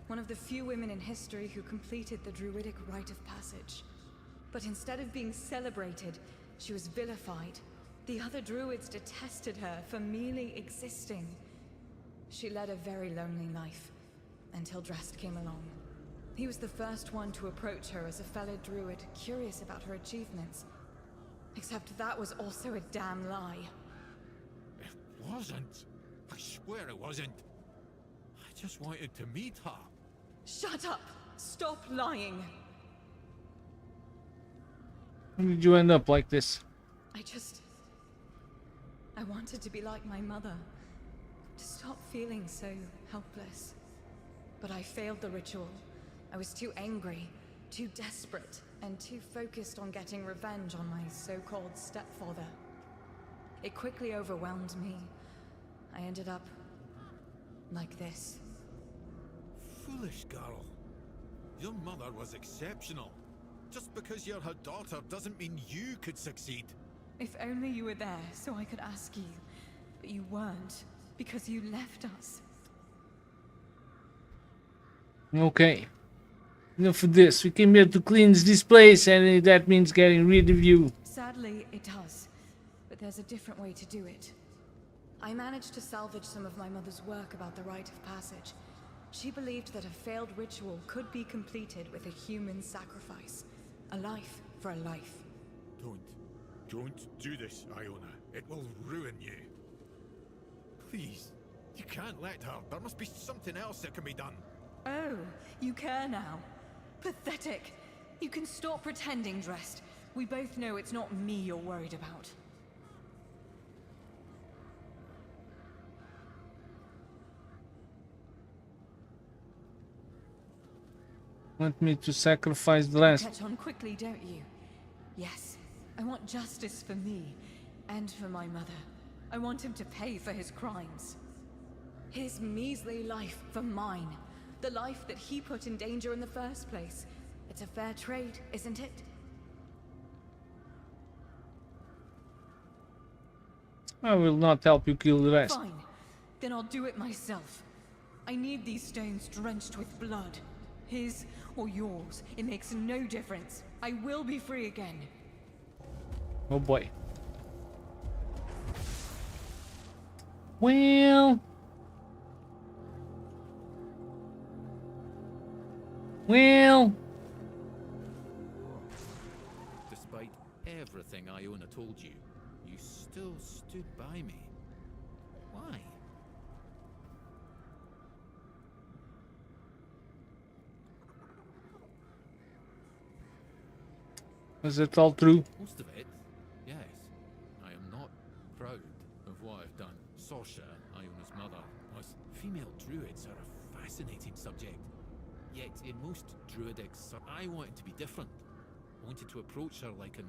one of the few women in history who completed the druidic rite of passage. But instead of being celebrated, she was vilified. The other druids detested her for merely existing. She led a very lonely life, until Drast came along. He was the first one to approach her as a fellow druid, curious about her achievements. Except that was also a damn lie. It wasn't. I swear it wasn't. I just wanted to meet her. Shut up! Stop lying! How did you end up like this? I wanted to be like my mother. To stop feeling so helpless. But I failed the ritual. I was too angry, too desperate, and too focused on getting revenge on my so-called stepfather. It quickly overwhelmed me. I ended up like this. Foolish girl. Your mother was exceptional. Just because you're her daughter doesn't mean you could succeed. If only you were there so I could ask you. But you weren't, because you left us. Okay. Enough of this. We came here to cleanse this place, and that means getting rid of you. Sadly, it does. But there's a different way to do it. I managed to salvage some of my mother's work about the rite of passage. She believed that a failed ritual could be completed with a human sacrifice. A life for a life. Don't do this, Iona. It will ruin you. Please, you can't let her. There must be something else that can be done. Oh, you care now? Pathetic. You can stop pretending, Drast. We both know it's not me you're worried about. Want me to sacrifice the last? Catch on quickly, don't you? Yes. I want justice for me, and for my mother. I want him to pay for his crimes. His measly life for mine. The life that he put in danger in the first place. It's a fair trade, isn't it? I will not help you kill the rest. Fine. Then I'll do it myself. I need these stones drenched with blood. His or yours, it makes no difference. I will be free again. Oh boy. Well... Despite everything Iona told you, you still stood by me. Why? Is it all true? Most of it, yes. I am not proud of what I've done. Sorsha, Iona's mother, was female druids are a fascinating subject. Yet in most druidic, I wanted to be different. I wanted to approach her like an.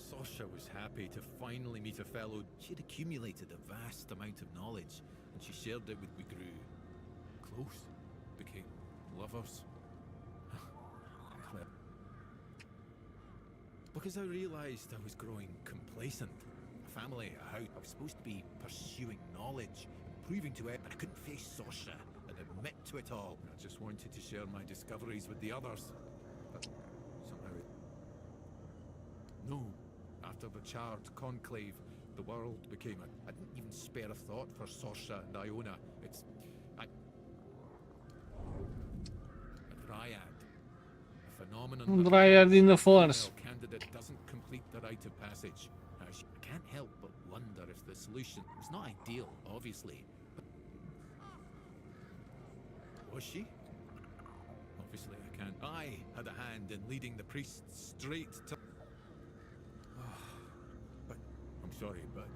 Sorsha was happy to finally meet a fellow. She'd accumulated a vast amount of knowledge, and she shared it with. We grew close, became lovers. Because I realized I was growing complacent. A family, a house. I was supposed to be pursuing knowledge, proving to it, but I couldn't face Sorsha and admit to it all. I just wanted to share my discoveries with the others. But somehow it... No. After the charred conclave, the world became a... I didn't even spare a thought for Sorsha and Iona. It's... A dryad. A phenomenon... Dryad in the forest. Candidate doesn't complete the rite of passage. I can't help but wonder if the solution was not ideal, obviously. Was she? Obviously I can't. I had a hand in leading the priests straight to... But I'm sorry, but...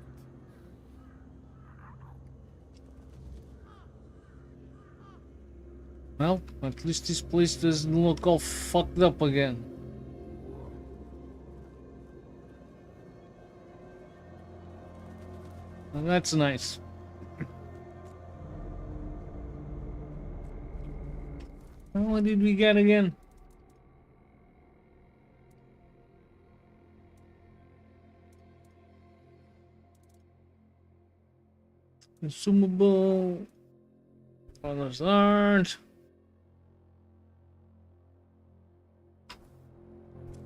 Well, at least this place doesn't look all fucked up again. Well, that's nice. Well, what did we get again? Consumable. Others aren't.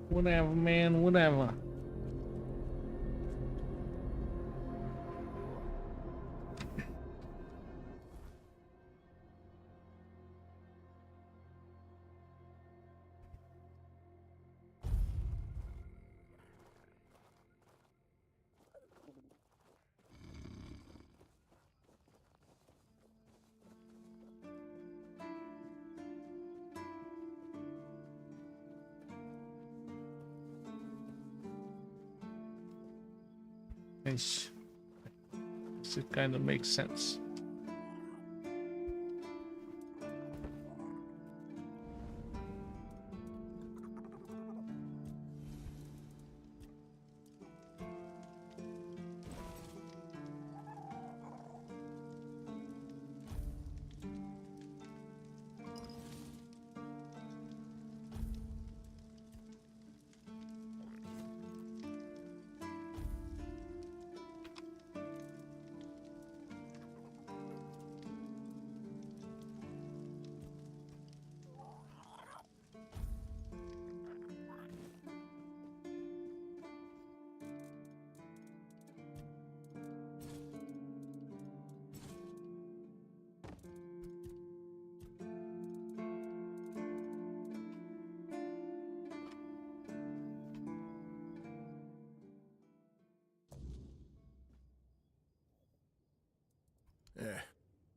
Whatever, man, whatever. Nice. It kind of makes sense.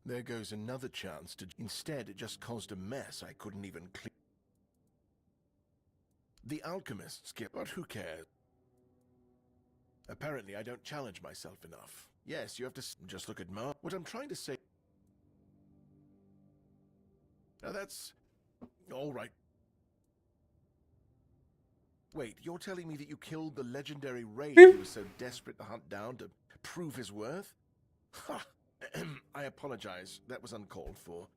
There goes another chance to... Instead, it just caused a mess I couldn't even clean. The alchemists get... But who cares? Apparently, I don't challenge myself enough. Yes, you have to... Just look at Mar... What I'm trying to say... Now that's... All right. Wait, you're telling me that you killed the legendary Wraith who was so desperate to hunt down to prove his worth? Ha! I apologize. That was uncalled for.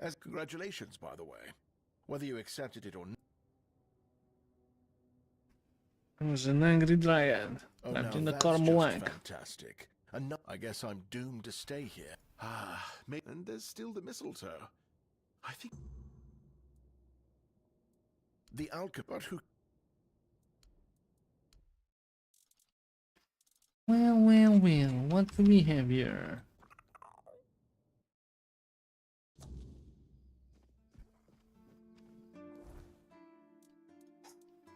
As congratulations, by the way. Whether you accepted it or not. It was an angry dryad. Oh, Wrapped now in the that's caramel just egg. fantastic. And I guess I'm doomed to stay here. And there's still the mistletoe. I think... The alchemist... But who... Well, well, well. What do we have here?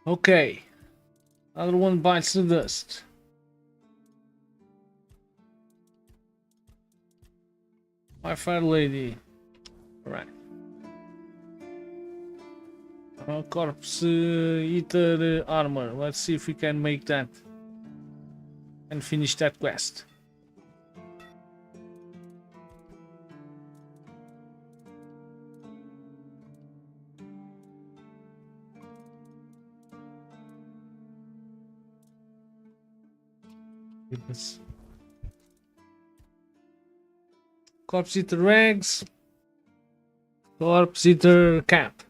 Okay. Other one bites the dust. My fair lady. Alright. Corpse eater armor. Let's see if we can make that and finish that quest. Goodness. Corpse eater rags. Corpse eater cap.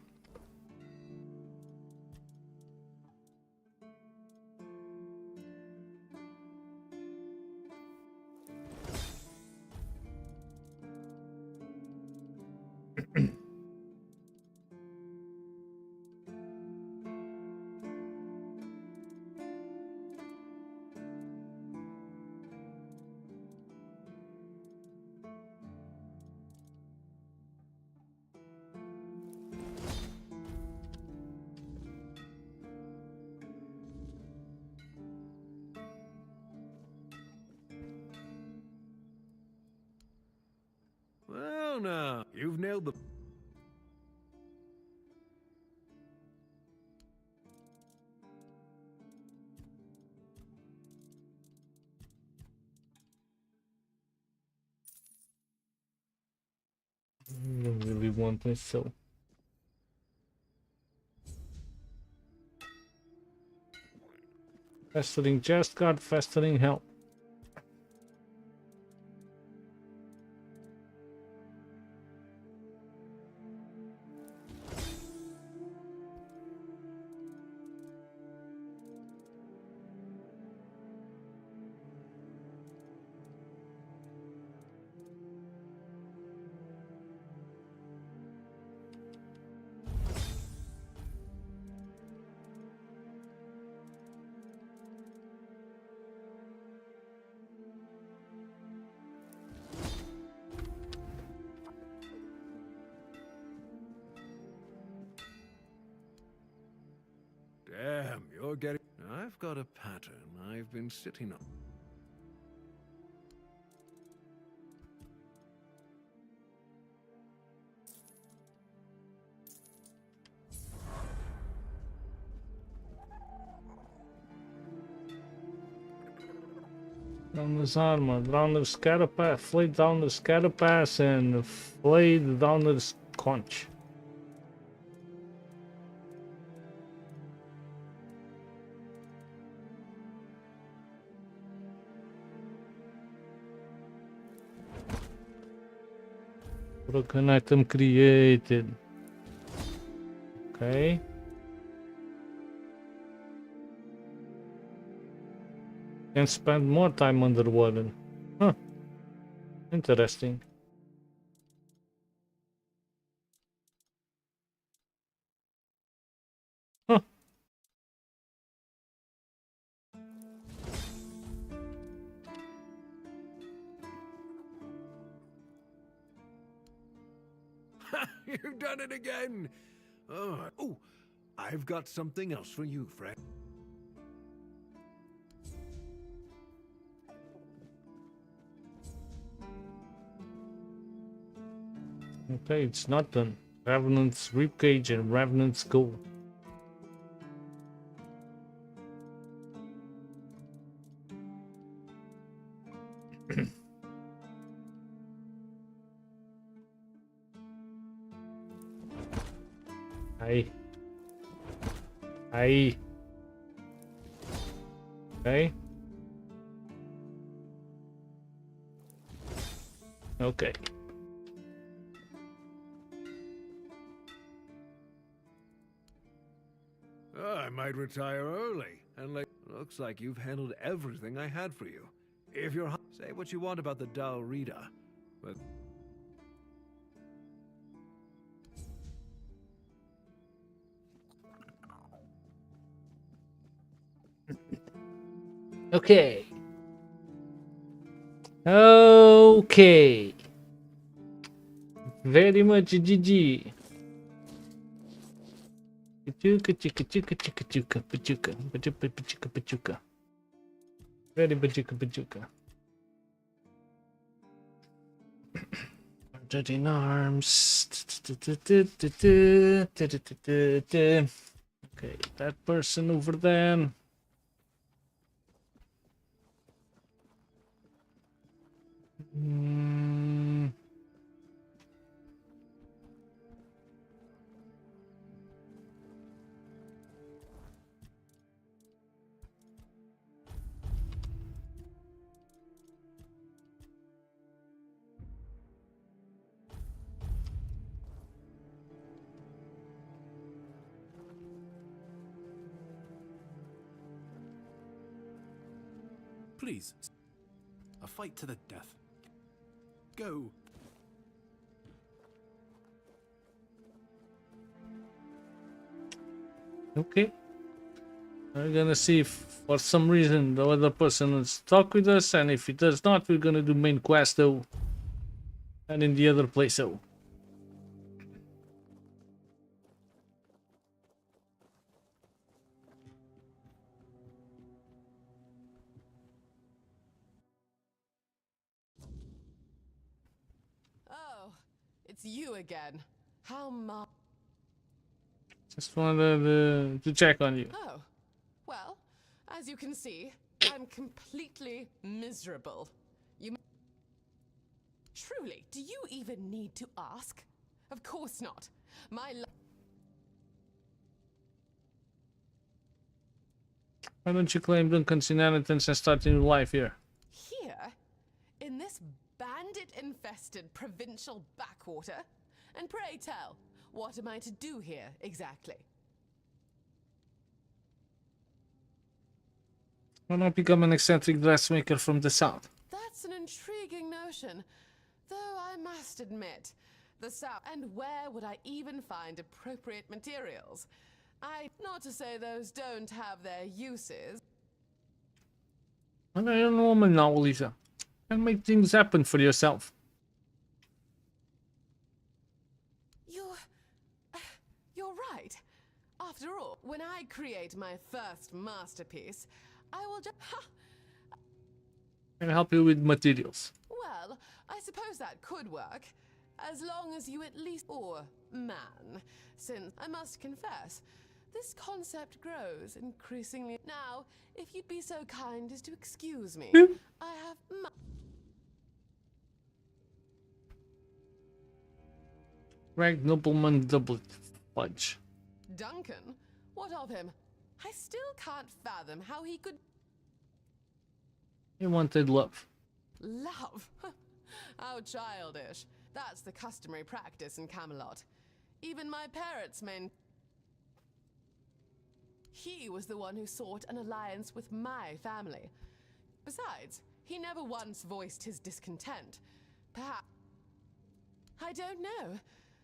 Well, now, you've nailed the... I don't really want this, so. Festering chest guard, festering help. Damn, you're getting... I've got a pattern I've been sitting on. Down this armor, down the scatter pass, flee down the scatter pass, and flee down the conch. Broken item created. Okay. Can spend more time underwater. Huh. Interesting. Huh. You've done it again! Oh, I've got something else for you, friend. Okay, it's not done. Revenant's ribcage and Revenant's gold. Aye. Aye. Okay. Okay. I might retire early, and looks like you've handled everything I had for you. If you're say what you want about the Dal Rita, but Okay. Okay. Very much GG. Pachuca. Very pachuca. 100 in arms. Okay, that person over there. Please. A fight to the death. Go. Okay. We're gonna see if for some reason the other person will talk with us, and if he does not, we're gonna do main quest though. And in the other place though. Oh, it's you again. How much? Just wanted to check on you. Oh, well, as you can see, I'm completely miserable. You. Truly, do you even need to ask? Of course not. My. Why don't you claim Duncan's inheritance and start a new life here? Here, in this bandit-infested provincial backwater? And pray tell, what am I to do here, exactly? Why not become an eccentric dressmaker from the south? That's an intriguing notion, though I must admit, the south. And where would I even find appropriate materials? Not to say those don't have their uses. I'm a woman now, Lisa. You can make things happen for yourself. You're right. After all, when I create my first masterpiece, I will just... Can help you with materials. Well, I suppose that could work. As long as you at least... Or man. Since, I must confess, this concept grows increasingly. Now, if you'd be so kind as to excuse me, I have... Rag nobleman doublet. Fudge. Duncan? What of him? I still can't fathom how he could... He wanted love. Love? How childish. That's the customary practice in Camelot. Even my parents meant... He was the one who sought an alliance with my family. Besides, he never once voiced his discontent. Perhaps... I don't know.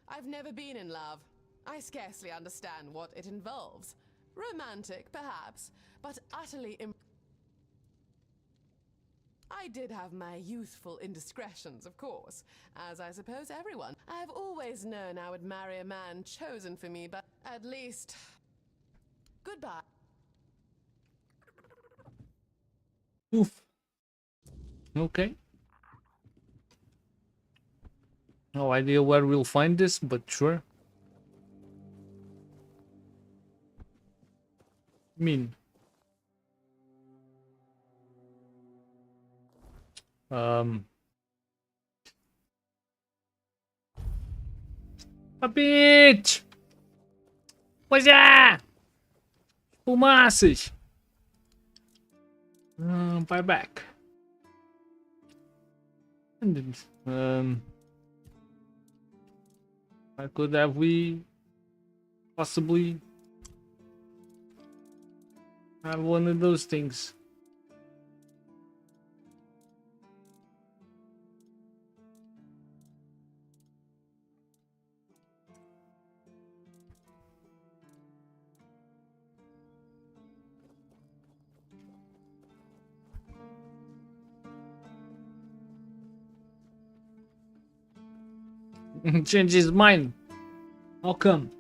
I've never been in love. I scarcely understand what it involves. Romantic, perhaps, but utterly I did have my youthful indiscretions, of course, as I suppose everyone. I have always known I would marry a man chosen for me, but at least... Goodbye. Oof. Okay. No idea where we'll find this, but sure. A bitch! Pois é! Fumaças! Buyback. And how could have we possibly have one of those things? Change his mind. How come?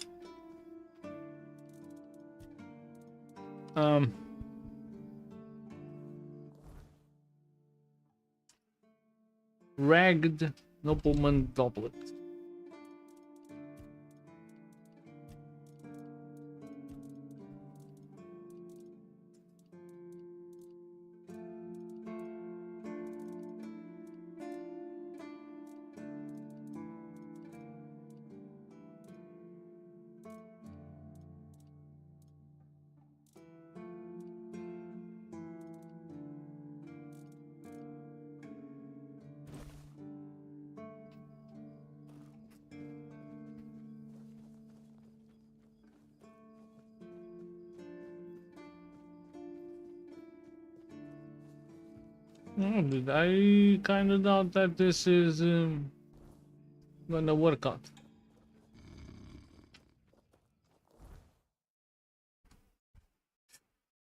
Ragged Nobleman doublet. Oh, dude, I kind of doubt that this is gonna work out.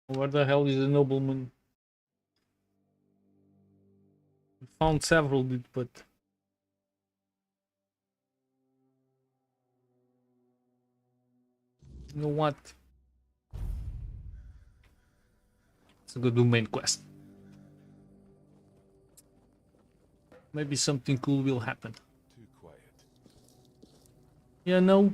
Where the hell is the nobleman? We found several, dude, but you know what? Let's go do main quest. Maybe something cool will happen. Too quiet. Yeah, no.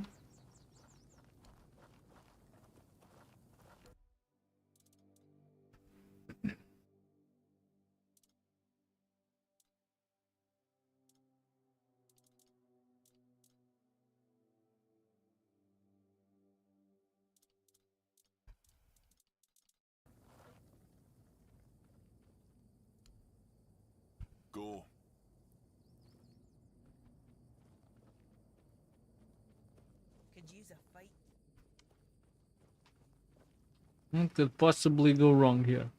Go. Could use a fight. What could possibly go wrong here?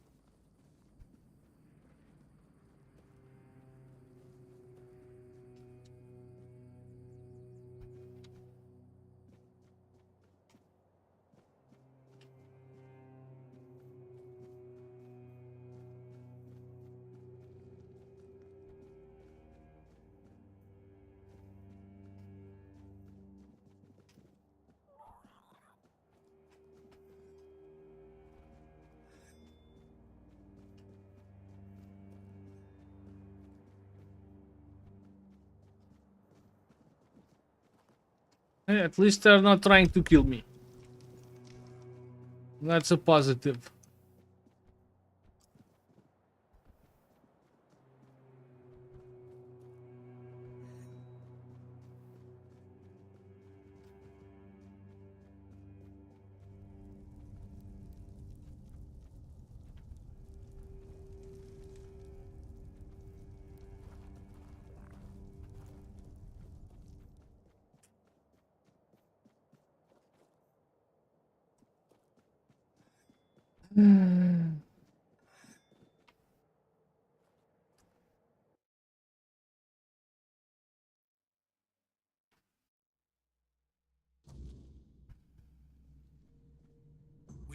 Hey, at least they're not trying to kill me. That's a positive. We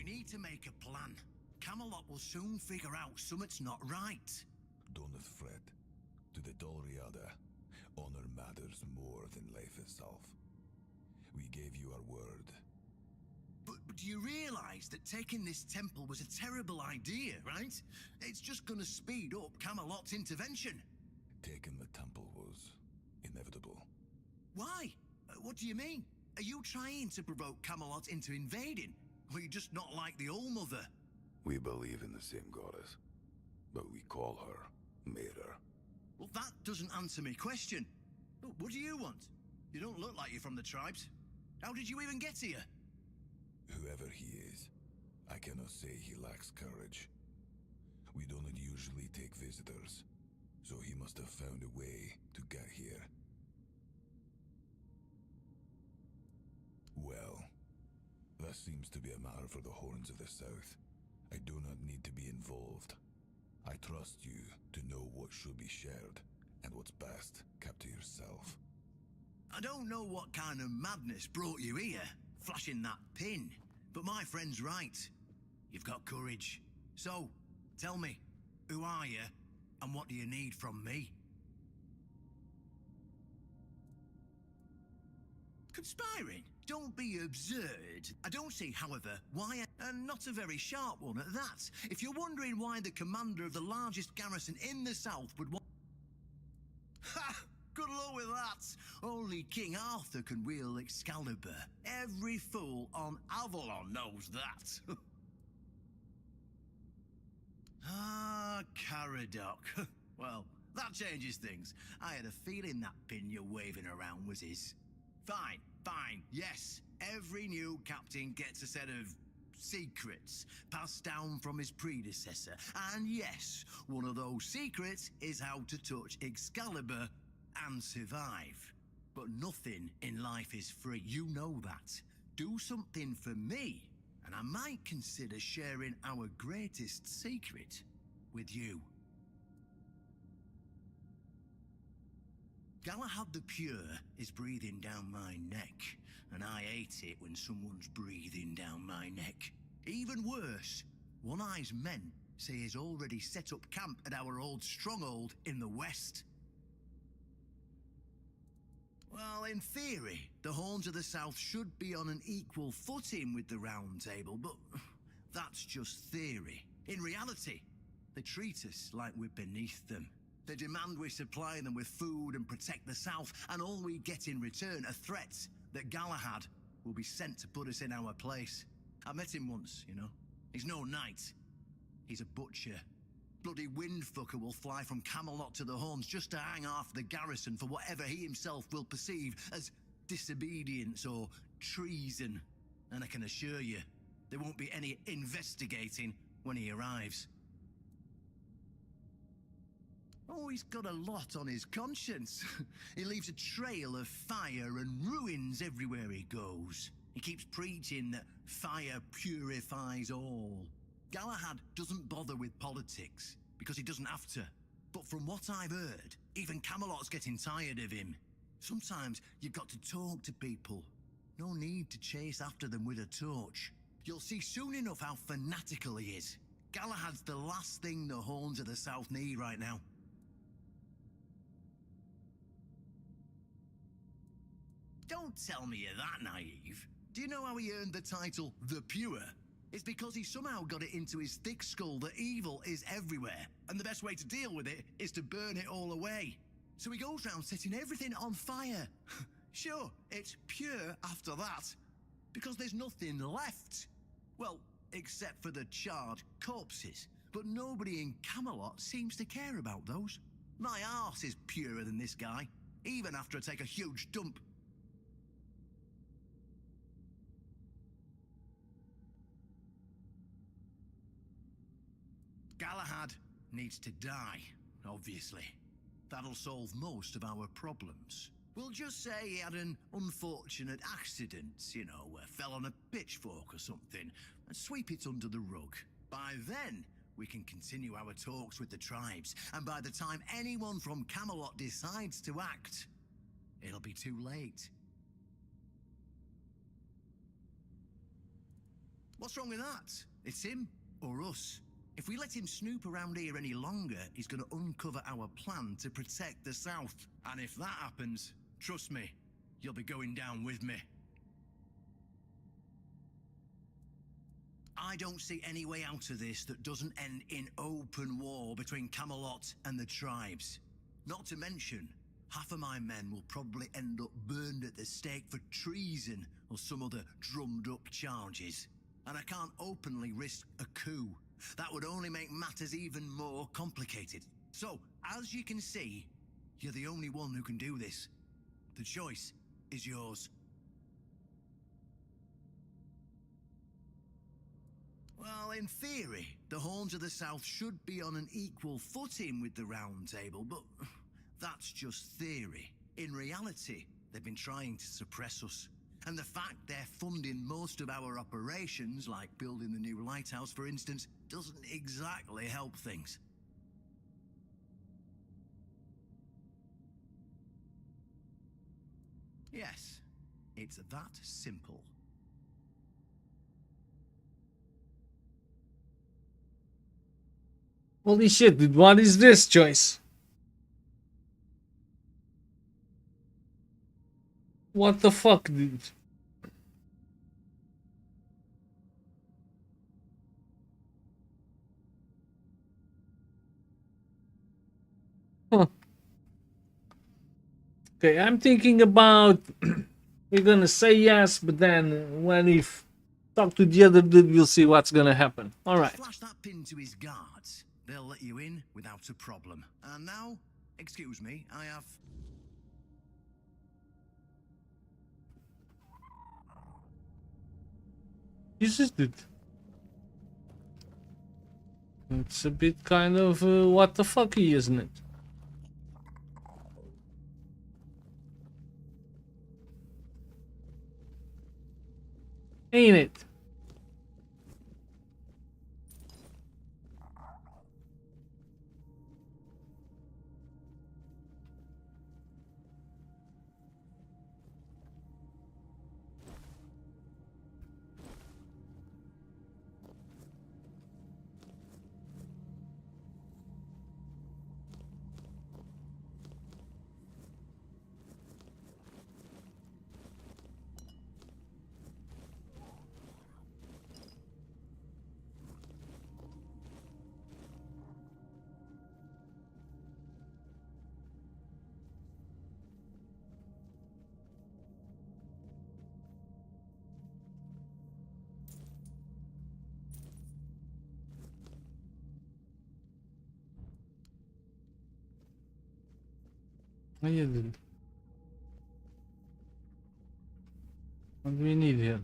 need to make a plan. Camelot will soon figure out something's not right. Don't fret. To the Dolriada, honor matters more than life itself. We gave you our word. But do you realize that taking this temple was a terrible idea, right? It's just gonna speed up Camelot's intervention. Taking the temple was inevitable. Why? What do you mean? Are you trying to provoke Camelot into invading? Or you just not like the Old Mother? We believe in the same goddess, but we call her Mater. Well, that doesn't answer my question. What do you want? You don't look like you're from the tribes. How did you even get here? Whoever he is, I cannot say he lacks courage. We don't usually take visitors, so he must have found a way to get here. Well, that seems to be a matter for the Horns of the South. I do not need to be involved. I trust you to know what should be shared, and what's best kept to yourself. I don't know what kind of madness brought you here, flashing that pin, but my friend's right. You've got courage. So, tell me, who are you, and what do you need from me? Conspiring? Don't be absurd. I don't see, however, why, and not a very sharp one at that. If you're wondering why the commander of the largest garrison in the south would want... Ha! Good Only King Arthur can wield Excalibur. Every fool on Avalon knows that. Ah, Caradoc. Well, that changes things. I had a feeling that pin you're waving around was his. Fine, fine, yes. Every new captain gets a set of secrets passed down from his predecessor. And yes, one of those secrets is how to touch Excalibur and survive. But nothing in life is free. You know that. Do something for me, and I might consider sharing our greatest secret with you. Galahad the Pure is breathing down my neck, and I hate it when someone's breathing down my neck. Even worse, One Eye's men say he's already set up camp at our old stronghold in the west. Well, in theory, the Horns of the South should be on an equal footing with the Round Table, but that's just theory. In reality, they treat us like we're beneath them. They demand we supply them with food and protect the South, and all we get in return are threats that Galahad will be sent to put us in our place. I met him once, you know. He's no knight. He's a butcher. Bloody windfucker will fly from Camelot to the Horns just to hang half the garrison for whatever he himself will perceive as disobedience or treason. And I can assure you, there won't be any investigating when he arrives. Oh, he's got a lot on his conscience. He leaves a trail of fire and ruins everywhere he goes. He keeps preaching that fire purifies all. Galahad doesn't bother with politics, because he doesn't have to. But from what I've heard, even Camelot's getting tired of him. Sometimes you've got to talk to people. No need to chase after them with a torch. You'll see soon enough how fanatical he is. Galahad's the last thing the Horns of the South need right now. Don't tell me you're that naive. Do you know how he earned the title The Pure? It's because he somehow got it into his thick skull that evil is everywhere, and the best way to deal with it is to burn it all away. So he goes round setting everything on fire. Sure, it's pure after that, because there's nothing left. Well, except for the charred corpses. But nobody in Camelot seems to care about those. My arse is purer than this guy, even after I take a huge dump. Galahad needs to die, obviously. That'll solve most of our problems. We'll just say he had an unfortunate accident, you know, fell on a pitchfork or something, and sweep it under the rug. By then, we can continue our talks with the tribes, and by the time anyone from Camelot decides to act, it'll be too late. What's wrong with that? It's him or us. If we let him snoop around here any longer, he's going to uncover our plan to protect the South. And if that happens, trust me, you'll be going down with me. I don't see any way out of this that doesn't end in open war between Camelot and the tribes. Not to mention, half of my men will probably end up burned at the stake for treason or some other drummed-up charges. And I can't openly risk a coup. That would only make matters even more complicated. So, as you can see, you're the only one who can do this. The choice is yours. Well, in theory, the Horns of the South should be on an equal footing with the Round Table, but that's just theory. In reality, they've been trying to suppress us. And the fact they're funding most of our operations, like building the new lighthouse, for instance, doesn't exactly help things. Yes, it's that simple. Holy shit, dude, what is this, Joyce? What the fuck, dude? Huh. Okay, I'm thinking about we're gonna say yes, but then when we talk to the other dude, we'll see what's gonna happen. All right. Flash that pin to his guards. They'll let you in without a problem. And now, excuse me, I have... Jesus, dude. It's a bit kind of what the fucky, isn't it? Ain't it? Hayır dedim. What do we need here?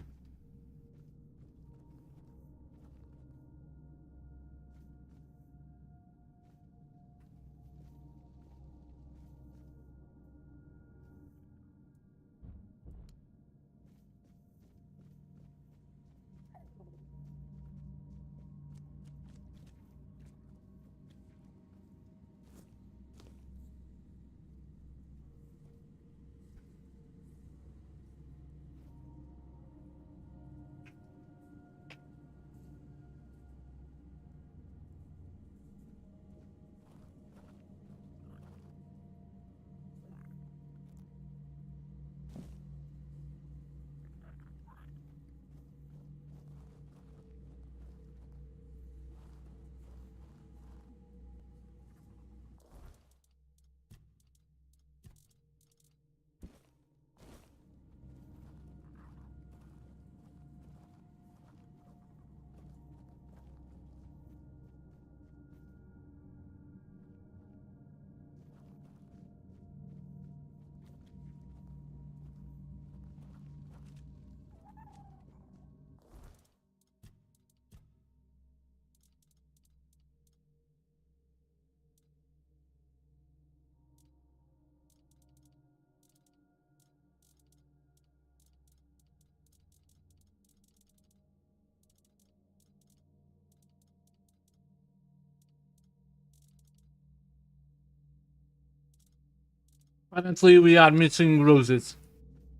Apparently we are missing roses.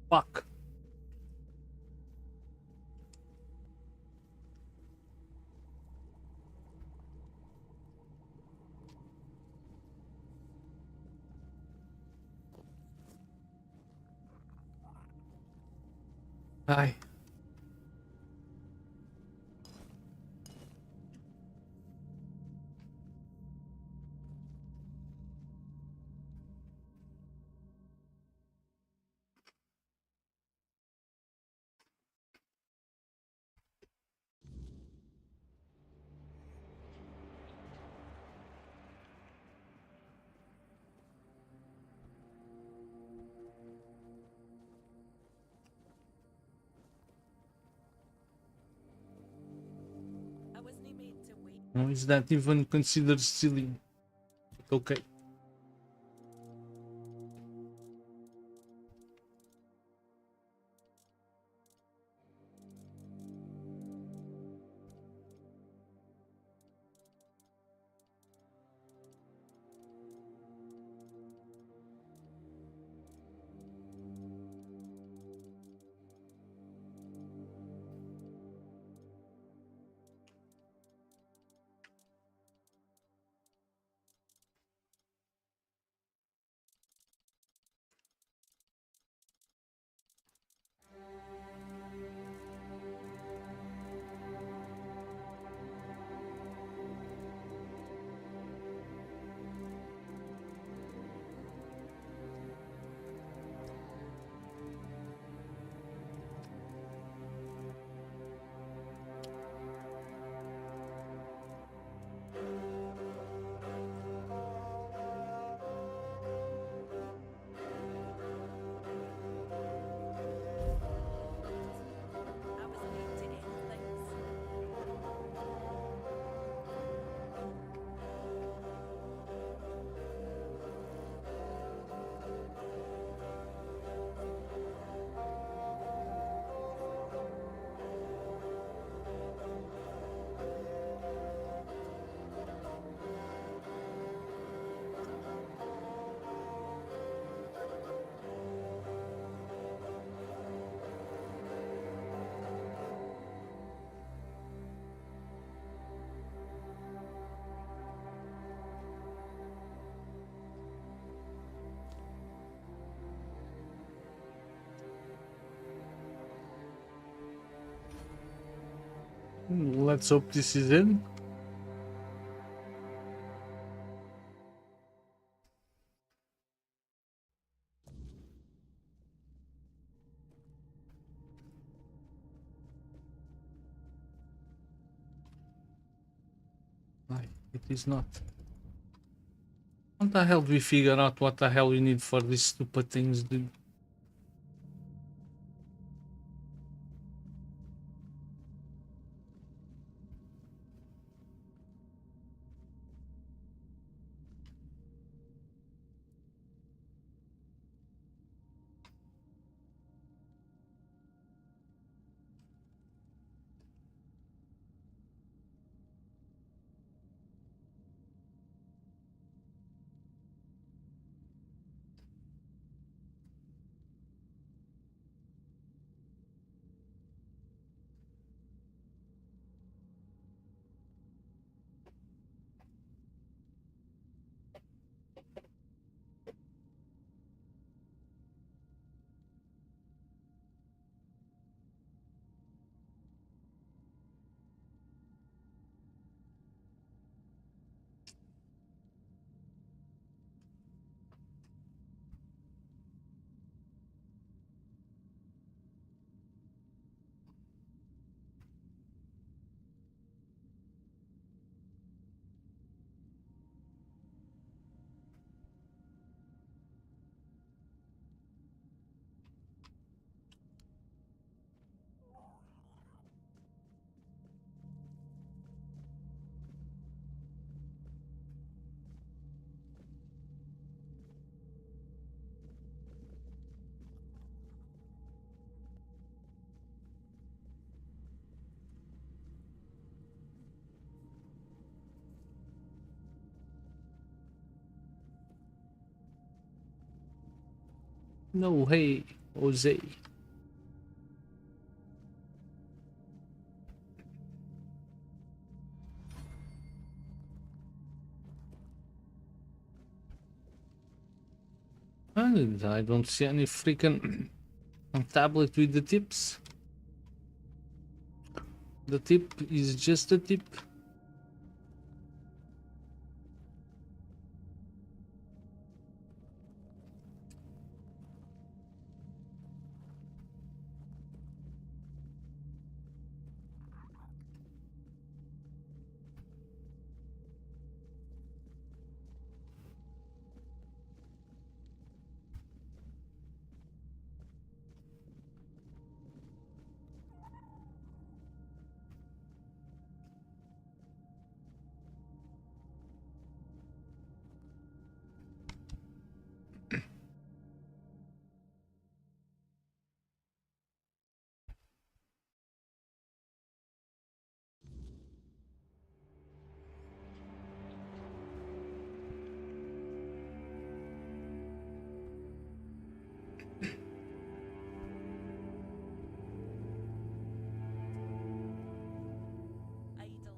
Fuck. Hi. No, is that even considered stealing? But okay. Let's hope this is it. It is not. How the hell do we figure out what the hell we need for these stupid things, dude? No, hey, Jose. And I don't see any freaking tablet with the tips. The tip is just a tip.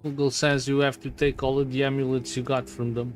Google says you have to take all of the amulets you got from them.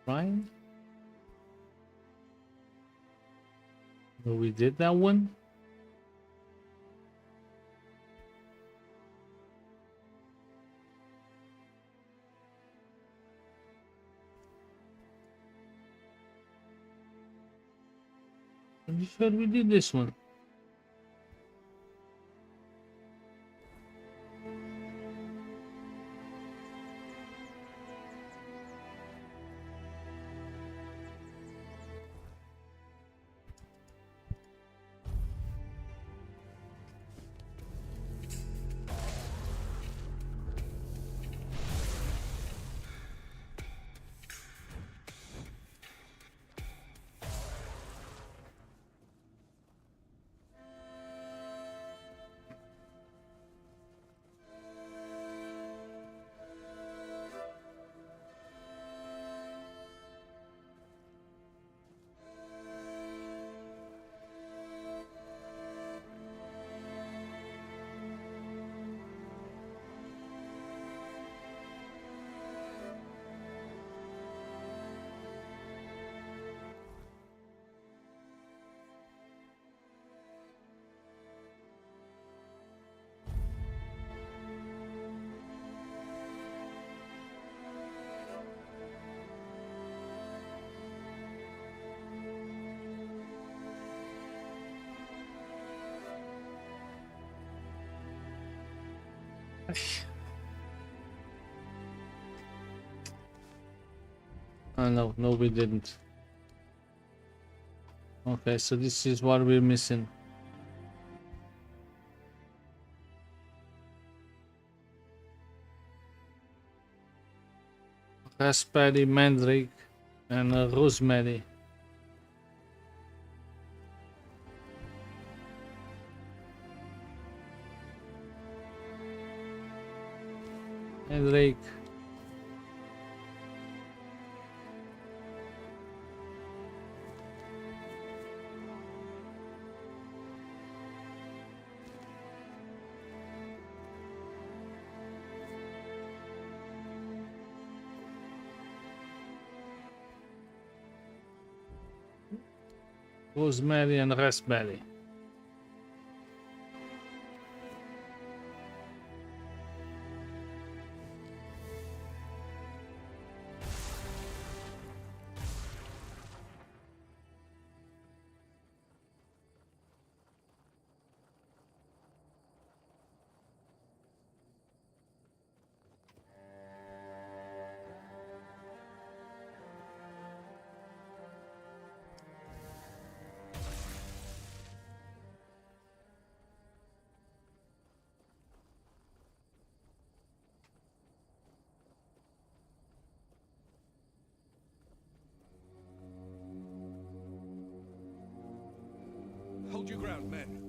Right? We did that one. I'm sure we did this one. Oh no, no we didn't. Okay, so this is what we're missing. Raspberry, mandrake, and rosemary. Mandrake. Rosemary and raspberry. Hold your ground, men.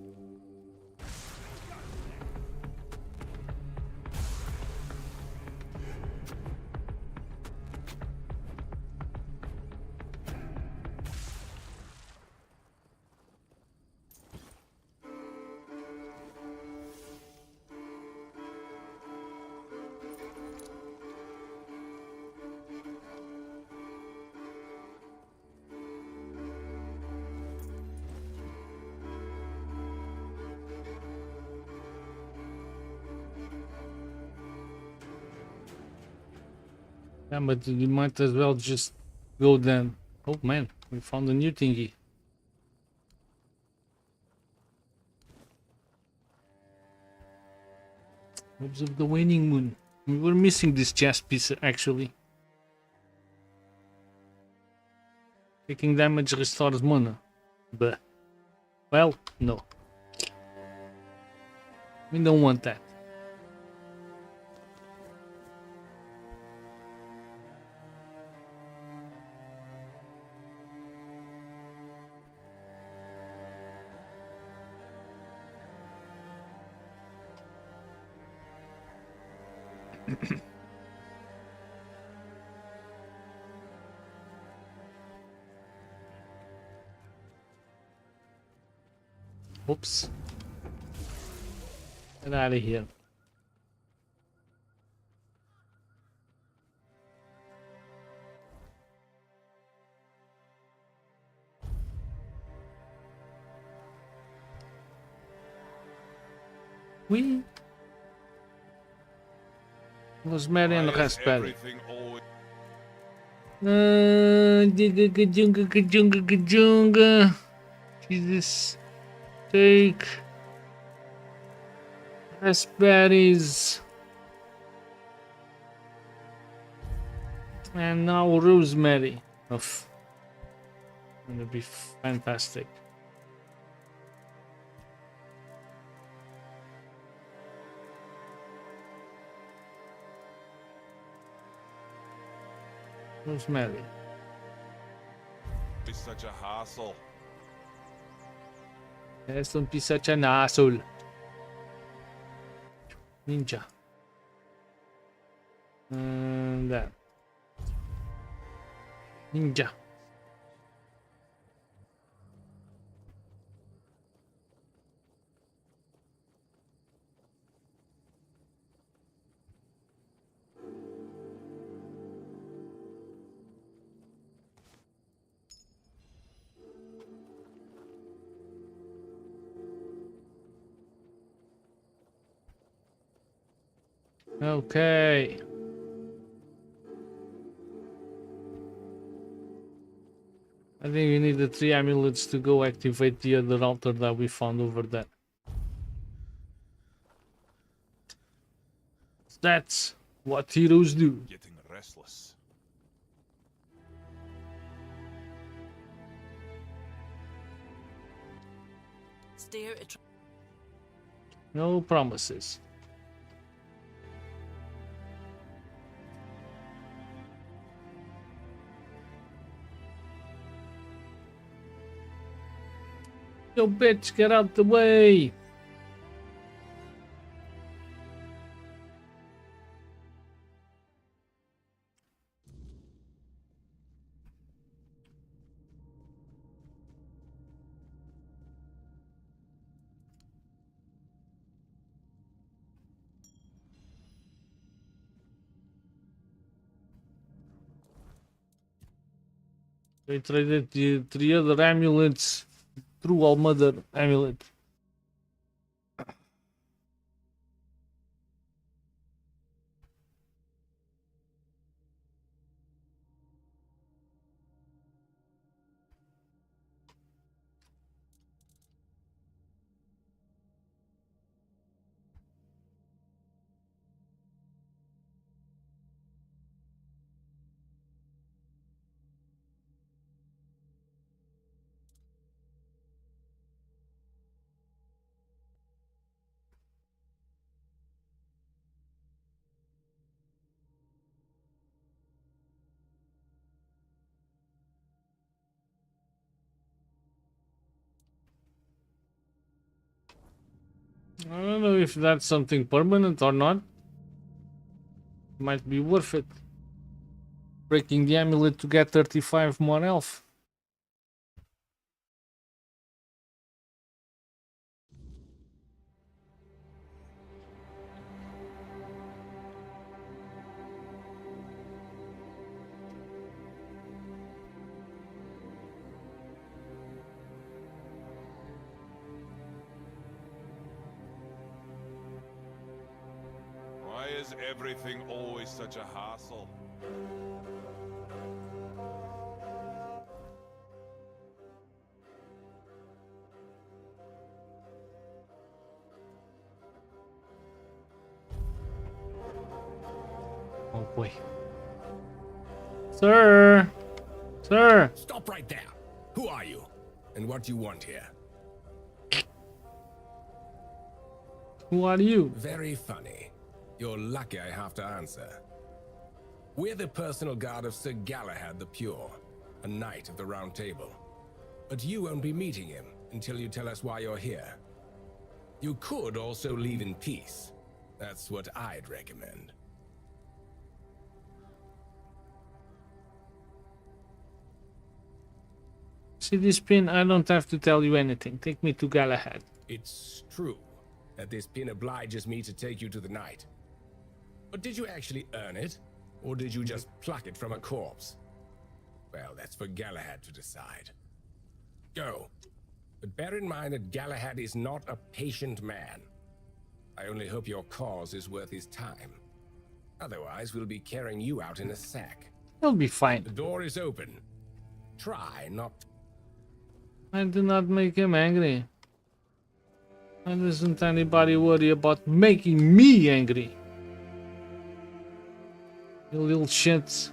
Yeah, but you might as well just go then. Oh man, we found a new thingy. Observe the waning moon. We were missing this chest piece actually. Taking damage restores mana. But well, no. We don't want that. Oops. Get out of here. We rosemary and raspberry. Jesus. Take raspberries and now rosemary. Oof. Gonna be fantastic. Rosemary. It's such a hassle. Yes, don't be such an asshole. Ninja. And that. Ninja. Okay. I think we need the 3 amulets to go activate the other altar that we found over there. that's what heroes do. Getting restless. Stay out of trouble. No promises. Yo, bitch, get out the way. They traded the three other amulets through All Mother amulet. I don't know if that's something permanent or not. Might be worth it. Breaking the amulet to get 35 more health. Why is everything always such a hassle? Oh boy. Sir! Sir! Stop right there. Who are you? And what do you want here? Who are you? Very funny. You're lucky I have to answer. We're the personal guard of Sir Galahad the Pure, a knight of the Round Table. But you won't be meeting him until you tell us why you're here. You could also leave in peace. That's what I'd recommend. See this pin? I don't have to tell you anything. Take me to Galahad. It's true that this pin obliges me to take you to the knight. But did you actually earn it? Or did you just pluck it from a corpse? Well, that's for Galahad to decide. Go. But bear in mind that Galahad is not a patient man. I only hope your cause is worth his time. Otherwise, we'll be carrying you out in a sack. He'll be fine. The door is open. Try not... I do not make him angry. Why doesn't anybody worry about making me angry? You little shits.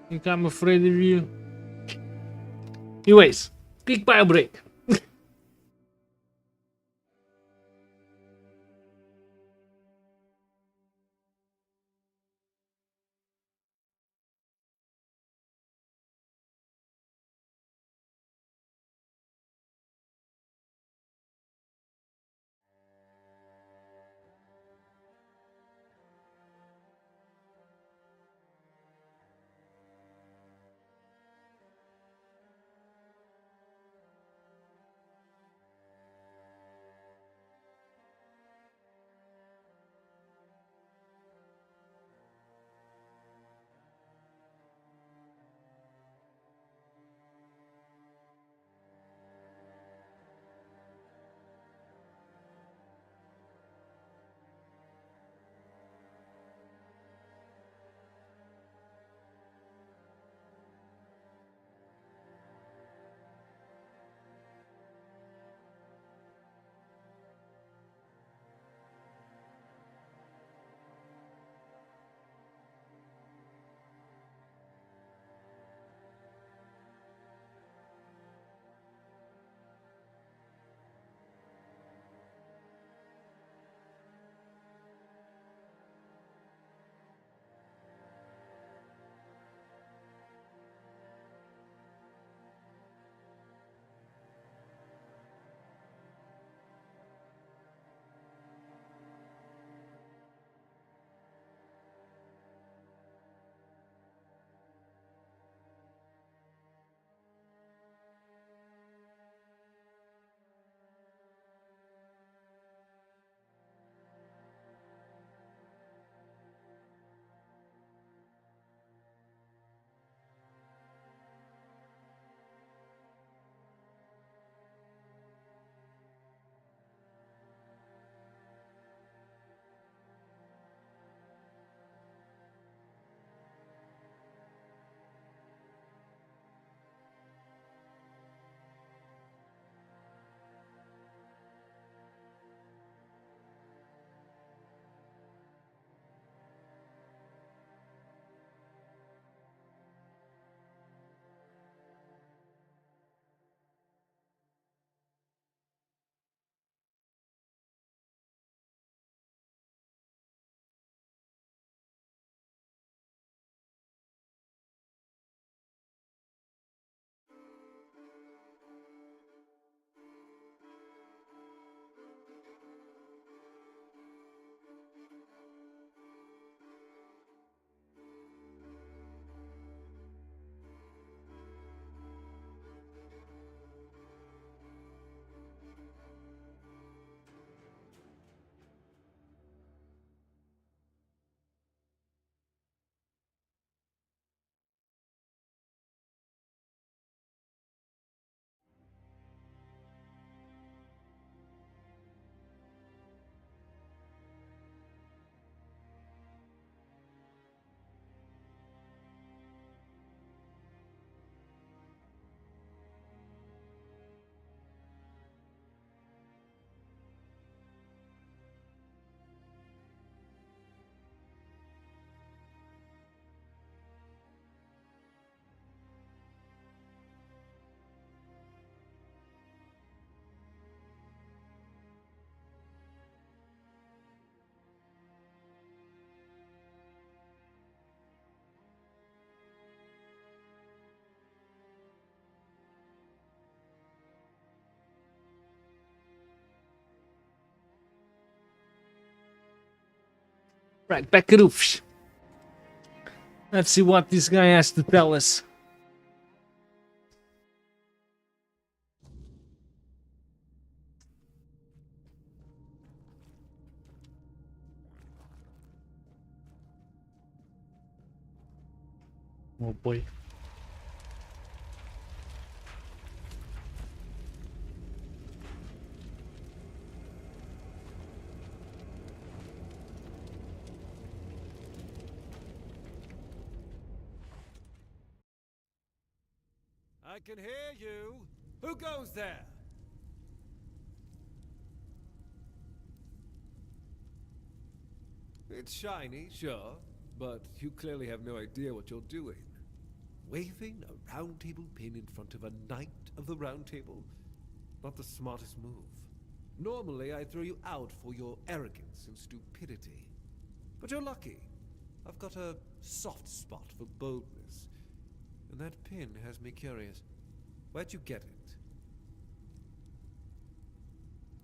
Think I'm afraid of you? Anyways, quick bio break. Right, back at Oofs. Let's see what this guy has to tell us. Oh boy. I can hear you. Who goes there? It's shiny, sure, but you clearly have no idea what you're doing. Waving a round table pin in front of a knight of the round table? Not the smartest move. Normally, I'd throw you out for your arrogance and stupidity. But you're lucky. I've got a soft spot for boldness. And that pin has me curious. Where'd you get it?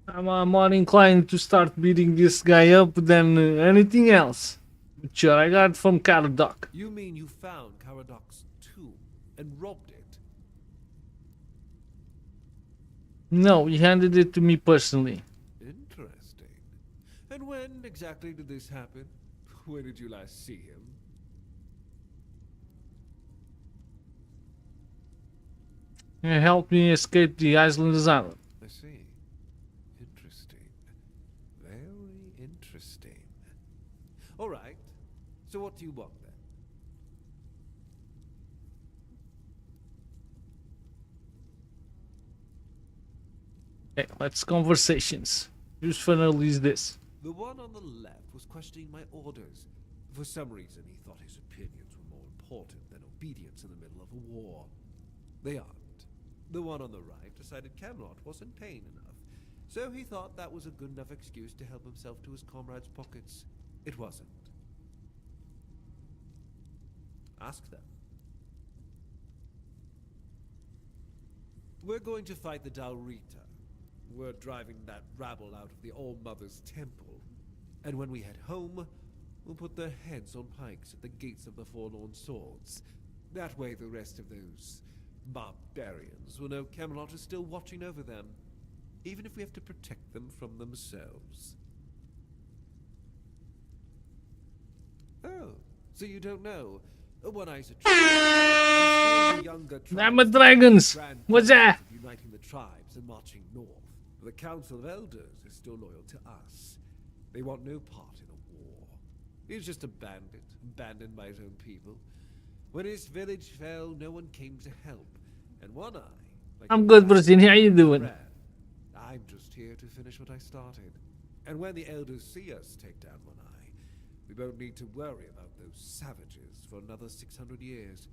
I'm more inclined to start beating this guy up than anything else. But sure, I got it from Caradoc. You mean you found Caradoc's tomb and robbed it? No, he handed it to me personally. Interesting. And when exactly did this happen? Where did you last see him? He helped me escape the Islanders Island. I see. Interesting. Very interesting. All right. So what do you want then? Okay, let's conversations. Whose funnel is this? The one on the left was questioning my orders. For some reason, he thought his opinions were more important than obedience in the middle of a war. They aren't. The one on the right decided Camelot wasn't paying enough, so he thought that was a good enough excuse to help himself to his comrades' pockets. It wasn't. Ask them. We're going to fight the Dalrita. We're driving that rabble out of the All-Mother's temple. And when we head home, we'll put their heads on pikes at the gates of the Forlorn Swords. That way the rest of those barbarians will know Camelot is still watching over them, even if we have to protect them from themselves. Oh, so you don't know? One-Eye's a younger I'm a dragons. What's that? Uniting the tribes and marching north. The Council of Elders is still loyal to us. They want no part in a war. He's just a bandit, abandoned by his own people. When his village fell, no one came to help. And One-Eye... I'm good, Brazil. How you doing? I'm just here to finish what I started. And when the Elders see us take down One-Eye, we won't need to worry about those savages for another 600 years.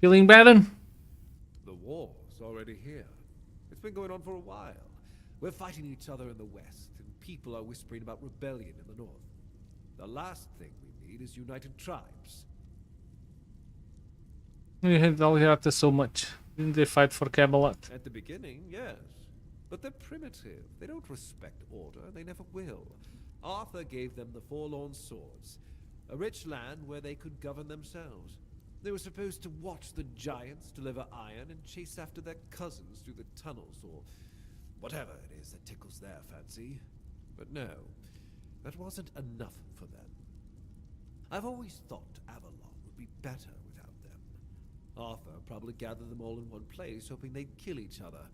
Feeling better? The war's already here. It's been going on for a while. We're fighting each other in the west, and people are whispering about rebellion in the north. The last thing we need is united tribes. You hate Dalriata so much. Didn't they fight for Camelot? At the beginning, yes. But they're primitive. They don't respect order, and they never will. Arthur gave them the Forlorn Swords, a rich land where they could govern themselves. They were supposed to watch the giants deliver iron and chase after their cousins through the tunnels, or whatever it is that tickles their fancy. But no, that wasn't enough for them. I've always thought Avalon would be better without them. Arthur probably gathered them all in one place, hoping they'd kill each other.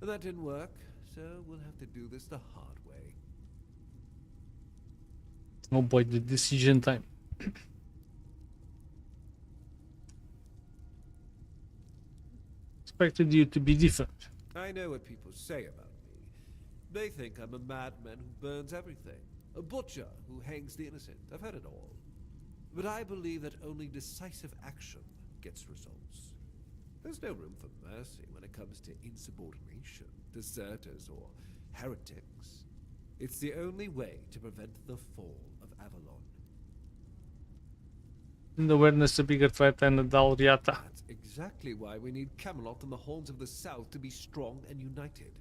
But that didn't work, so we'll have to do this the hard way. Oh boy, the decision time. Expected you to be different. I know what people say about me. They think I'm a madman who burns everything. A butcher who hangs the innocent. I've heard it all. But I believe that only decisive action gets results. There's no room for mercy when it comes to insubordination, deserters, or heretics. It's the only way to prevent the fall of Avalon. And the awareness a bigger threat than the Dalriata. That's exactly why we need Camelot and the Horns of the South to be strong and united.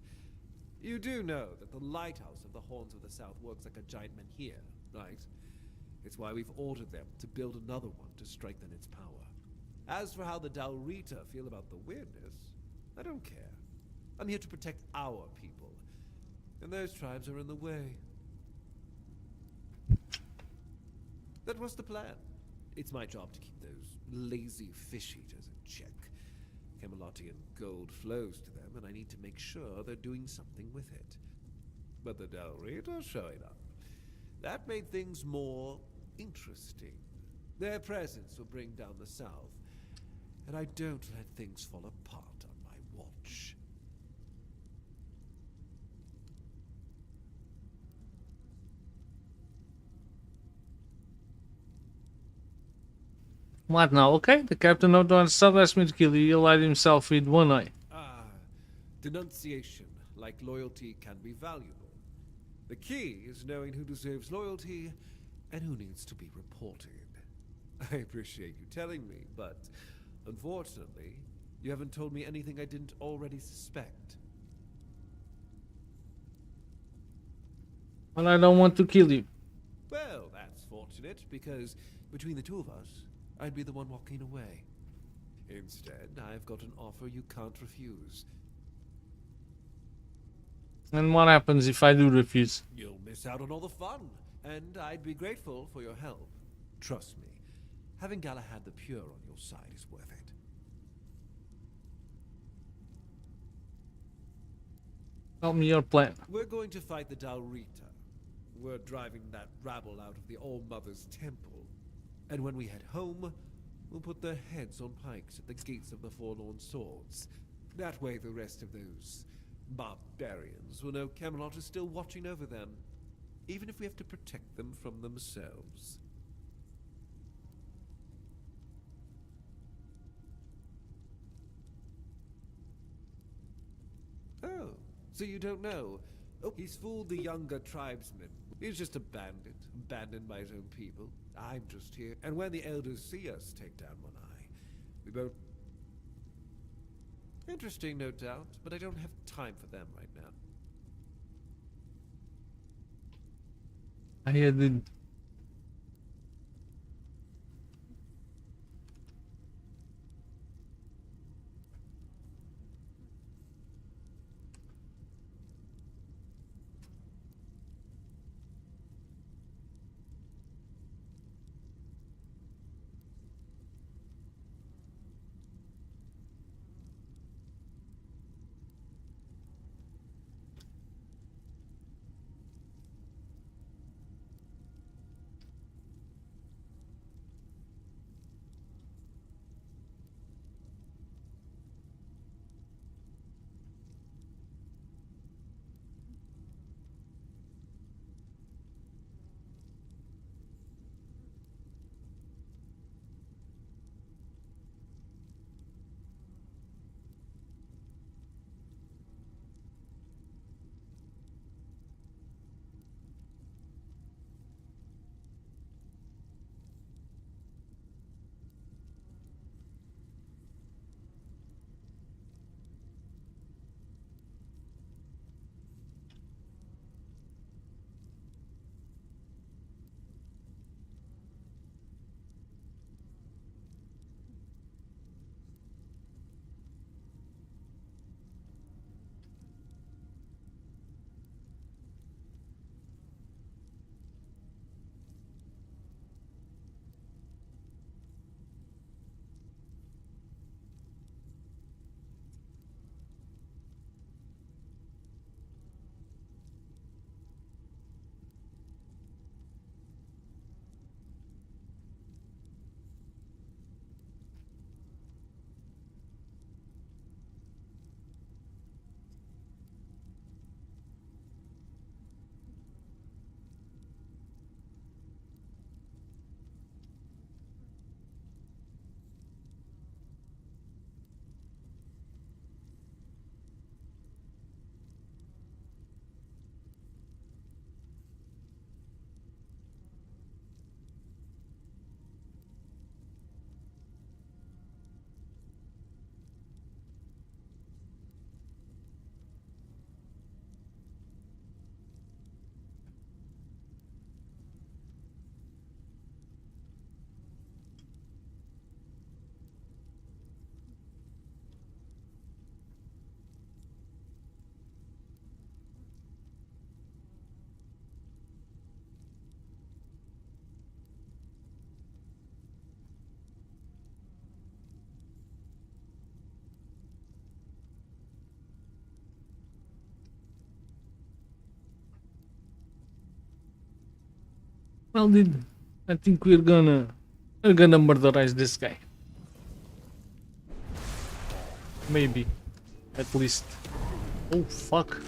You do know that the lighthouse of the Horns of the South works like a giant menhir, right? It's why we've ordered them to build another one to strengthen its power. As for how the Dalrita feel about the weirdness, I don't care. I'm here to protect our people, and those tribes are in the way. That was the plan. It's my job to keep those lazy fish eaters in check. Camelotian gold flows to them, and I need to make sure they're doing something with it. But the Dalrita showing up. That made things more interesting. Their presence will bring down the South, and I don't let things fall apart on my watch. What now? Okay, the captain of the South asked me to kill you. He lied himself with one eye. Ah, denunciation, like loyalty, can be valuable. The key is knowing who deserves loyalty and who needs to be reported. I appreciate you telling me, but unfortunately, you haven't told me anything I didn't already suspect. And I don't want to kill you. Well, that's fortunate, because between the two of us, I'd be the one walking away. Instead, I've got an offer you can't refuse. And what happens if I do refuse? You'll miss out on all the fun, and I'd be grateful for your help. Trust me, having Galahad the Pure on your side is worth it. Tell me your plan. We're going to fight the Dalrita. We're driving that rabble out of the All-Mother's temple. And when we head home, we'll put their heads on pikes at the gates of the Forlorn Swords. That way the rest of those barbarians will know Camelot is still watching over them, even if we have to protect them from themselves. Oh, so you don't know? Oh, he's fooled the younger tribesmen. He's just a bandit, abandoned by his own people. I'm just here. And when the elders see us take down one eye, we both... Interesting, no doubt, but I don't have time for them right now. I did. Well, dude, I think we're gonna murderize this guy. Maybe, at least. Oh fuck.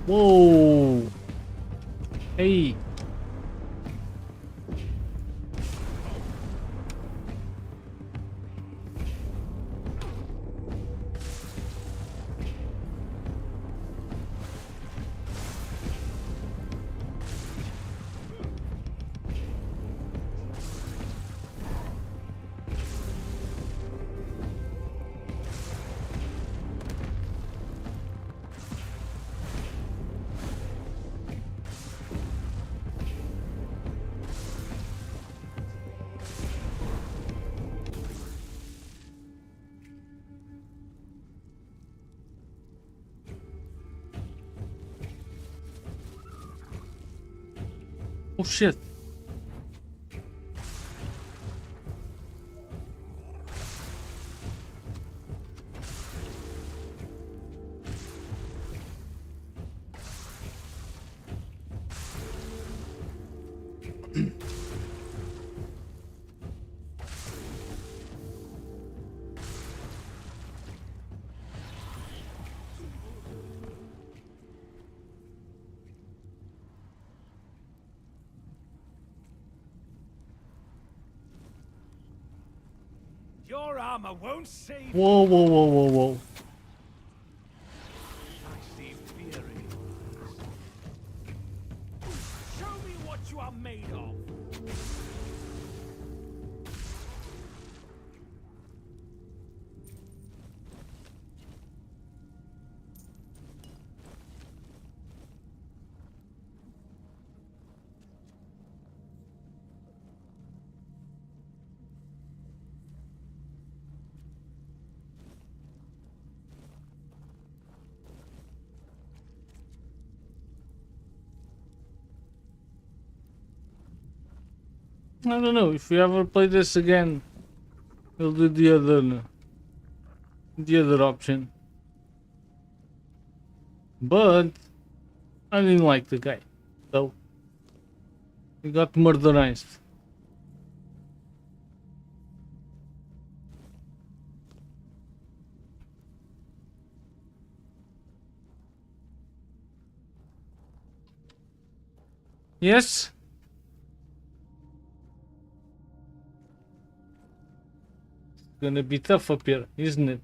Whoa. Hey. Oh shit. Your armor won't save. Whoa, whoa, whoa, whoa, whoa. I see fury. Show me what you are made of. I don't know, if we ever play this again, we'll do the other option. But I didn't like the guy, so he got murderized. Yes? Gonna be tough up here, isn't it?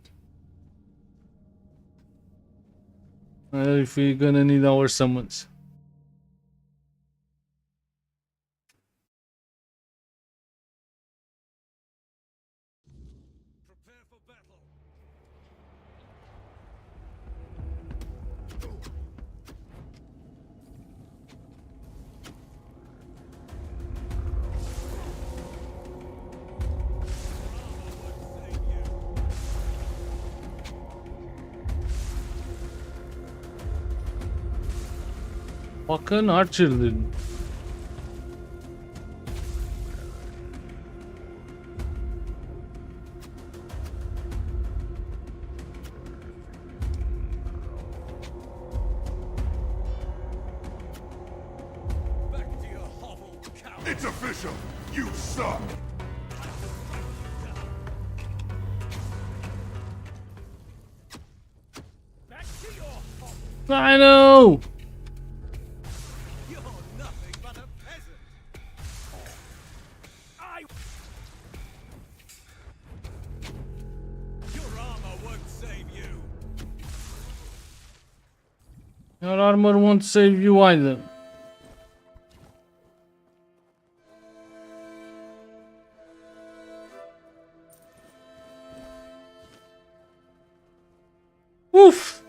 If we're gonna need our summons. Fucking archer, dude. It's official. You suck. I know. Your armor won't save you either. Oof.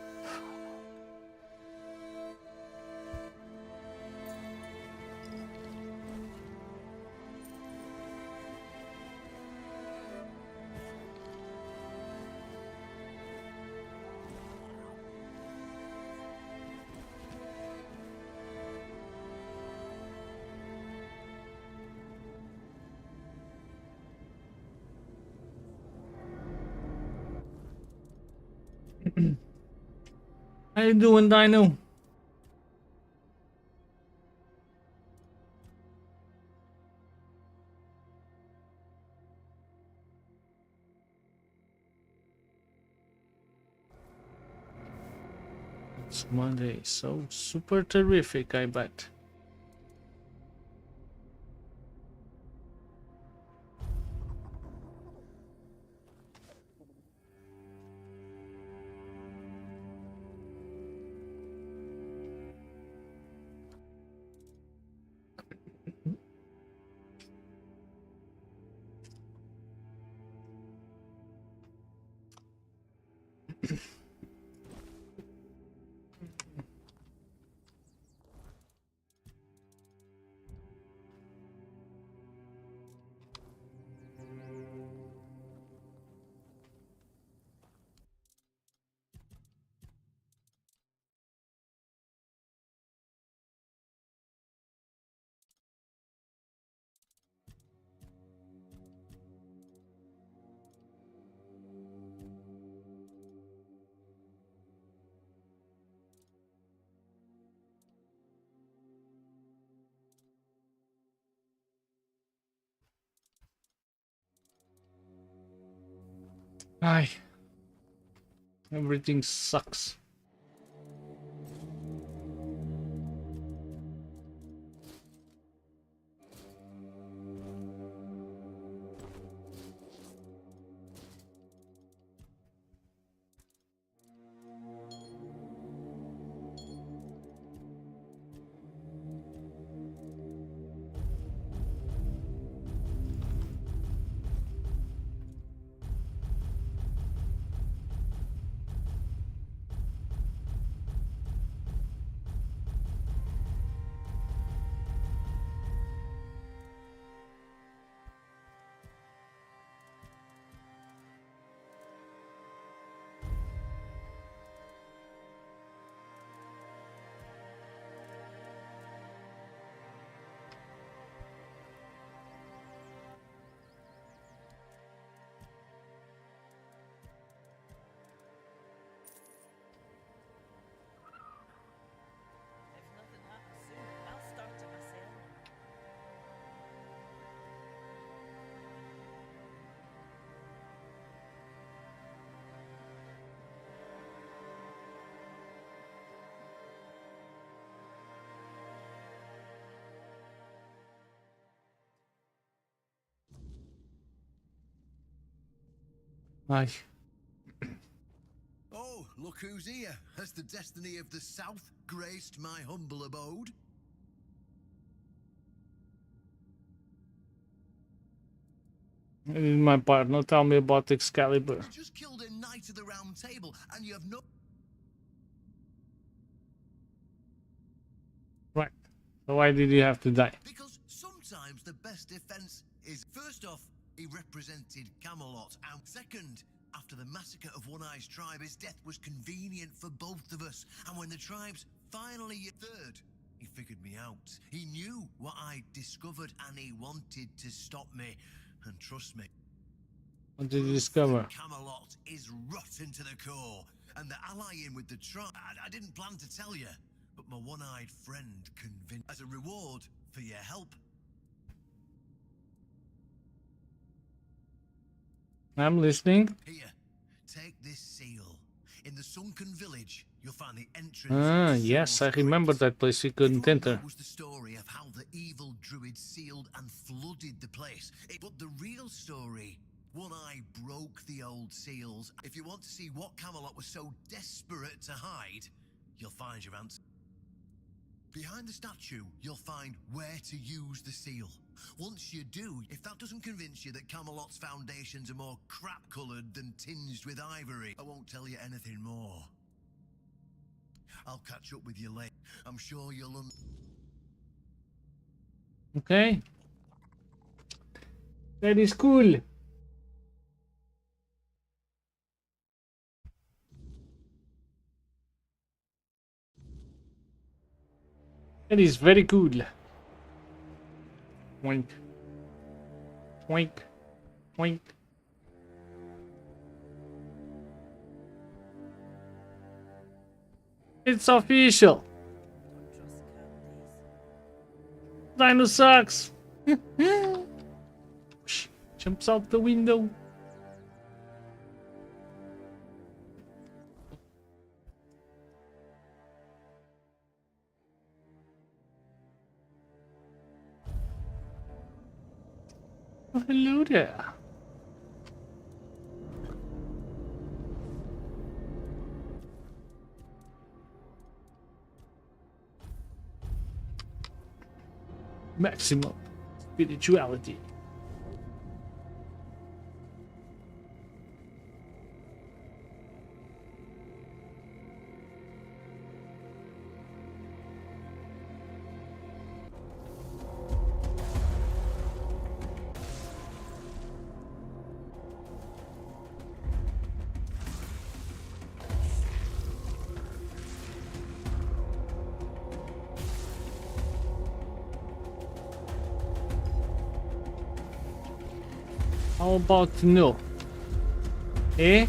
How you doing, Dino? It's Monday, so super terrific, I bet. Aye. Everything sucks. Aye. Oh, look who's here. Has the destiny of the South graced my humble abode? My partner, tell me about Excalibur. You just killed a knight of the Round Table, and you have no... Right. So why did you have to die? Because sometimes the best defense is... First off, he represented Camelot, and second, after the massacre of One Eye's tribe, his death was convenient for both of us. And when the tribes finally... Third, he figured me out. He knew what I discovered, and he wanted to stop me. And trust me, What did you discover? Camelot is rotten to the core. And the allying with the tribe, I didn't plan to tell you, but my one-eyed friend convinced... As a reward for your help. I'm listening. Here, take this seal. In the sunken village, you'll find the entrance. Ah, yes, I remember that place we couldn't enter. Was the story of how the evil druid sealed and flooded the place. But the real story, One Eye broke the old seals. If you want to see what Camelot was so desperate to hide, you'll find your answer. Behind the statue, you'll find where to use the seal. Once you do, if that doesn't convince you that Camelot's foundations are more crap-coloured than tinged with ivory, I won't tell you anything more. I'll catch up with you later. I'm sure you'll Okay. That is cool. That is very cool. Wink. Wink. Wink. It's official. Dino sucks. Jumps out the window. Oh, hello there. Maximum spirituality. How about no? Eh?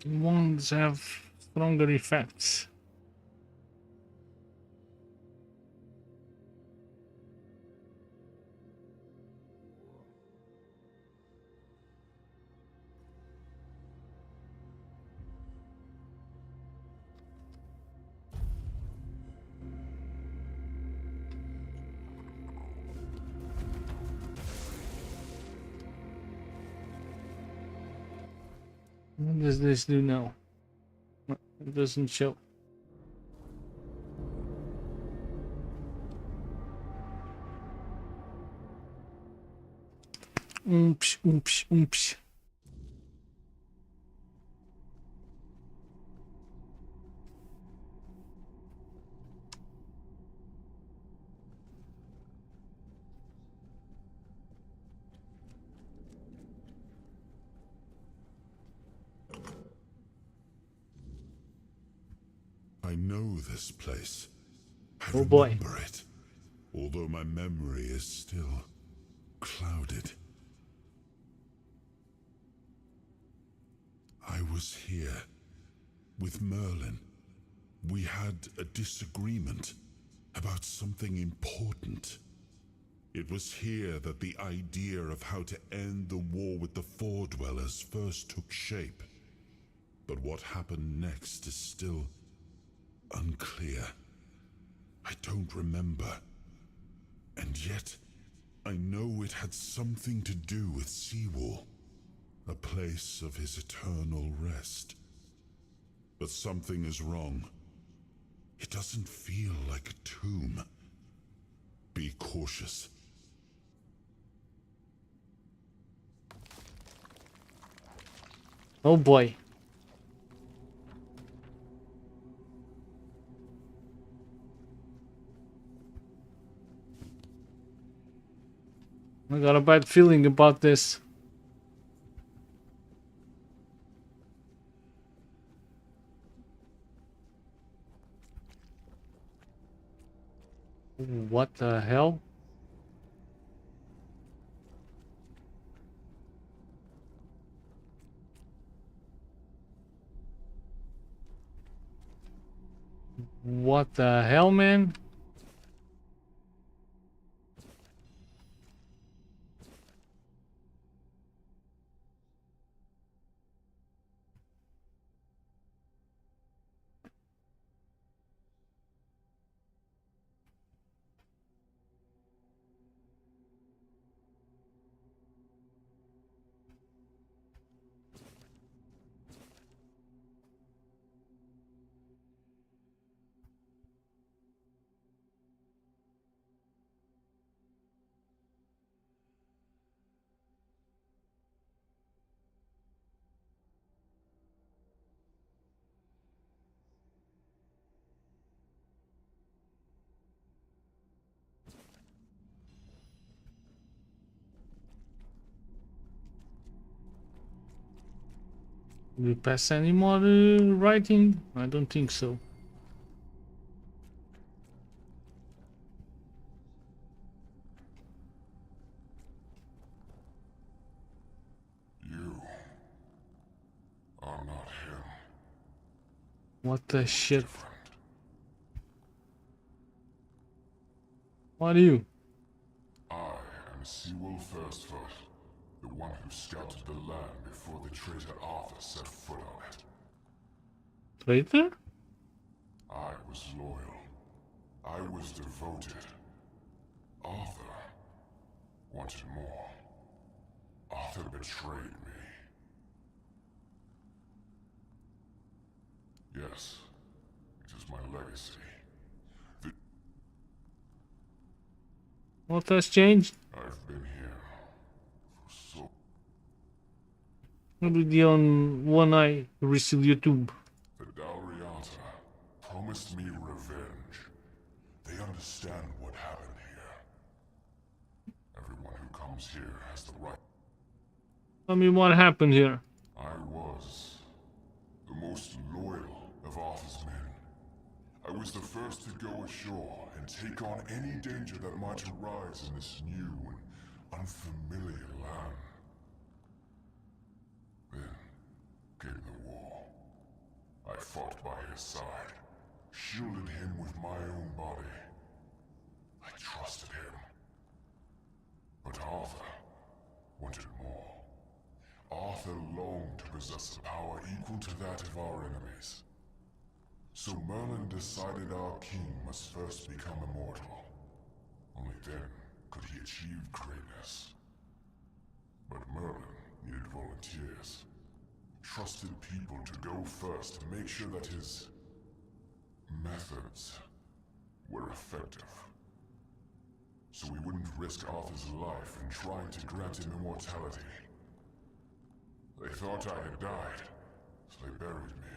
Wands have stronger effects. What does this do now? It doesn't show. Oompsh, oompsh, oompsh. I know this place. I Oh boy. remember it, although my memory is still clouded. I was here with Merlin. We had a disagreement about something important. It was here that the idea of how to end the war with the Four Dwellers first took shape. But what happened next is still unclear. I don't remember. And yet, I know it had something to do with Seawall, a place of his eternal rest. But something is wrong. It doesn't feel like a tomb. Be cautious. Oh boy. I got a bad feeling about this. What the hell? What the hell, man? Do we pass any more writing? I don't think so. You are not him. What the shit? What are you? I am Seawolf Firstfoot, the one who scouted the land before the traitor Arthur set foot on it. Traitor? I was loyal. I was devoted. Arthur wanted more. Arthur betrayed me. Yes, it is my legacy. What has changed? I've been here for so... Maybe the on one eye receive YouTube. The Dalriata promised me revenge. They understand what happened here. Everyone who comes here has the right. Tell me what happened here. I was the most loyal of Arthur's men. I was the first to go ashore and take on any danger that might arise in this new and unfamiliar land. Then came the war. I fought by his side, shielded him with my own body. I trusted him. But Arthur wanted more. Arthur longed to possess a power equal to that of our enemies. So Merlin decided our king must first become immortal. Only then could he achieve greatness. But Merlin needed volunteers. Trusted people to go first to make sure that his methods were effective. So we wouldn't risk Arthur's life in trying to grant him immortality. They thought I had died, so they buried me.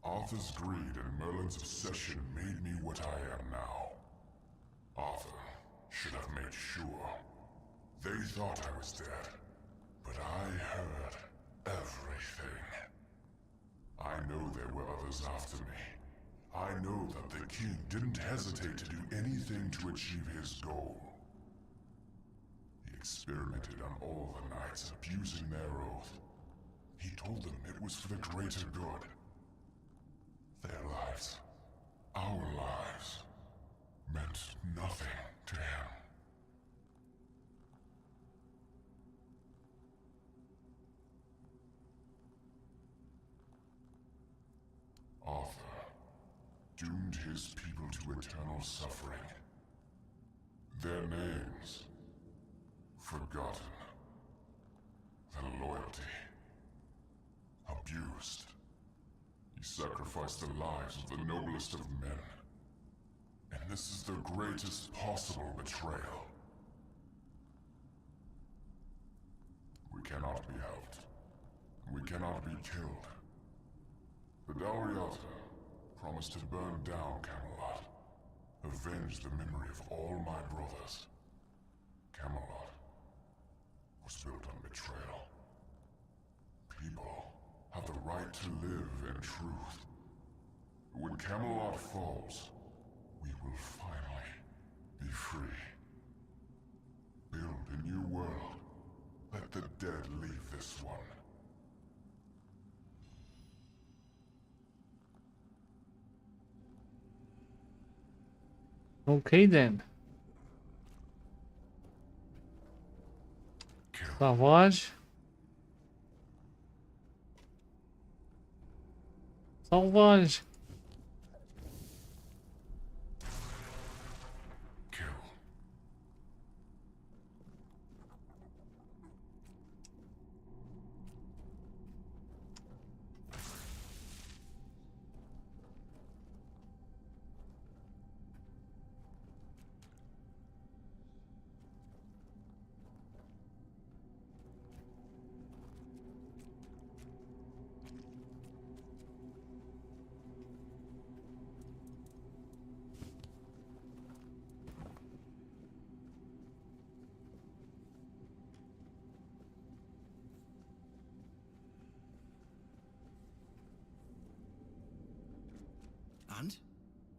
Arthur's greed and Merlin's obsession made me what I am now. Arthur should have made sure. They thought I was dead, but I heard everything. I know there were others after me. I know that the king didn't hesitate to do anything to achieve his goal. He experimented on all the knights, abusing their oath. He told them it was for the greater good. Their lives, our lives, meant nothing to him. Arthur doomed his people to eternal suffering. Their names forgotten. Their loyalty abused. He sacrificed the lives of the noblest of men. And this is the greatest possible betrayal. We cannot be helped. We cannot be killed. The Dalriata promised to burn down Camelot, avenge the memory of all my brothers. Camelot was built on betrayal. People have the right to live in truth. When Camelot falls, we will finally be free. Build a new world. Let the dead leave this one. Okay then. Savage. Savage.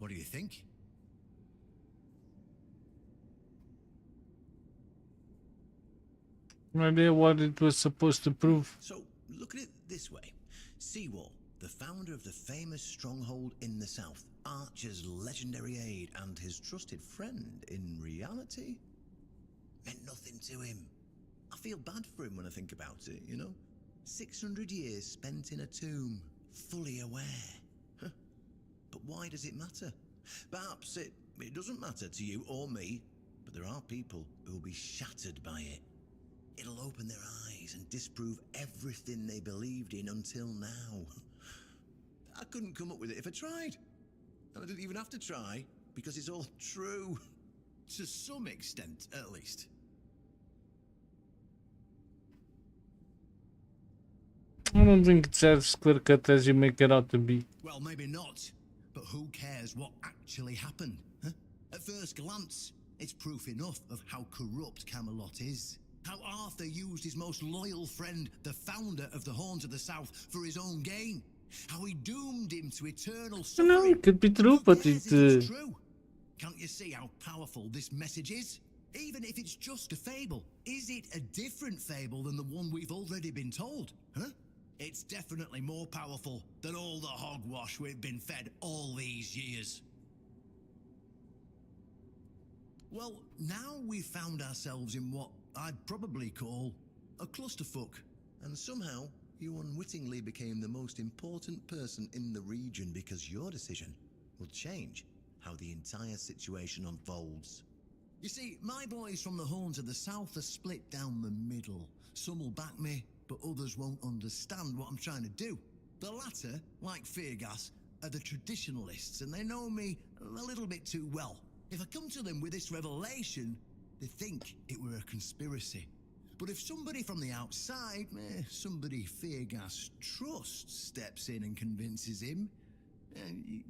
What do you think? No idea what it was supposed to prove. So, look at it this way. Seawall, the founder of the famous stronghold in the south, Archer's legendary aide and his trusted friend, in reality, meant nothing to him. I feel bad for him when I think about it, you know? 600 years spent in a tomb, fully aware. Huh. But why does it matter? Perhaps it doesn't matter to you or me, but there are people who will be shattered by it. It'll open their eyes and disprove everything they believed in until now. I couldn't come up with it if I tried. And I didn't even have to try, because it's all true. To some extent, at least. I don't think it's as clear cut as you make it out to be. Well, maybe not. But who cares what actually happened? Huh? At first glance, it's proof enough of how corrupt Camelot is. How Arthur used his most loyal friend, the founder of the Horns of the South, for his own gain. How he doomed him to eternal suffering. No, it could be true, but It's true. Can't you see how powerful this message is? Even if it's just a fable, is it a different fable than the one we've already been told? Huh? It's definitely more powerful than all the hogwash we've been fed all these years. Well, now we've found ourselves in what I'd probably call a clusterfuck, and somehow you unwittingly became the most important person in the region because your decision will change how the entire situation unfolds. You see, my boys from the Horns of the South are split down the middle. Some will back me, but others won't understand what I'm trying to do. The latter, like Feargas, are the traditionalists, and they know me a little bit too well. If I come to them with this revelation, they think it were a conspiracy. But if somebody from the outside, somebody Feargas trusts, steps in and convinces him,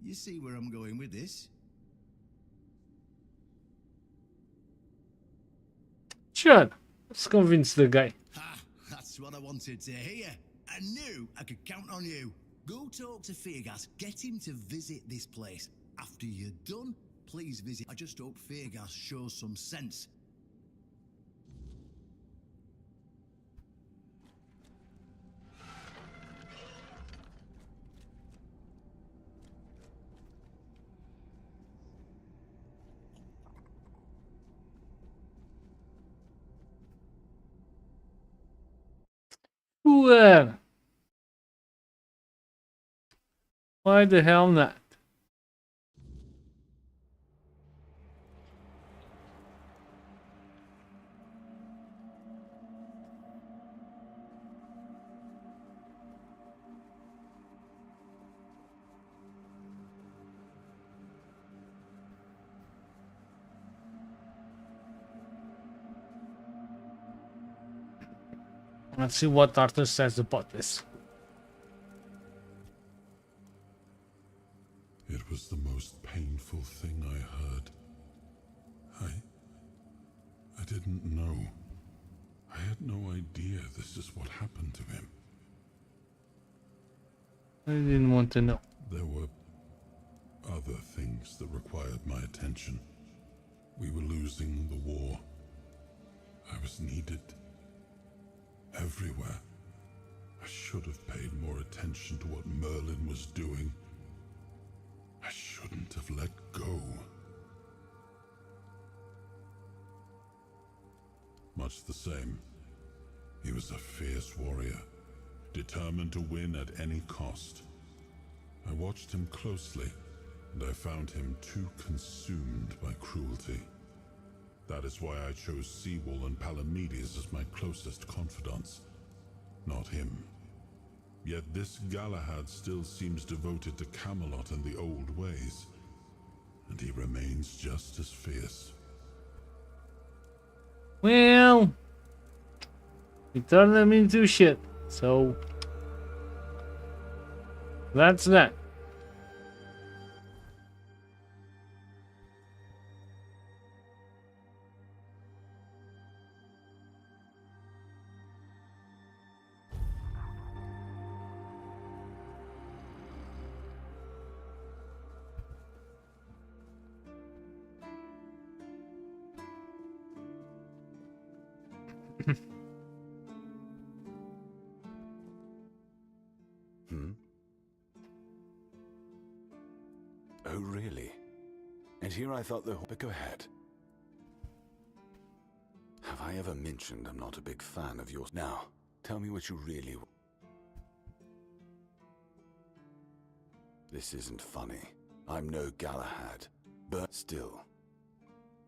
you see where I'm going with this? Sure, let's convince the guy. That's what I wanted to hear. I knew I could count on you. Go talk to Feargas, get him to visit this place. After you're done, please visit. I just hope Feargas shows some sense. Well, why the hell not? Let's see what Arthur says about this. It was the most painful thing I heard. I didn't know. I had no idea this is what happened to him. I didn't want to know. There were other things that required my attention. We were losing the war. I was needed everywhere. I should have paid more attention to what Merlin was doing. I shouldn't have let go. Much the same. He was a fierce warrior, determined to win at any cost. I watched him closely, and I found him too consumed by cruelty. That is why I chose Seawall and Palamedes as my closest confidants, not him. Yet this Galahad still seems devoted to Camelot and the old ways, and he remains just as fierce. Well, we turned them into shit, so that's that. Oh, really? And here I thought but go ahead. Have I ever mentioned I'm not a big fan of yours? Now, tell me what you really... This isn't funny. I'm no Galahad, but still.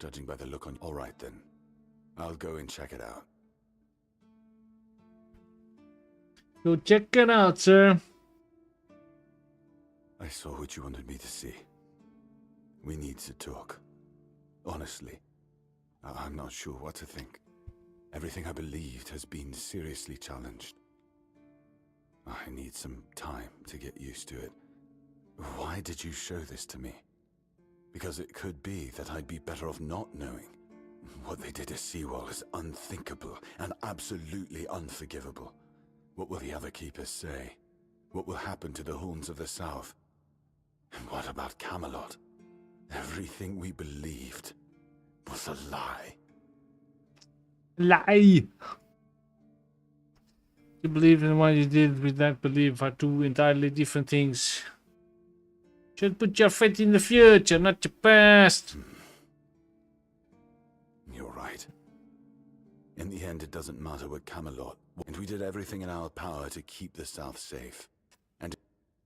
Judging by the look on... All right, then. I'll go and check it out. Go check it out, sir. I saw what you wanted me to see. We need to talk. Honestly, I'm not sure what to think. Everything I believed has been seriously challenged. I need some time to get used to it. Why did you show this to me? Because it could be that I'd be better off not knowing. What they did to Seawall is unthinkable and absolutely unforgivable. What will the other keepers say? What will happen to the Horns of the South? And what about Camelot? Everything we believed was a lie. Lie! You believe in what you did with that belief are two entirely different things. Should put your faith in the future, not your past. You're right. In the end, it doesn't matter what Camelot... And we did everything in our power to keep the South safe.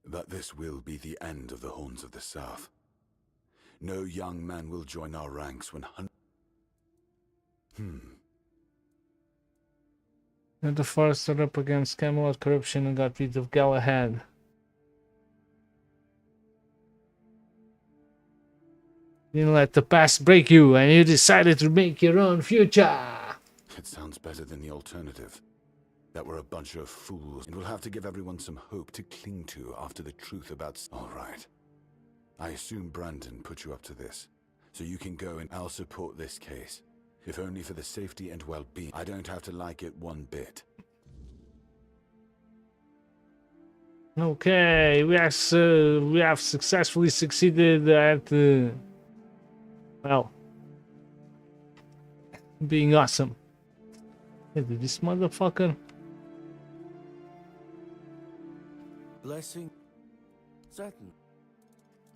But this will be the end of the Horns of the South. No young man will join our ranks when And the Forest stood up against Camelot corruption and got rid of Galahad. Didn't let the past break you, and you decided to make your own future. It sounds better than the alternative. That we're a bunch of fools, and we'll have to give everyone some hope to cling to after the truth about... All right. I assume Brandon put you up to this, so you can go and I'll support this case. If only for the safety and well-being. I don't have to like it one bit. Okay, we have successfully succeeded at well, being awesome. Hey, did this motherfucker? Blessing. Certain.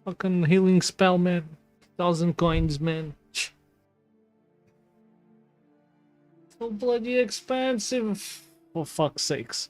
Fucking healing spell, man. 1,000 coins, man. So bloody expensive. For fuck's sakes.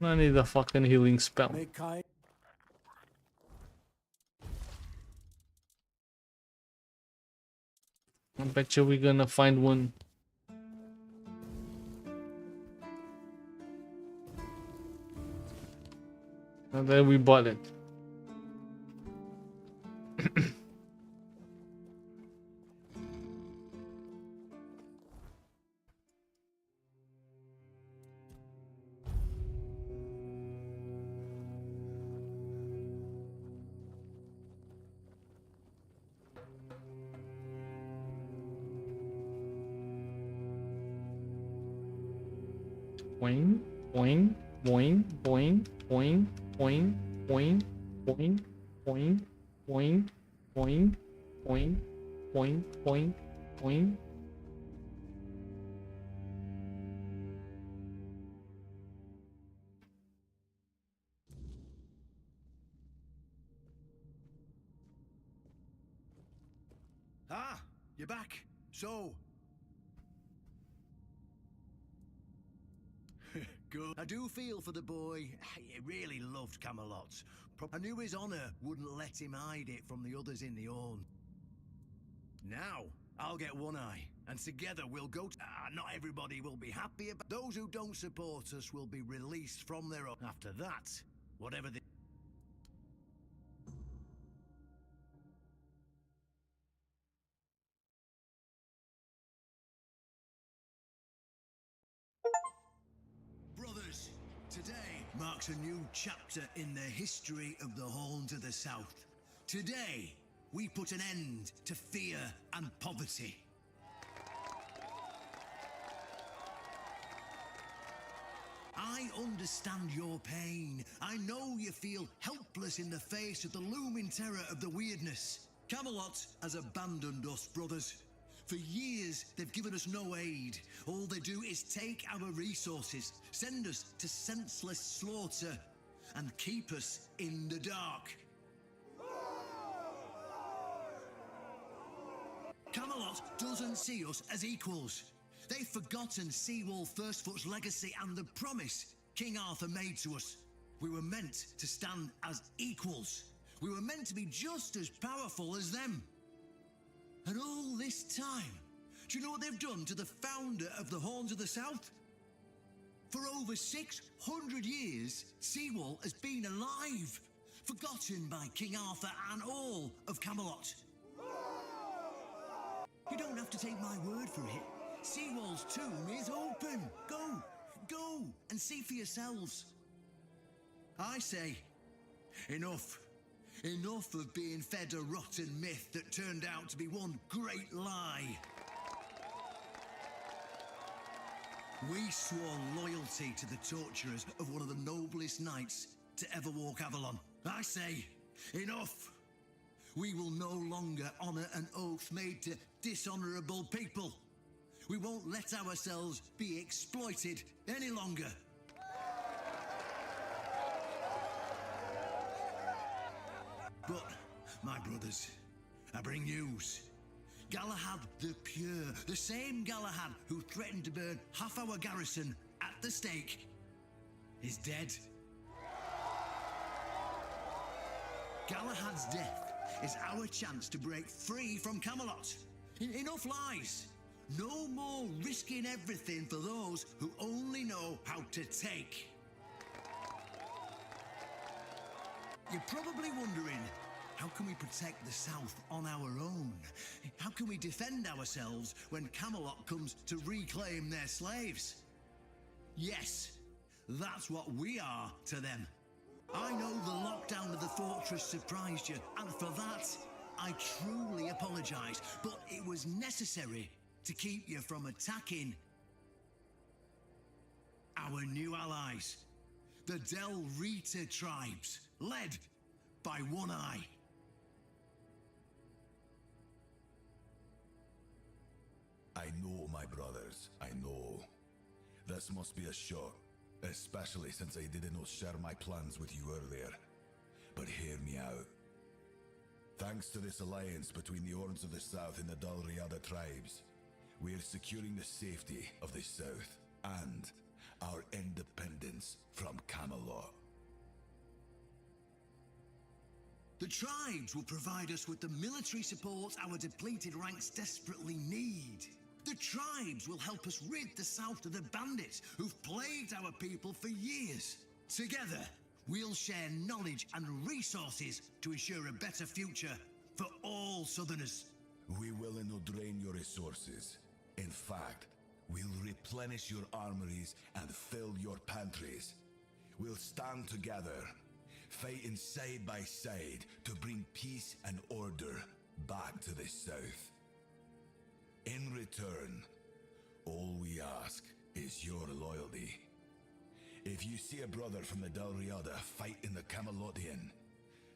I need a fucking healing spell. I bet you we're gonna find one. And then we bought it. Boing, boing, boing, boing, boing, boing, boing, boing, boing, boing, boing, boing, boing, boing, boing. Ah, you're back. So... Good. I do feel for the boy. He really loved Camelot. I knew his honor wouldn't let him hide it from the others in the Orn. Now, I'll get One Eye, and together we'll go to... not everybody will be happy about... Those who don't support us will be released from their own... After that, whatever the... marks a new chapter in the history of the Horns of the South. Today, we put an end to fear and poverty. I understand your pain. I know you feel helpless in the face of the looming terror of the weirdness. Camelot has abandoned us, brothers. For years, they've given us no aid. All they do is take our resources, send us to senseless slaughter, and keep us in the dark. Camelot doesn't see us as equals. They've forgotten Seawall Firstfoot's legacy and the promise King Arthur made to us. We were meant to stand as equals. We were meant to be just as powerful as them. And all this time, do you know what they've done to the founder of the Horns of the South? For over 600 years, Seawall has been alive, forgotten by King Arthur and all of Camelot. You don't have to take my word for it. Seawall's tomb is open. Go and see for yourselves. I say, enough. Enough of being fed a rotten myth that turned out to be one great lie. We swore loyalty to the torturers of one of the noblest knights to ever walk Avalon. I say, enough. We will no longer honor an oath made to dishonorable people. We won't let ourselves be exploited any longer. But, my brothers, I bring news. Galahad the Pure, the same Galahad who threatened to burn half our garrison at the stake, is dead. Galahad's death is our chance to break free from Camelot. Enough lies. No more risking everything for those who only know how to take. You're probably wondering, how can we protect the South on our own? How can we defend ourselves when Camelot comes to reclaim their slaves? Yes, that's what we are to them. I know the lockdown of the fortress surprised you, and for that, I truly apologize, but it was necessary to keep you from attacking our new allies, the Del Rita tribes, led by One Eye. I know, my brothers, I know. This must be a shock, especially since I didn't share my plans with you earlier. But hear me out. Thanks to this alliance between the Horns of the South and the Dalriada tribes, we are securing the safety of the South and our independence from Camelot. The tribes will provide us with the military support our depleted ranks desperately need. The tribes will help us rid the South of the bandits who've plagued our people for years. Together, we'll share knowledge and resources to ensure a better future for all Southerners. We will not drain your resources. In fact, we'll replenish your armories and fill your pantries. We'll stand together, fighting side by side to bring peace and order back to the South. In return, all we ask is your loyalty. If you see a brother from the Dalriada fighting the Camelotian,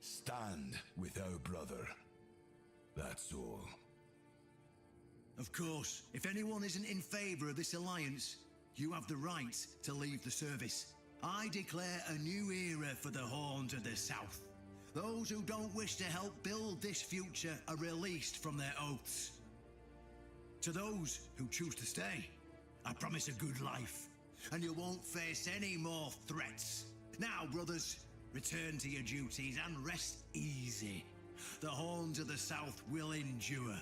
stand with our brother. That's all. Of course, if anyone isn't in favor of this alliance, you have the right to leave the service. I declare a new era for the Horns of the South. Those who don't wish to help build this future are released from their oaths. To those who choose to stay, I promise a good life, and you won't face any more threats. Now, brothers, return to your duties and rest easy. The Horns of the South will endure,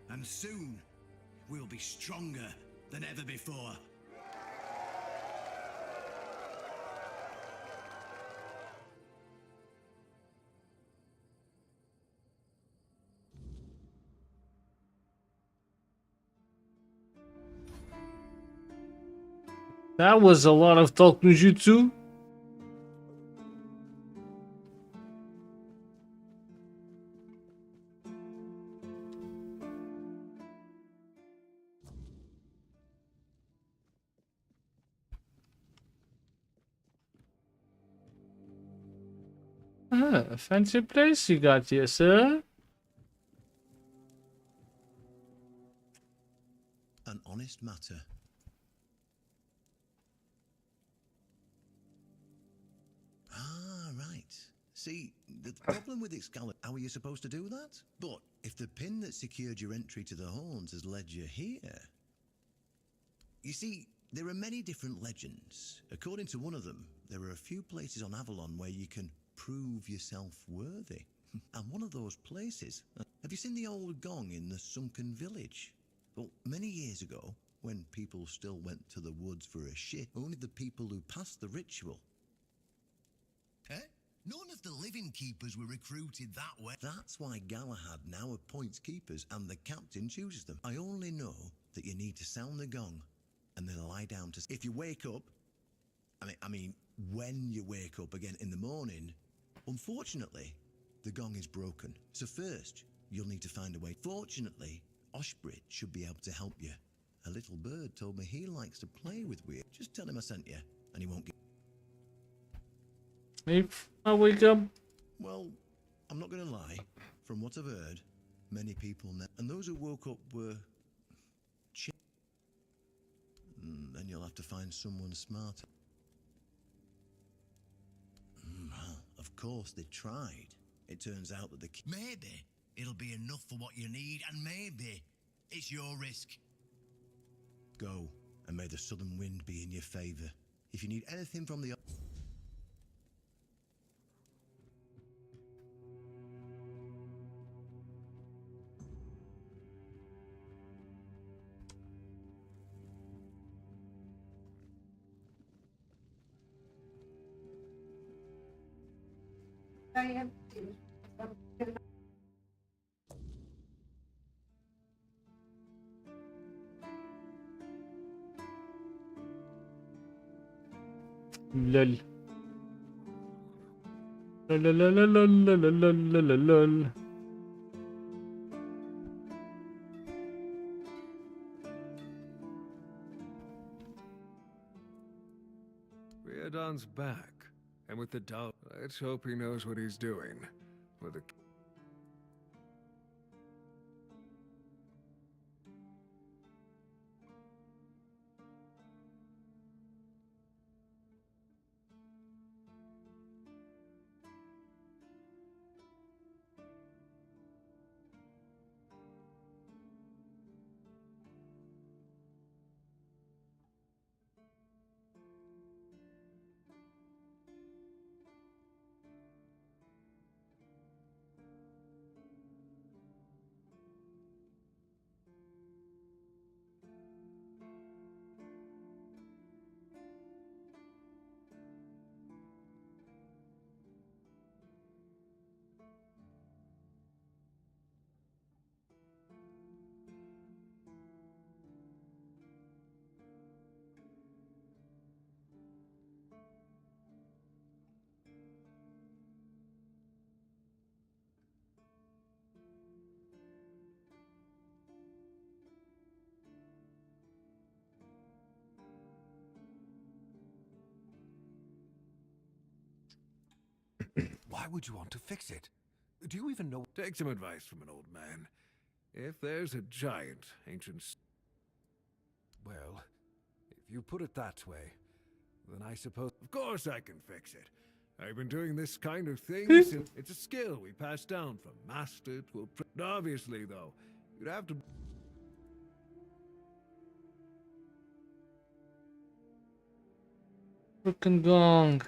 and soon we'll be stronger than ever before. That was a lot of talk no jutsu. Ah, fancy place you got here, sir. An honest matter. Ah, right. See, the problem with Excalibur, how are you supposed to do that? But if the pin that secured your entry to the Horns has led you here... You see, there are many different legends. According to one of them, there are a few places on Avalon where you can prove yourself worthy. And one of those places... Have you seen the old gong in the sunken village? Well, many years ago, when people still went to the woods for a shit, only the people who passed the ritual... Eh? None of the living keepers were recruited that way. That's why Galahad now appoints keepers and the captain chooses them. I only know that you need to sound the gong and then lie down to... If you wake up... I mean, when you wake up again in the morning, unfortunately, the gong is broken. So first, you'll need to find a way. Fortunately, Oshbrit should be able to help you. A little bird told me he likes to play with weird. Just tell him I sent you, and he won't get... If I wake up... Well, I'm not going to lie. From what I've heard, many people... And those who woke up were... Then you'll have to find someone smarter. Well, of course they tried. It turns out that the... Maybe it'll be enough for what you need, and maybe it's your risk. Go, and may the southern wind be in your favor. If you need anything from the... Lol. Lol. Riordan's back, and with the dog, let's hope he knows what he's doing. With the... Why would you want to fix it? Do you even know? Take some advice from an old man. If there's a giant ancient... Well, if you put it that way, then I suppose... Of course I can fix it. I've been doing this kind of thing since... It's a skill we pass down from master to a... Obviously, though, you'd have to... Broken gong.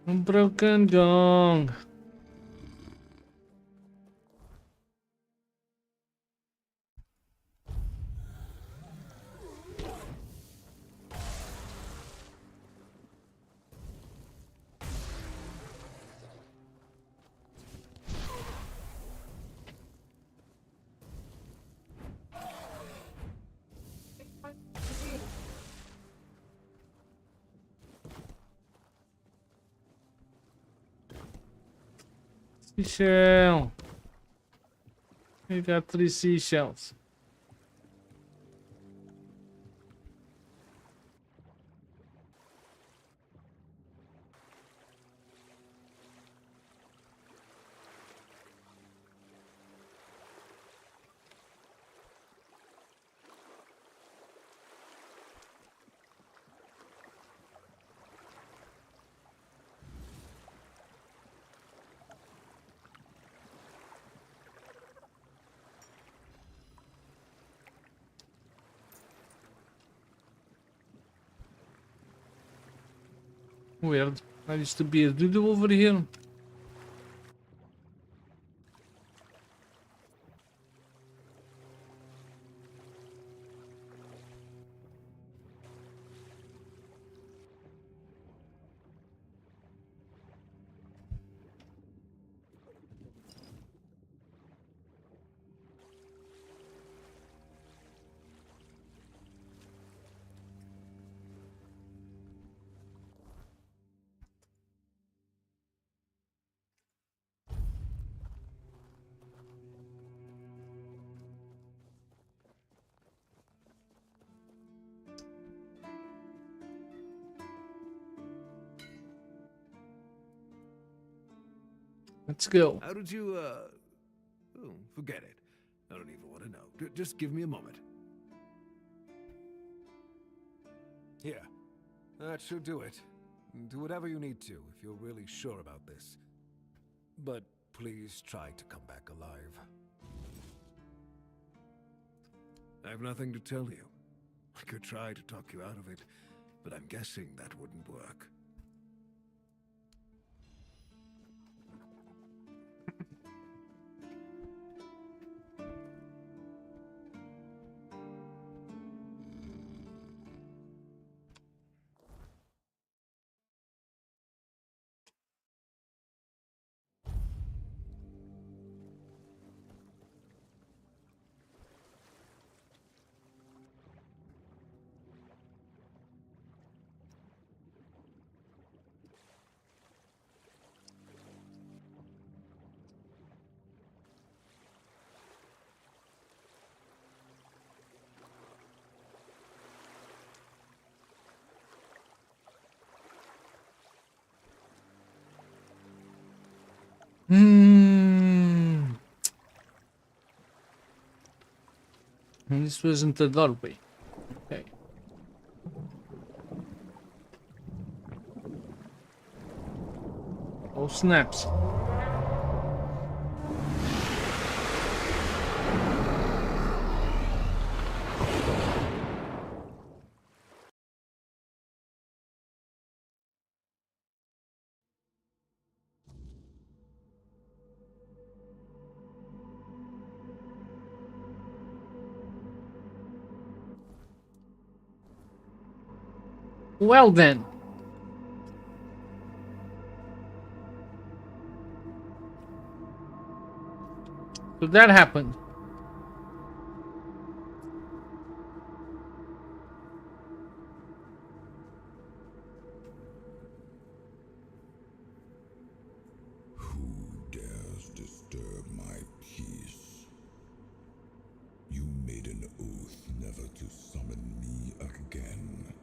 Broken gong. Seashell. We got 3 seashells. Weird. There used to be a doodle over here. Let's go. How did you, Oh, forget it. I don't even want to know. Just give me a moment. Here. That should do it. Do whatever you need to if you're really sure about this. But please try to come back alive. I have nothing to tell you. I could try to talk you out of it, but I'm guessing that wouldn't work. And this wasn't the doorway. Okay. Oh snaps. Well then. So that happened. Who dares disturb my peace? You made an oath never to summon me again.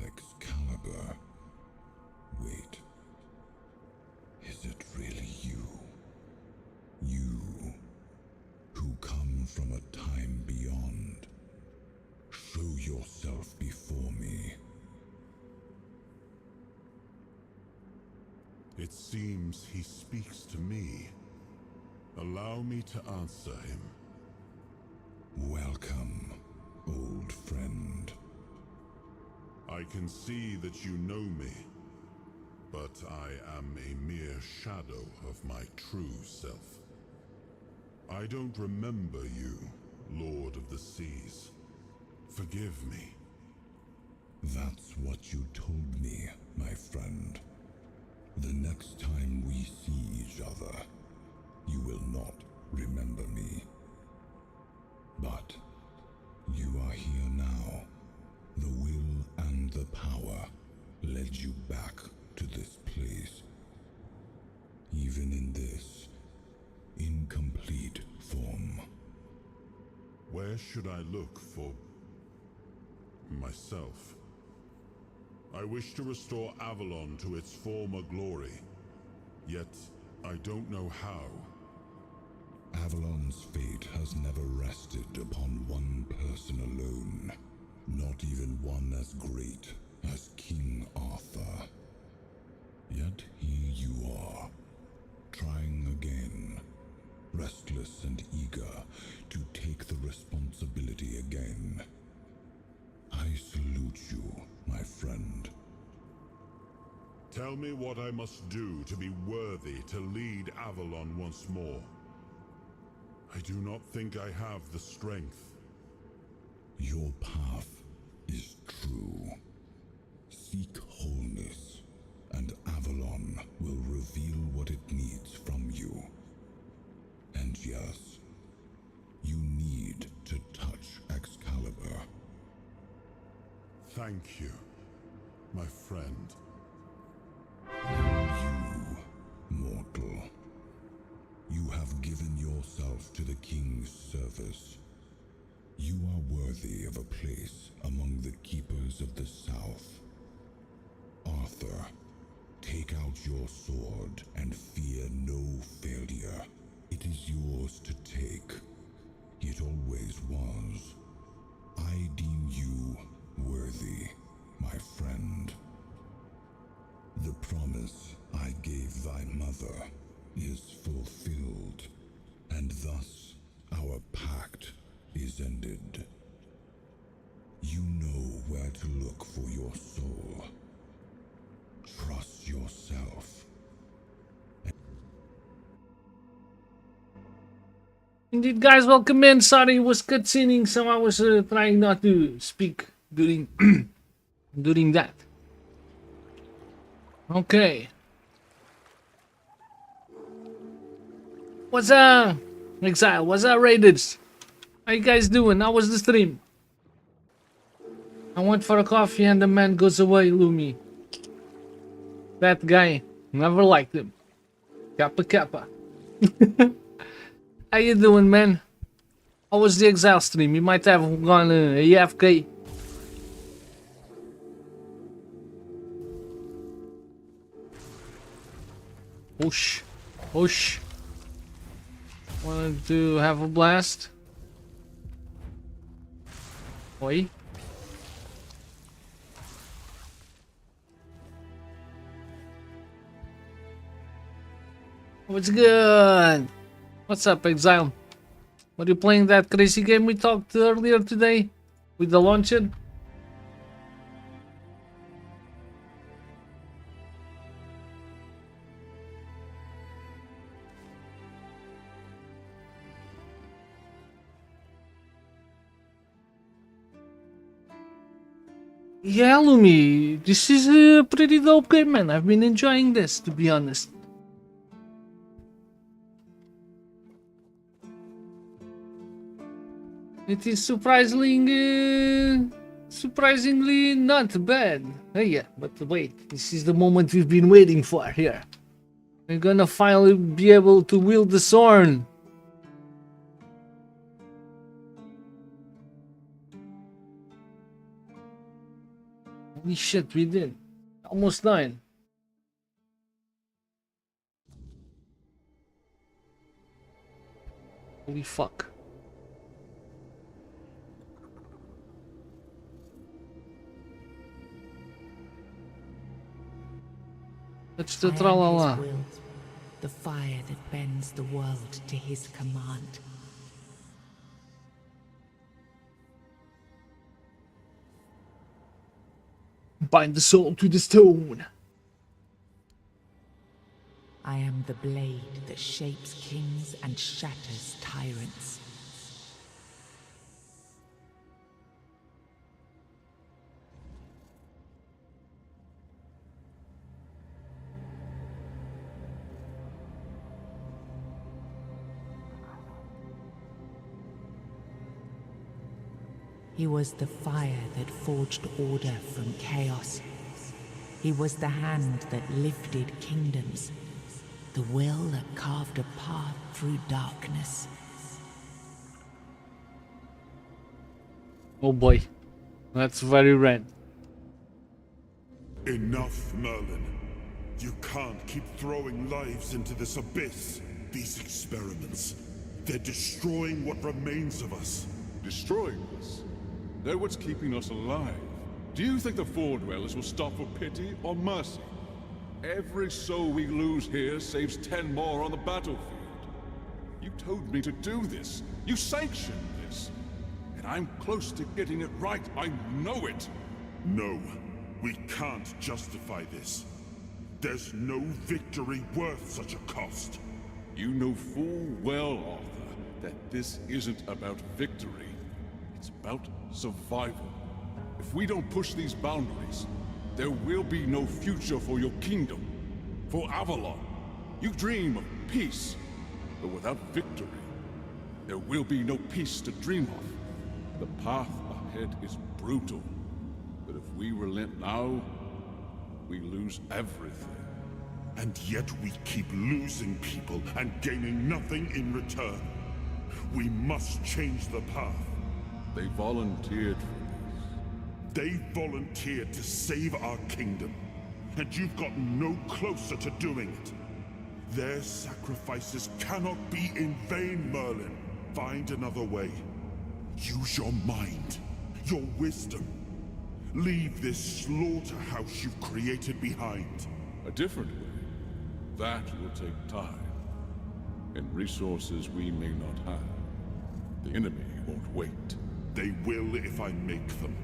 Excalibur. Wait. Is it really you? You, who come from a time beyond. Show yourself before me. It seems he speaks to me. Allow me to answer him. Welcome, old friend. I can see that you know me, but I am a mere shadow of my true self. I don't remember you, Lord of the Seas. Forgive me. That's what you told me, my friend. The next time we see each other, you will not remember me. But you are here now. The will and the power led you back to this place. Even in this incomplete form. Where should I look for myself? I wish to restore Avalon to its former glory, yet I don't know how. Avalon's fate has never rested upon one person alone, not even one as great as King Arthur. Yet here you are, trying again, restless and eager to take the responsibility again. Tell me what I must do to be worthy to lead Avalon once more. I do not think I have the strength. Your path is true. Seek wholeness, and Avalon will reveal what it needs from you. And yes, you need to touch Excalibur. Thank you, my friend. You, mortal. You have given yourself to the King's service. You are worthy of a place among the Keepers of the South. Arthur, take out your sword and fear no failure. It is yours to take. It always was. I deem you worthy, my friend. The promise I gave thy mother is fulfilled, and thus our pact is ended. You know where to look for your soul. Trust yourself. Indeed, guys, welcome in. Sorry, it was cutscening, so I was trying not to speak during during that. Okay. What's up, Exile? What's up, Raiders? How you guys doing? How was the stream? I went for a coffee and the man goes away, Lumi. That guy, never liked him. Kappa Kappa. How you doing, man? How was the Exile stream? You might have gone AFK. Whoosh. Whoosh. Wanted to have a blast. Oi. What's good? What's up, Exile? Are you playing that crazy game we talked earlier today? With the launcher? Yeah, Lumi, this is a pretty dope game, man. I've been enjoying this, to be honest. It is surprisingly not bad. Oh yeah, but wait, this is the moment we've been waiting for here. We're gonna finally be able to wield the sword. Holy shit, we did. Almost done. Holy fuck. That's the tralala. The fire that bends the world to his command. Bind the soul to the stone. I am the blade that shapes kings and shatters tyrants. He was the fire that forged order from chaos. He was the hand that lifted kingdoms, the will that carved a path through darkness. Oh boy, that's very red. Enough, Merlin. You can't keep throwing lives into this abyss. These experiments, they're destroying what remains of us. Destroying us? They're what's keeping us alive. Do you think the Four Dwellers will stop for pity or mercy? Every soul we lose here saves 10 more on the battlefield. You told me to do this. You sanctioned this. And I'm close to getting it right. I know it. No, we can't justify this. There's no victory worth such a cost. You know full well, Arthur, that this isn't about victory. It's about survival. If we don't push these boundaries, there will be no future for your kingdom, for Avalon. You dream of peace, but without victory, there will be no peace to dream of. The path ahead is brutal, but if we relent now, we lose everything. And yet we keep losing people and gaining nothing in return. We must change the path. They volunteered for this. They volunteered to save our kingdom, and you've gotten no closer to doing it. Their sacrifices cannot be in vain, Merlin. Find another way. Use your mind, your wisdom. Leave this slaughterhouse you've created behind. A different way. That will take time, and resources we may not have. The enemy won't wait. They will if I make them.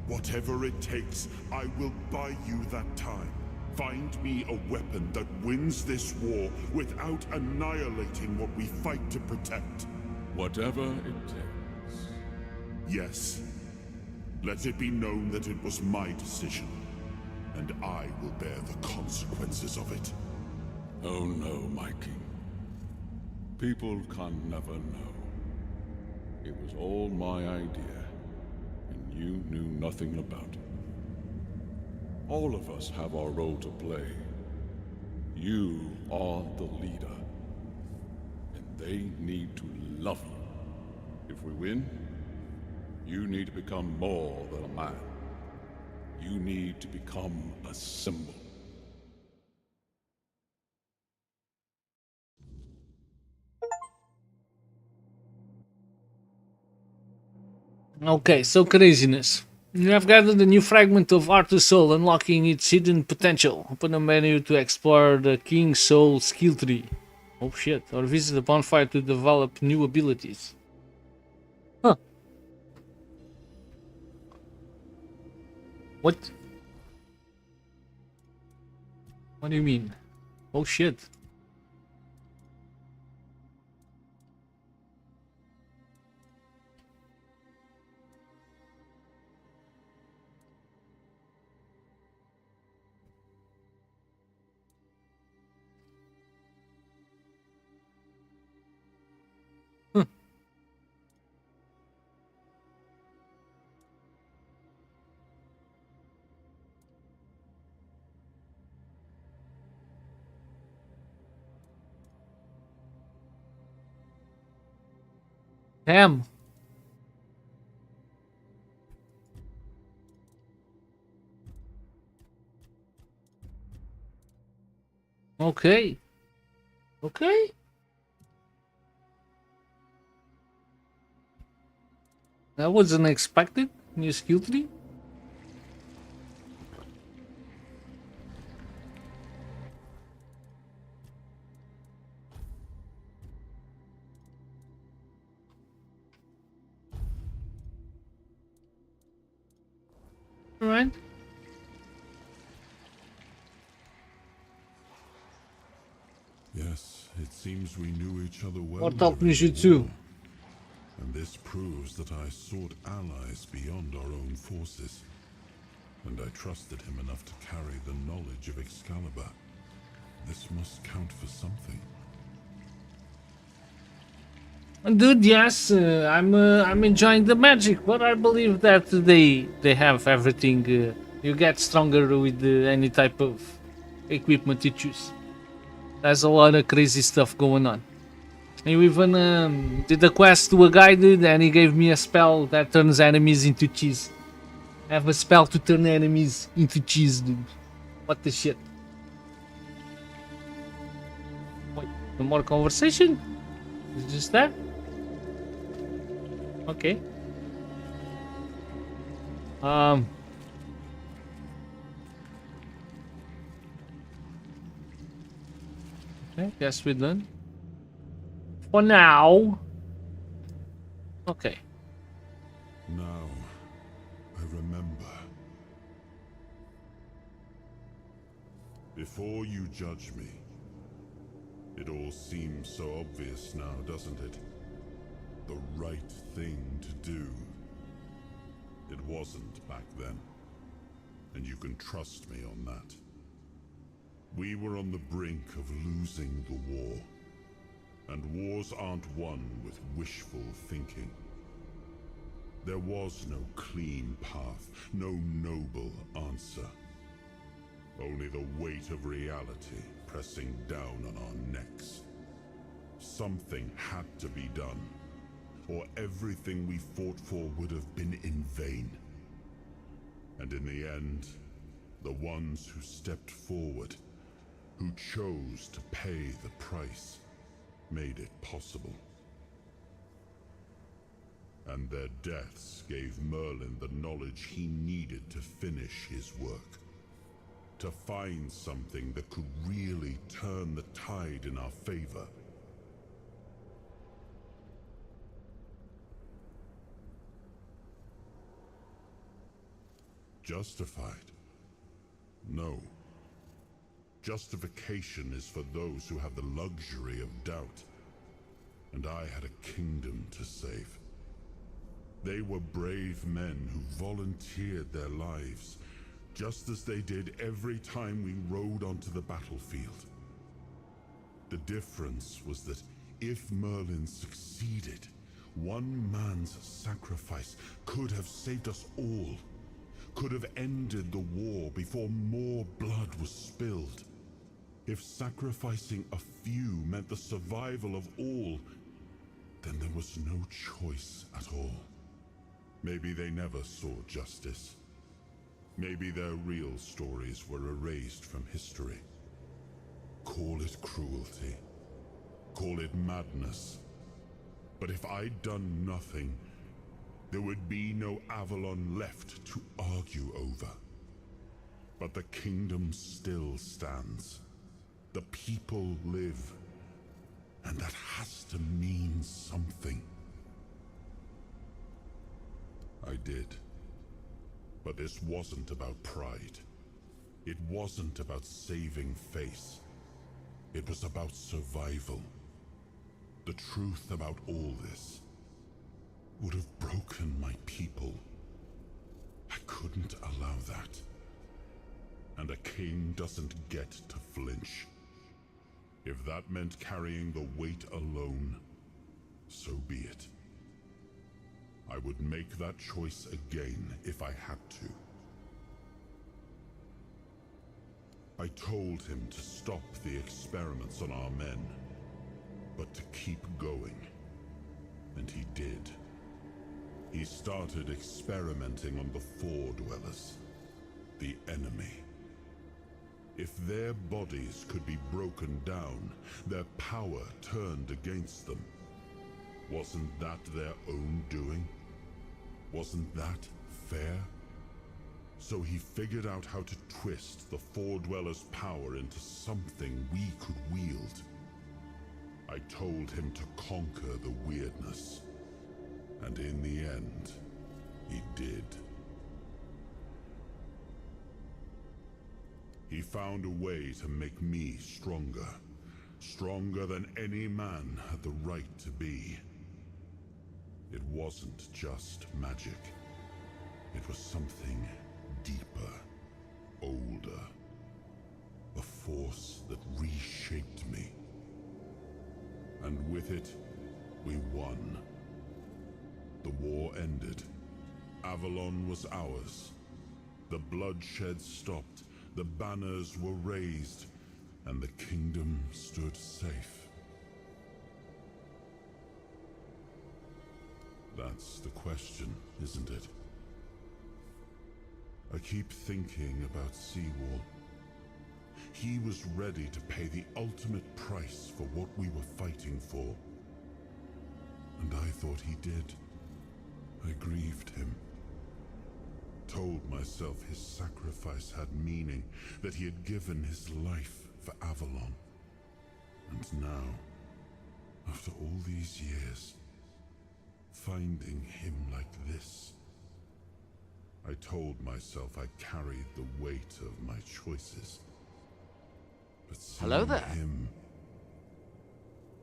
Whatever it takes, I will buy you that time. Find me a weapon that wins this war without annihilating what we fight to protect. Whatever it takes. Yes. Let it be known that it was my decision, and I will bear the consequences of it. Oh no, my king. People can never know. It was all my idea, and you knew nothing about it. All of us have our role to play. You are the leader, and they need to love you. If we win, you need to become more than a man. You need to become a symbol. Okay, so craziness. You have gathered a new fragment of Arthur's soul, unlocking its hidden potential. Open a menu to explore the King's Soul skill tree. Oh shit, or visit the bonfire to develop new abilities. Huh. What? What do you mean? Oh shit. Damn. Okay. Okay. That wasn't expected. New skill tree. Alright. Yes, it seems we knew each other well. Mortal during the Ninja 2. war. And this proves that I sought allies beyond our own forces. And I trusted him enough to carry the knowledge of Excalibur. This must count for something. Dude, yes, I'm enjoying the magic, but I believe that they have everything. You get stronger with any type of equipment you choose. There's a lot of crazy stuff going on. You even did a quest to a guy, dude, and he gave me a spell that turns enemies into cheese. I have a spell to turn enemies into cheese, dude. What the shit? Wait, no more conversation? Is it just that? Okay. Okay, guess we're done. For now. Okay. Now, I remember. Before you judge me, it all seems so obvious now, doesn't it? The right thing to do. It wasn't back then, and you can trust me on that. We were on the brink of losing the war, and wars aren't won with wishful thinking. There was no clean path, no noble answer. Only the weight of reality pressing down on our necks. Something had to be done, or everything we fought for would have been in vain. And in the end, the ones who stepped forward, who chose to pay the price, made it possible. And their deaths gave Merlin the knowledge he needed to finish his work. To find something that could really turn the tide in our favor. Justified? No. Justification is for those who have the luxury of doubt. And I had a kingdom to save. They were brave men who volunteered their lives, just as they did every time we rode onto the battlefield. The difference was that if Merlin succeeded, one man's sacrifice could have saved us all, could have ended the war before more blood was spilled. If sacrificing a few meant the survival of all, then there was no choice at all. Maybe they never saw justice. Maybe their real stories were erased from history. Call it cruelty. Call it madness. But if I'd done nothing, there would be no Avalon left to argue over. But the kingdom still stands. The people live. And that has to mean something. I did. But this wasn't about pride. It wasn't about saving face. It was about survival. The truth about all this would have broken my people. I couldn't allow that. And a king doesn't get to flinch. If that meant carrying the weight alone, so be it. I would make that choice again if I had to. I told him to stop the experiments on our men, but to keep going. And he did. He started experimenting on the Four Dwellers, the enemy. If their bodies could be broken down, their power turned against them, wasn't that their own doing? Wasn't that fair? So he figured out how to twist the Four Dwellers' power into something we could wield. I told him to conquer the weirdness. And in the end, he did. He found a way to make me stronger. Stronger than any man had the right to be. It wasn't just magic. It was something deeper, older. A force that reshaped me. And with it, we won. The war ended. Avalon was ours. The bloodshed stopped. The banners were raised. And the kingdom stood safe. That's the question, isn't it? I keep thinking about Seawall. He was ready to pay the ultimate price for what we were fighting for. And I thought he did. I grieved him. Told myself his sacrifice had meaning, that he had given his life for Avalon. And now, after all these years, finding him like this, I told myself I carried the weight of my choices. But Hello seeing there. him,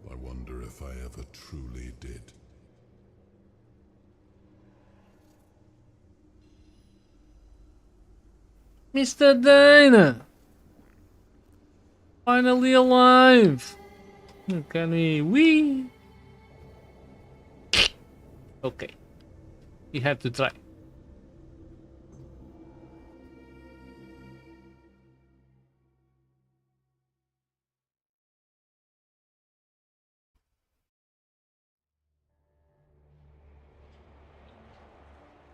I wonder if I ever truly did. Mr. Dana! Finally alive! Can we wee? Okay. We have to try.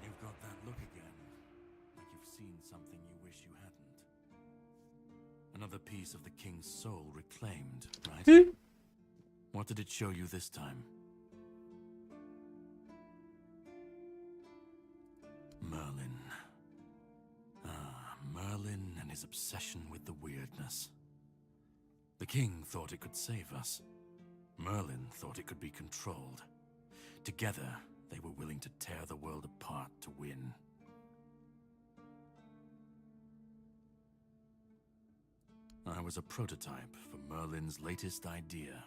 You've got that look again, like you've seen something you wish you hadn't. Another piece of the king's soul reclaimed, right? What did it show you this time? Merlin. Ah, Merlin and his obsession with the weirdness. The king thought it could save us. Merlin thought it could be controlled. Together, they were willing to tear the world apart to win. I was a prototype for Merlin's latest idea,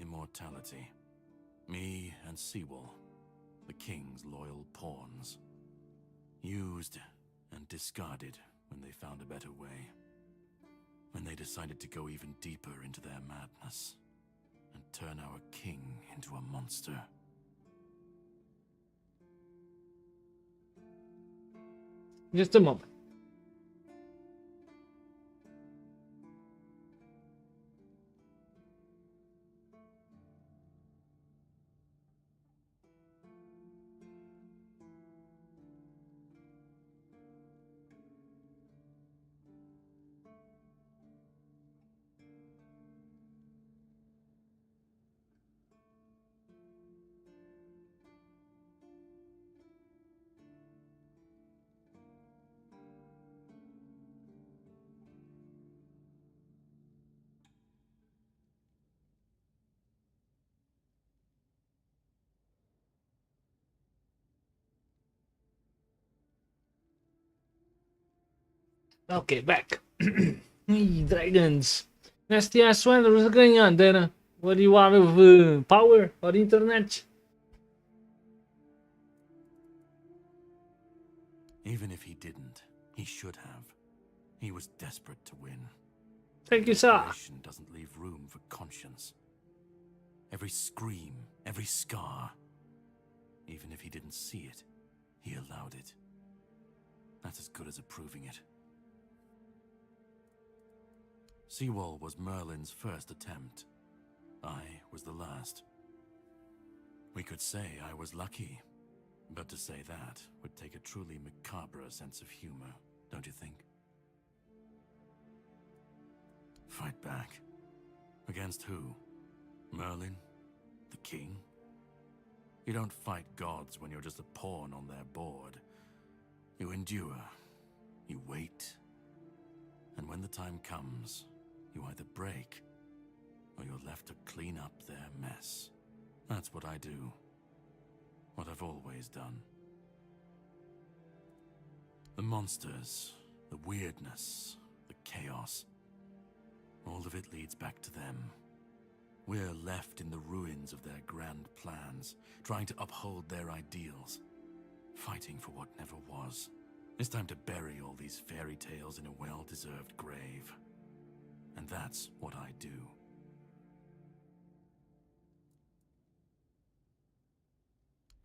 immortality. Me and Sewall, the king's loyal pawns. Used and discarded when they found a better way. When they decided to go even deeper into their madness and turn our king into a monster. Just a moment. Okay, back. Hey, dragons. Nasty ass weather, what's going on, Dana? What do you want with power or internet? Even if he didn't, he should have. He was desperate to win. Thank you, sir. Desperation doesn't leave room for conscience. Every scream, every scar. Even if he didn't see it, he allowed it. That's as good as approving it. Sewall was Merlin's first attempt. I was the last. We could say I was lucky, but to say that would take a truly macabre sense of humor, don't you think? Fight back. Against who? Merlin? The king? You don't fight gods when you're just a pawn on their board. You endure. You wait. And when the time comes, you either break, or you're left to clean up their mess. That's what I do. What I've always done. The monsters, the weirdness, the chaos. All of it leads back to them. We're left in the ruins of their grand plans, trying to uphold their ideals, fighting for what never was. It's time to bury all these fairy tales in a well-deserved grave. And that's what I do.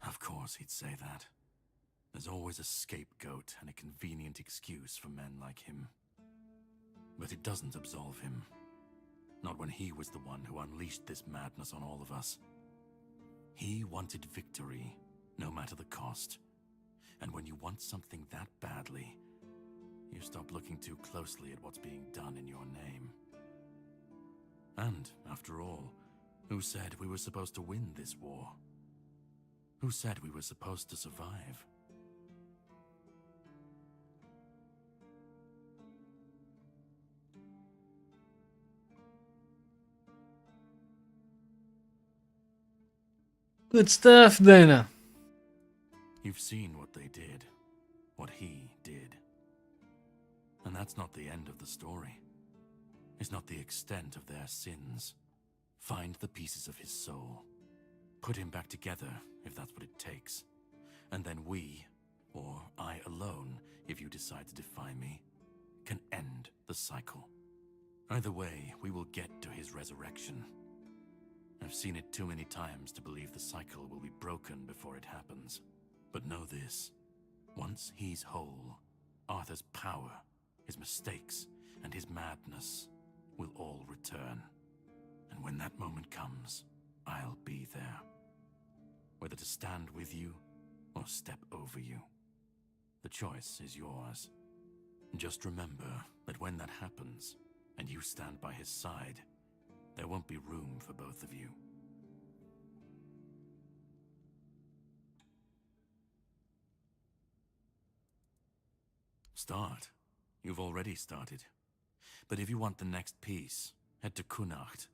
Of course he'd say that. There's always a scapegoat and a convenient excuse for men like him. But it doesn't absolve him. Not when he was the one who unleashed this madness on all of us. He wanted victory, no matter the cost. And when you want something that badly, you stop looking too closely at what's being done in your name. And, after all, who said we were supposed to win this war? Who said we were supposed to survive? Good stuff, Dana. You've seen what they did. What he did. And that's not the end of the story. is not the extent of their sins. Find the pieces of his soul. Put him back together, if that's what it takes. And then we, or I alone, if you decide to defy me, can end the cycle. Either way, we will get to his resurrection. I've seen it too many times to believe the cycle will be broken before it happens. But know this, once he's whole, Arthur's power, his mistakes, and his madness will all return. And when that moment comes, I'll be there. Whether to stand with you or step over you. The choice is yours. Just remember that when that happens, and you stand by his side, there won't be room for both of you. Start. You've already started. But if you want the next piece, head to Kunacht.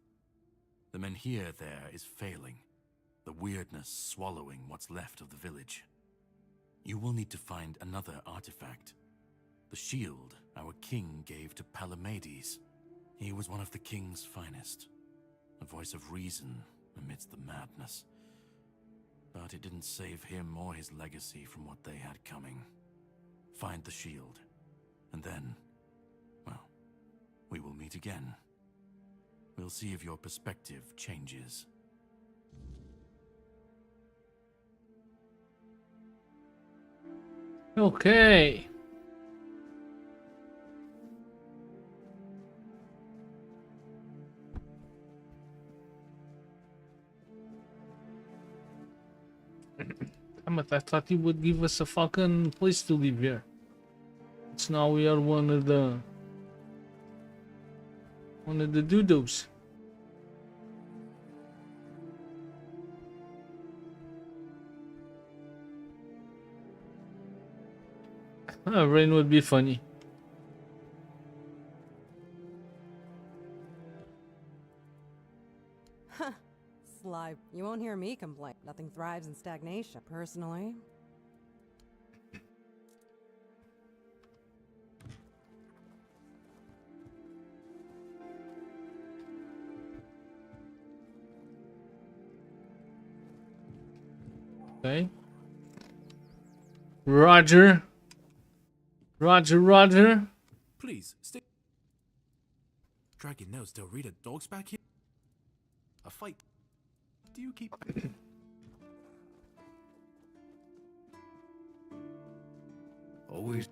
The menhir there is failing, the weirdness swallowing what's left of the village. You will need to find another artifact. The shield our king gave to Palamedes. He was one of the king's finest, a voice of reason amidst the madness. But it didn't save him or his legacy from what they had coming. Find the shield, and then, well, we will meet again. We'll see if your perspective changes. Okay. Damn it, I thought you would give us a fucking place to live here. So now we are one of the doodles. Rain would be funny. Sly, you won't hear me complain. Nothing thrives in stagnation, personally. Okay. Roger. Roger. Please, stay. Drag your nose, still read a dog's back here? A fight. Do you keep... Always.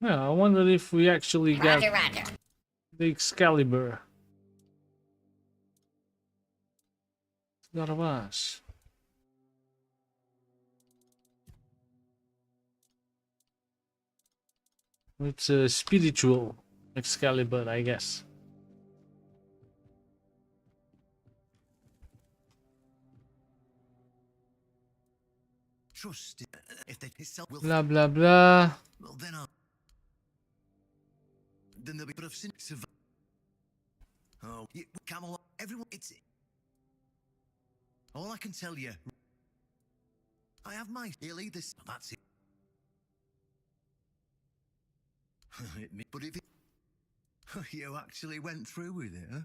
Yeah, I wonder if we actually got Roger. the Excalibur. Garvas. It's a spiritual Excalibur, I guess. Trust if they will Blah blah blah. well then they'll be but of sin survive. Oh, Camelot, everyone, it's all I can tell you. I have my he'll lead this. That's it. But if you actually went through with it, huh?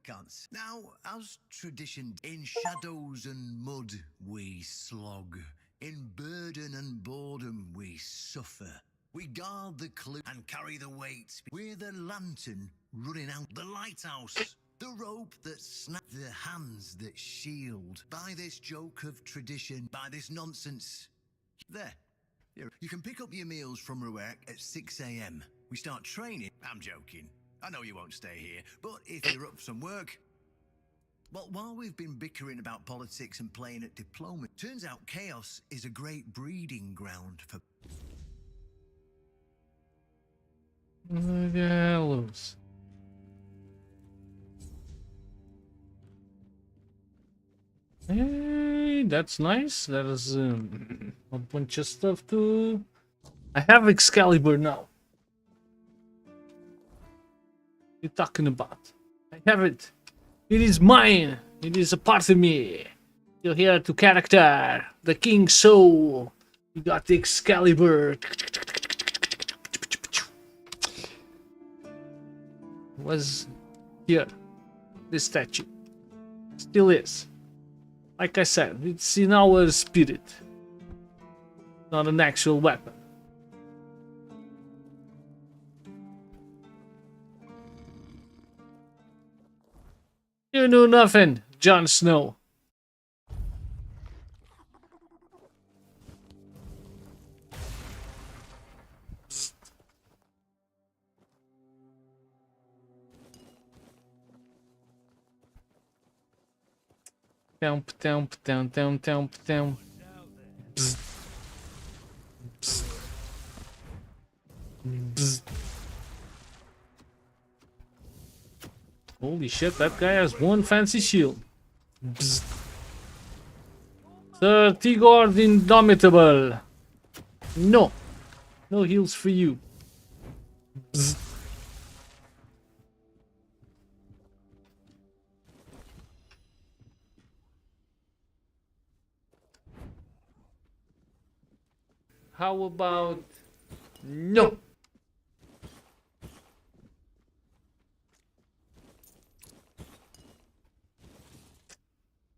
Can't. Now, as tradition, in shadows and mud we slog, in burden and boredom we suffer. We guard the clue and carry the weight. We're the lantern running out, the lighthouse, the rope that snaps, the hands that shield. By this joke of tradition, by this nonsense. There. You can pick up your meals from Ruark at 6 AM. We start training. I'm joking. I know you won't stay here, but if you're up for some work... Well, while we've been bickering about politics and playing at diplomacy, turns out chaos is a great breeding ground for... The gallows. Hey, that's nice. That is a bunch of stuff to. I have Excalibur now. What you talking about? I have it. It is mine. It is a part of me. You're here to character the King's Soul. You got the Excalibur. Was here. This statue. Still is. Like I said, it's in our spirit. Not an actual weapon. You knew nothing, Jon Snow. Down, down, down, down, down, down. Bzz. Bzz. Bzz. Holy shit, that guy has one fancy shield. Bzz. Sir Tigord Indomitable. No. No heals for you. Bzz. How about no?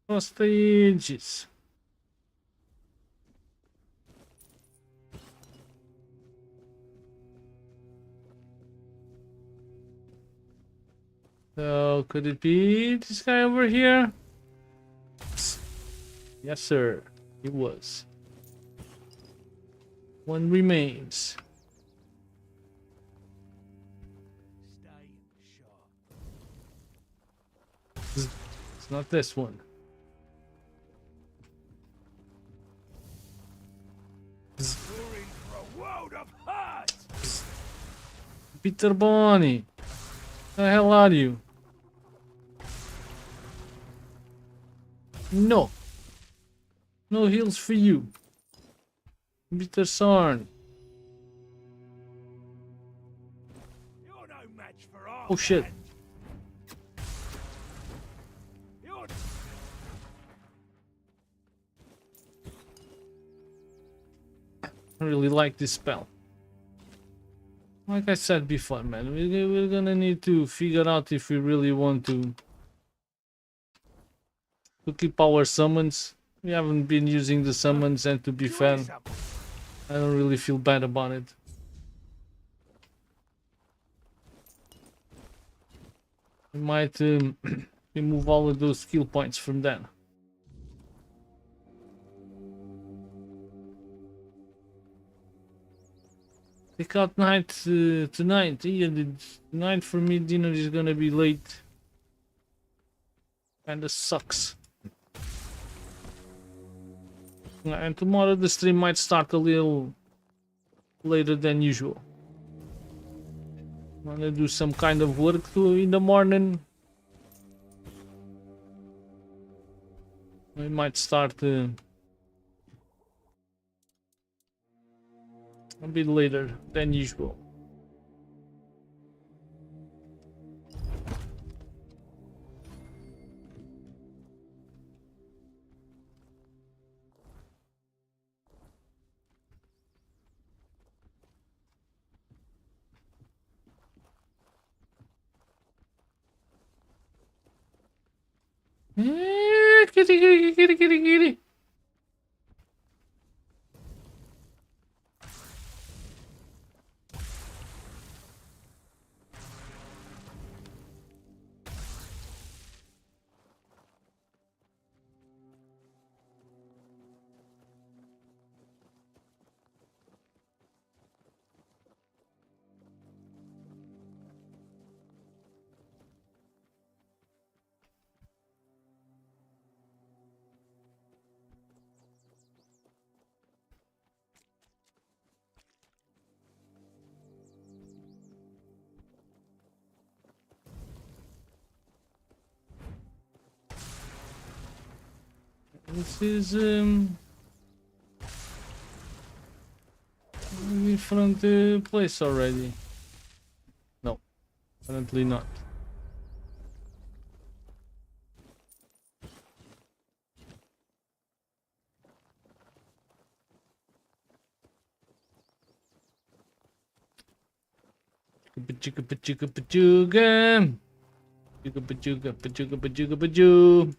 Hostages. So could it be this guy over here? Yes, sir. It was. One remains. It's not this one. Peter Bonnie. The hell are you? No. No heals for you. Peter Sarn. Oh shit. I really like this spell. Like I said before, man, we're gonna need to figure out if we really want to keep our summons. We haven't been using the summons, and to be fair, I don't really feel bad about it. We might remove all of those skill points from that. Pick out night tonight. Yeah, the night for me dinner is gonna be late. Kinda sucks. And tomorrow the stream might start a little later than usual. I'm gonna do some kind of work in the morning. We might start a bit later than usual. Kitty, kitty, kitty, kitty, kitty. This is a different place already. No, apparently not. Pachuga, pachuga, pachuga. Pachuga, pachuga, pachuga, pachuga, pachuga.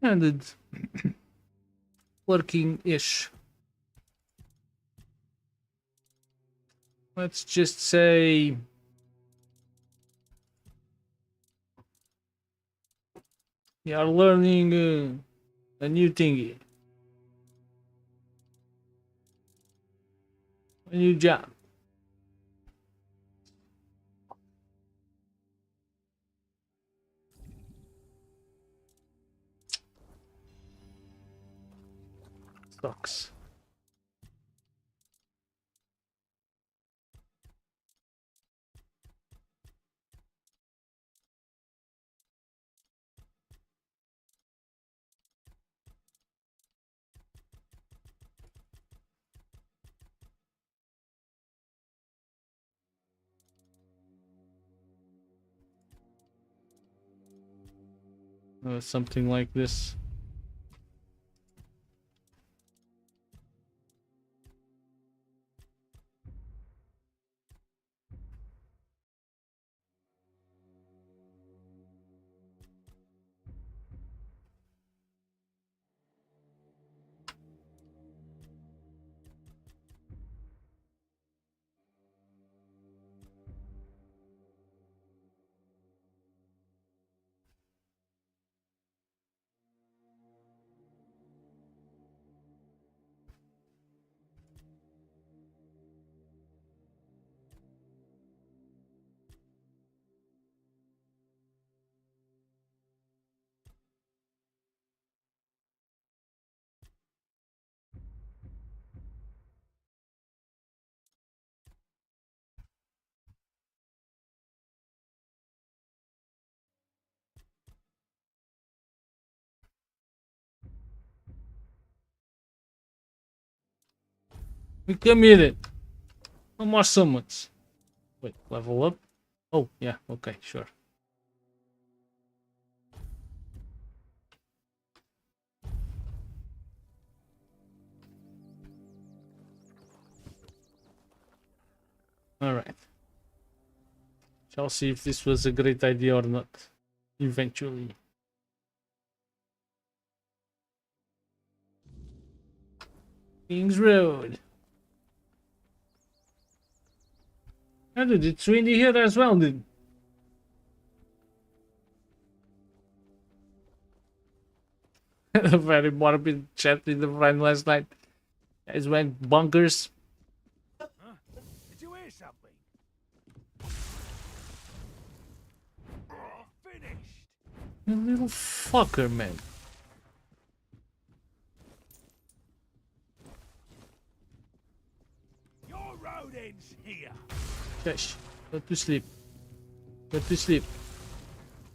And it's working-ish. Let's just say you are learning a new thingy, a new job. Sucks. Something like this. We committed. No more summons. Wait, level up? Oh, yeah, okay, sure. Alright. Shall see if this was a great idea or not. Eventually. Kings Road. Oh, dude, it's windy here as well, dude. A very morbid chat with the friend last night. Guys went bonkers. Huh? Did you hear something? Oh, finished. You little fucker, man. Your road ends here. Shush. Go to sleep. Go to sleep.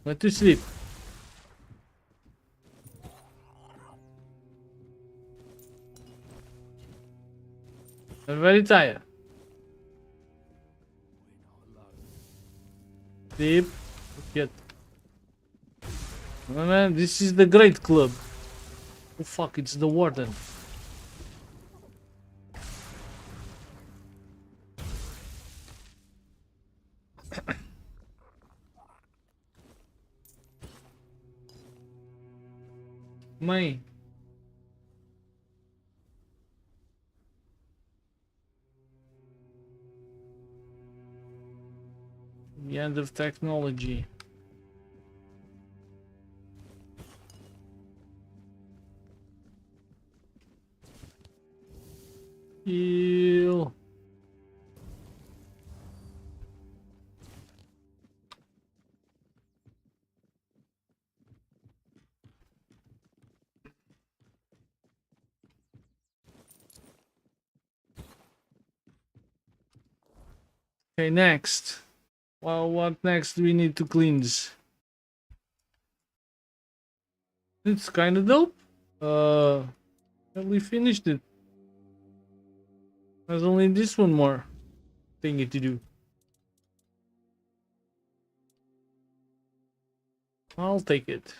Go to sleep. I'm very tired. Sleep. Get. Oh man, this is the great club. Oh fuck, it's the warden. Mãe. The end of technology. Heal. Okay, next. Well, what next do we need to cleanse? It's kind of dope. We finished it. There's only this one more thingy to do. I'll take it.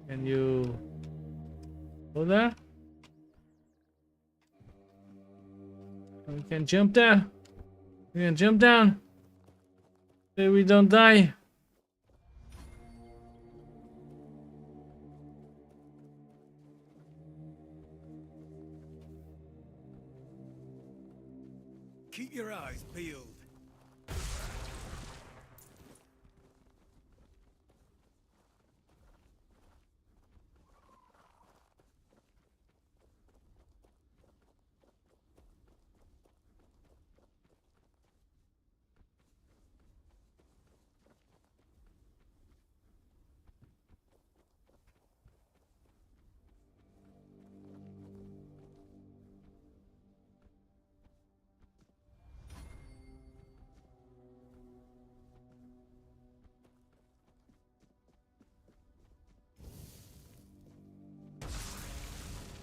Can you go there? We can jump there. We can jump down. So we don't die. Keep your eyes peeled.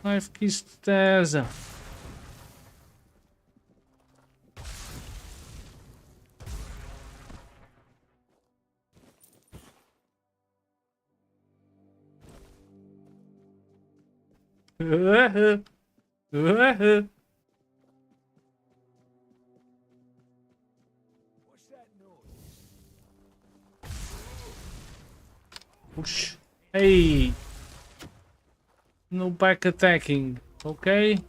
Knife stairs. Push. Hey. No back attacking, okay?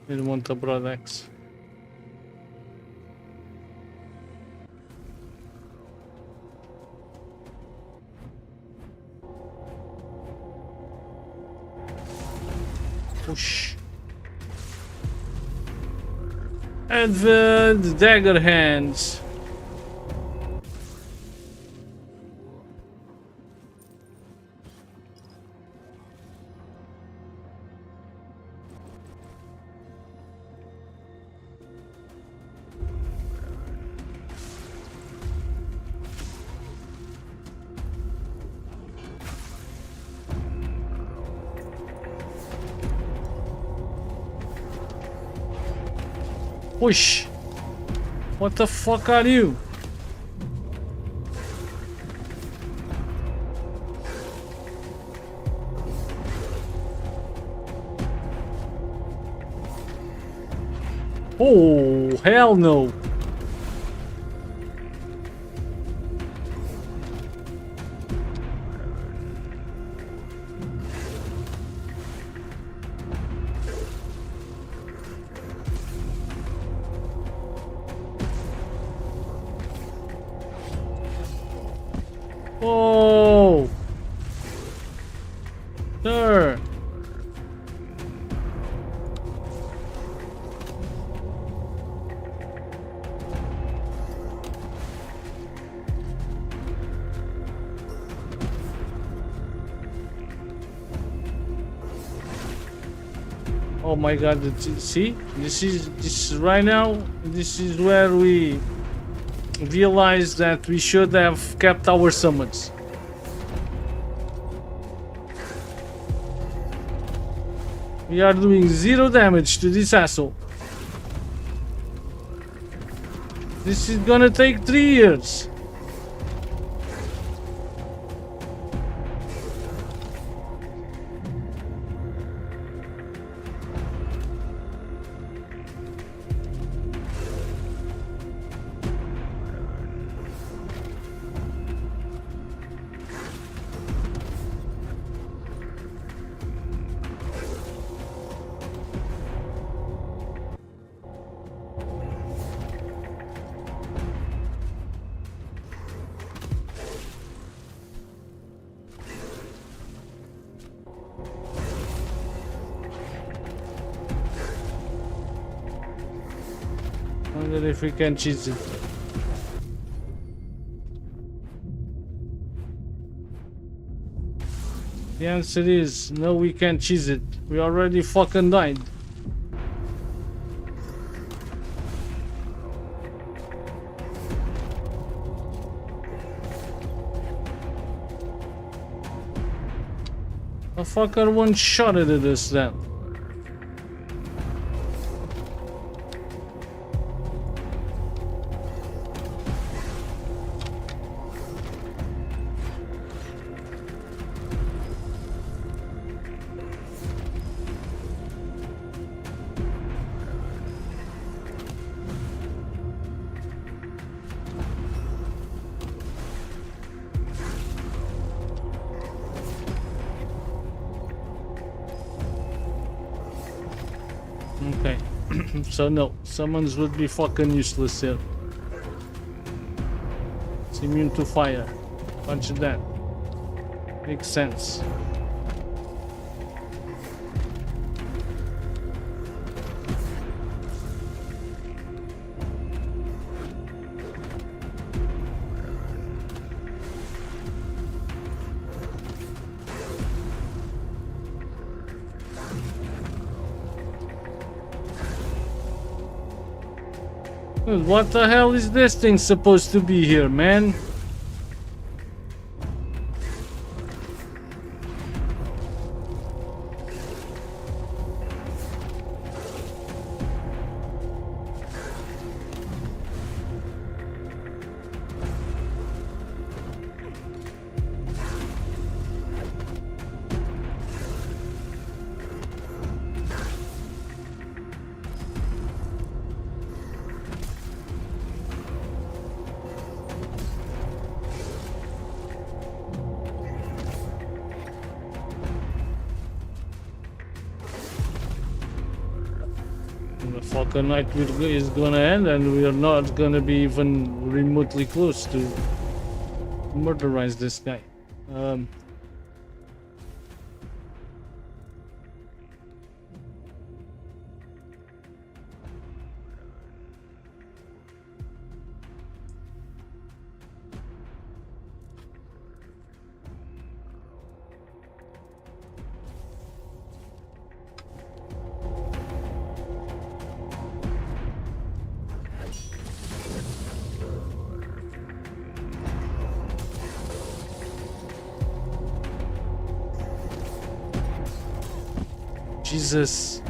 Didn't want the broad axe. Push. And the dagger hands. Push. What the fuck are you? Oh, hell no. Oh, sir. Oh my God! See, this is right now. This is where we realize that we should have kept our summons. We are doing 0 damage to this asshole. This is gonna take 3 years. Wonder if we can cheese it. The answer is no, we can't cheese it. We already fucking died. The fucker one-shotted at us then. Okay, so no, summons would be fucking useless here. It's immune to fire. Bunch of that. Makes sense. What the hell is this thing supposed to be here, man? The fucking night is gonna end and we are not gonna be even remotely close to murderize this guy. Jesus.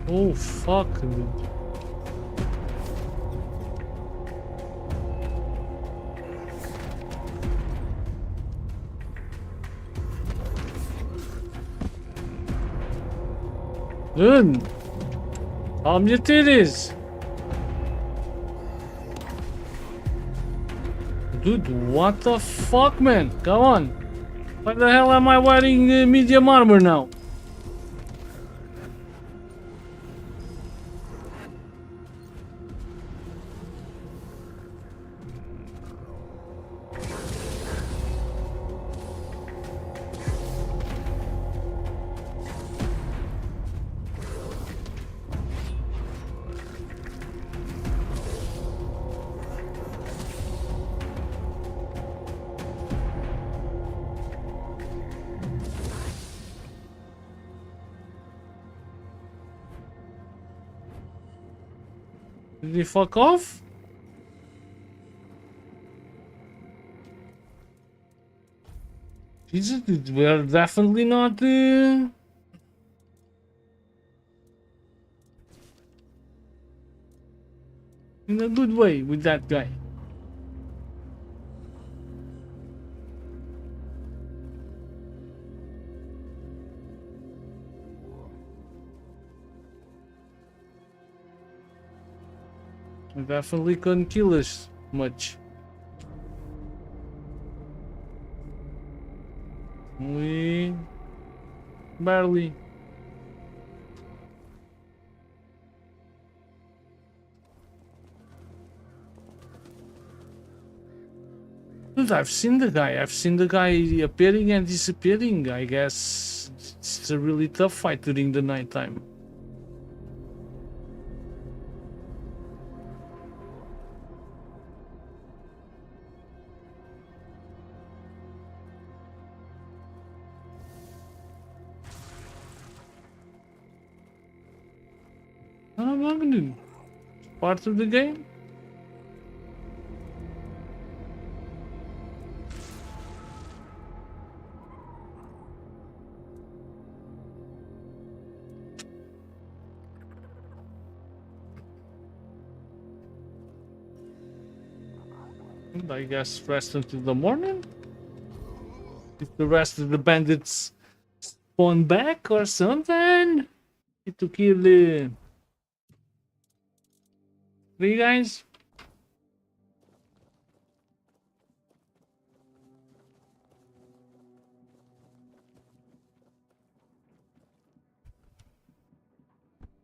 Oh fuck, dude. Dude, calm your titties. Dude, what the fuck, man? Come on. Why the hell am I wearing medium armor now? Did he fuck off? Jesus, we're definitely not in a good way with that guy. He definitely couldn't kill us much. We barely. Dude, I've seen the guy. I've seen the guy appearing and disappearing. I guess it's a really tough fight during the nighttime. Part of the game. And I guess rest until the morning. If the rest of the bandits spawn back or something. Need to kill the 3 guys.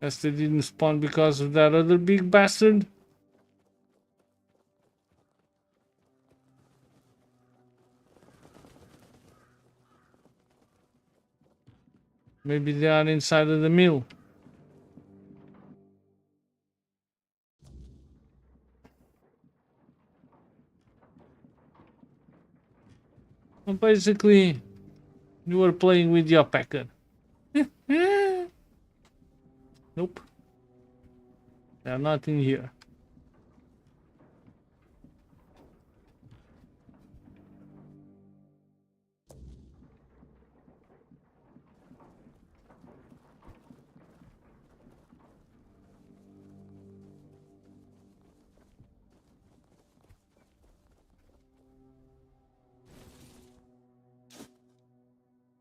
Guess they didn't spawn because of that other big bastard. Maybe they are inside of the mill. Well, basically, you were playing with your packer. Nope. They are not in here.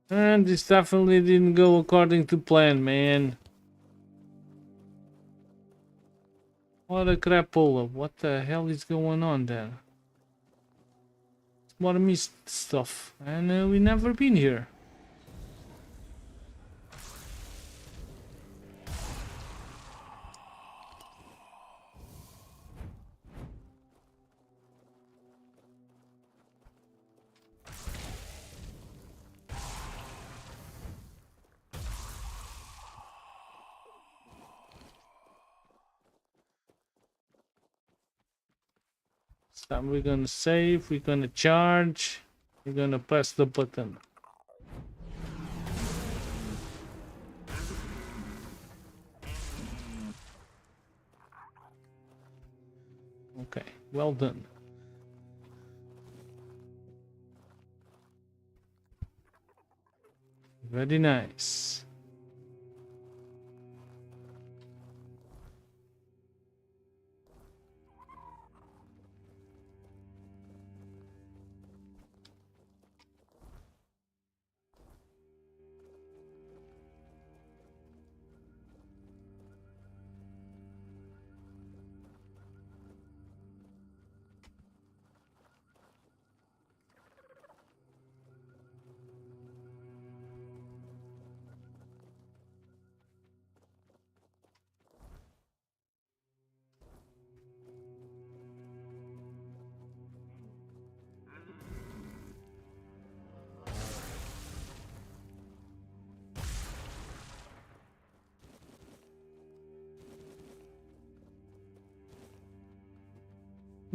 And this definitely didn't go according to plan, man. What a crapola. What the hell is going on there? It's more mist stuff. And we never been here. So we're gonna save, we're gonna charge, we're gonna press the button. Okay, well done. Very nice.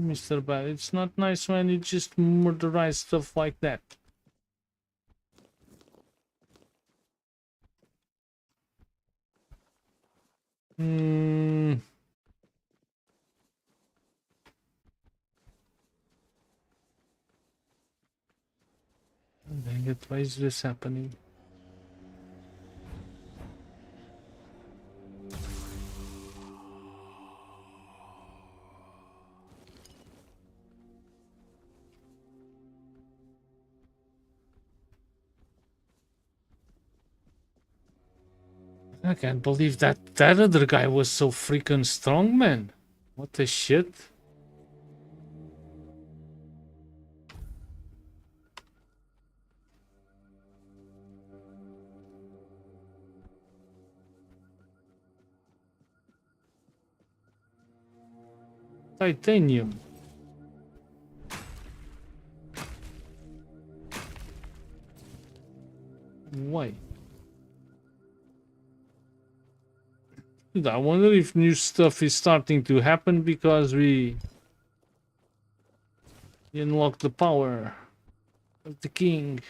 Mr. Bad, it's not nice when you just murderize stuff like that. Dang it, why is this happening? I can't believe that other guy was so freaking strong, man. What the shit? Titanium. Why? Dude, I wonder if new stuff is starting to happen because we unlock the power of the king.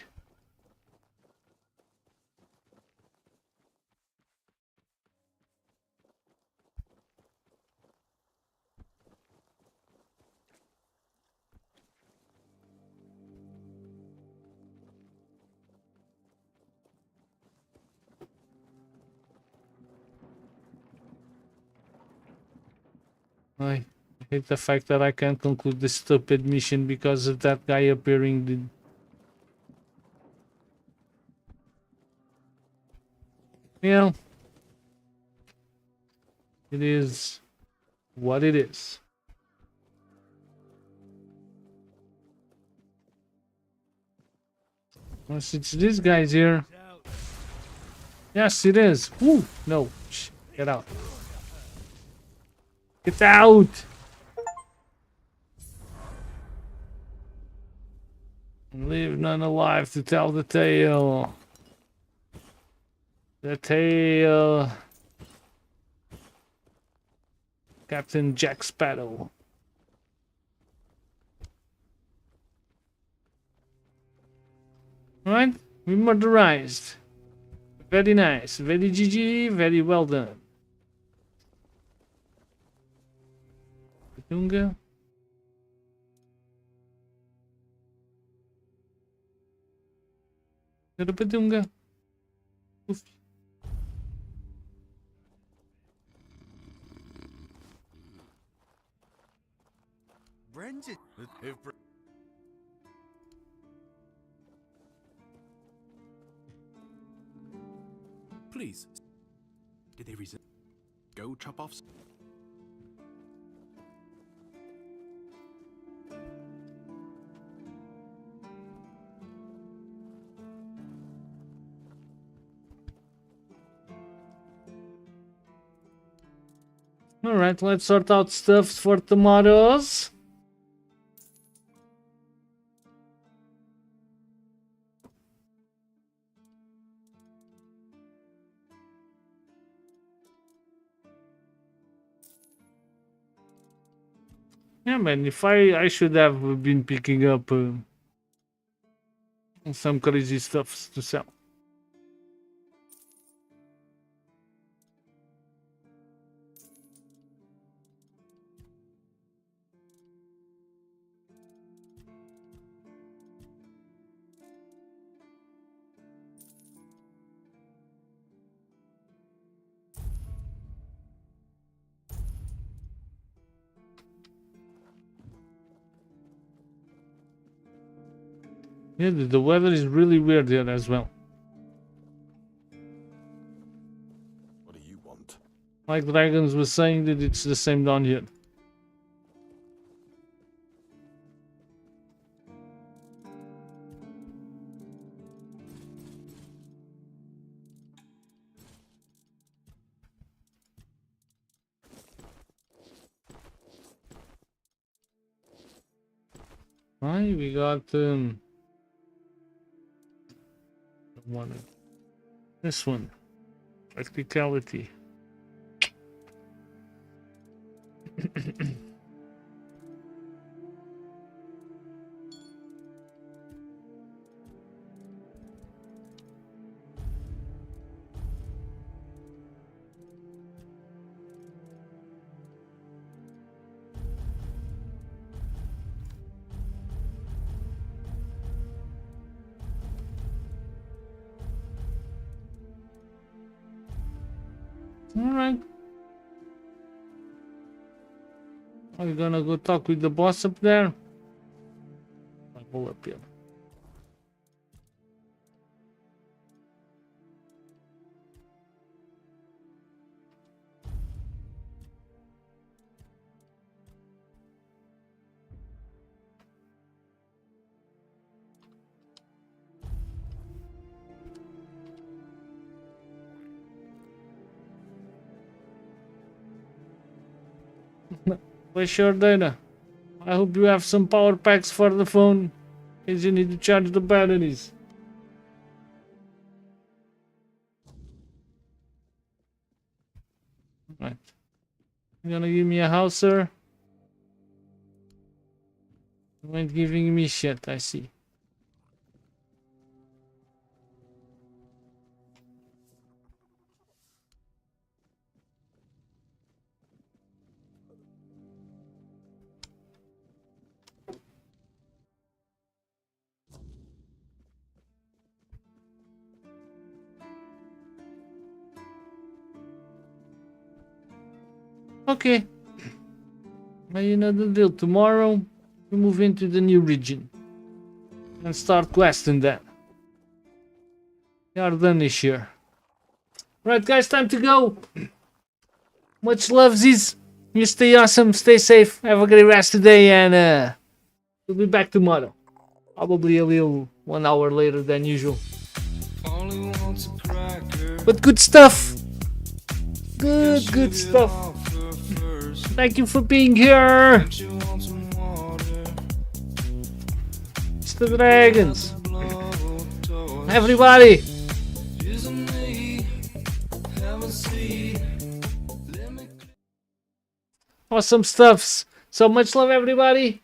I hate the fact that I can't conclude this stupid mission because of that guy appearing. Yeah. It is what it is. Unless it's these guys here. Yes, it is. Woo! No. Shh. Get out. Get out! Leave none alive to tell the tale. The tale. Captain Jack Sparrow. Alright, we murderized. Very nice, very GG, very well done. Badunga. Badunga. Oof. Brendan. Please. Did they resist? Go chop off. Alright, let's sort out stuff for tomorrow's. Yeah, man, if I should have been picking up some crazy stuff to sell. Yeah, the weather is really weird here as well. What do you want? Like Dragons was saying that it's the same down here. Right, we got this one, practicality. Alright. Are you gonna go talk with the boss up there? I'll go up here. Where's your data? I hope you have some power packs for the phone, in case you need to charge the batteries. Right. You gonna give me a house, sir? You ain't giving me shit, I see. Okay. Now you know the deal. Tomorrow, we move into the new region. And start questing that. We are done this year. Right, guys, time to go. Much lovesies. You stay awesome, stay safe, have a great rest today, and we'll be back tomorrow. Probably a little 1 hour later than usual. But good stuff. Good stuff. Thank you for being here. Mr. Dragons. Everybody. Awesome stuffs. So much love, everybody.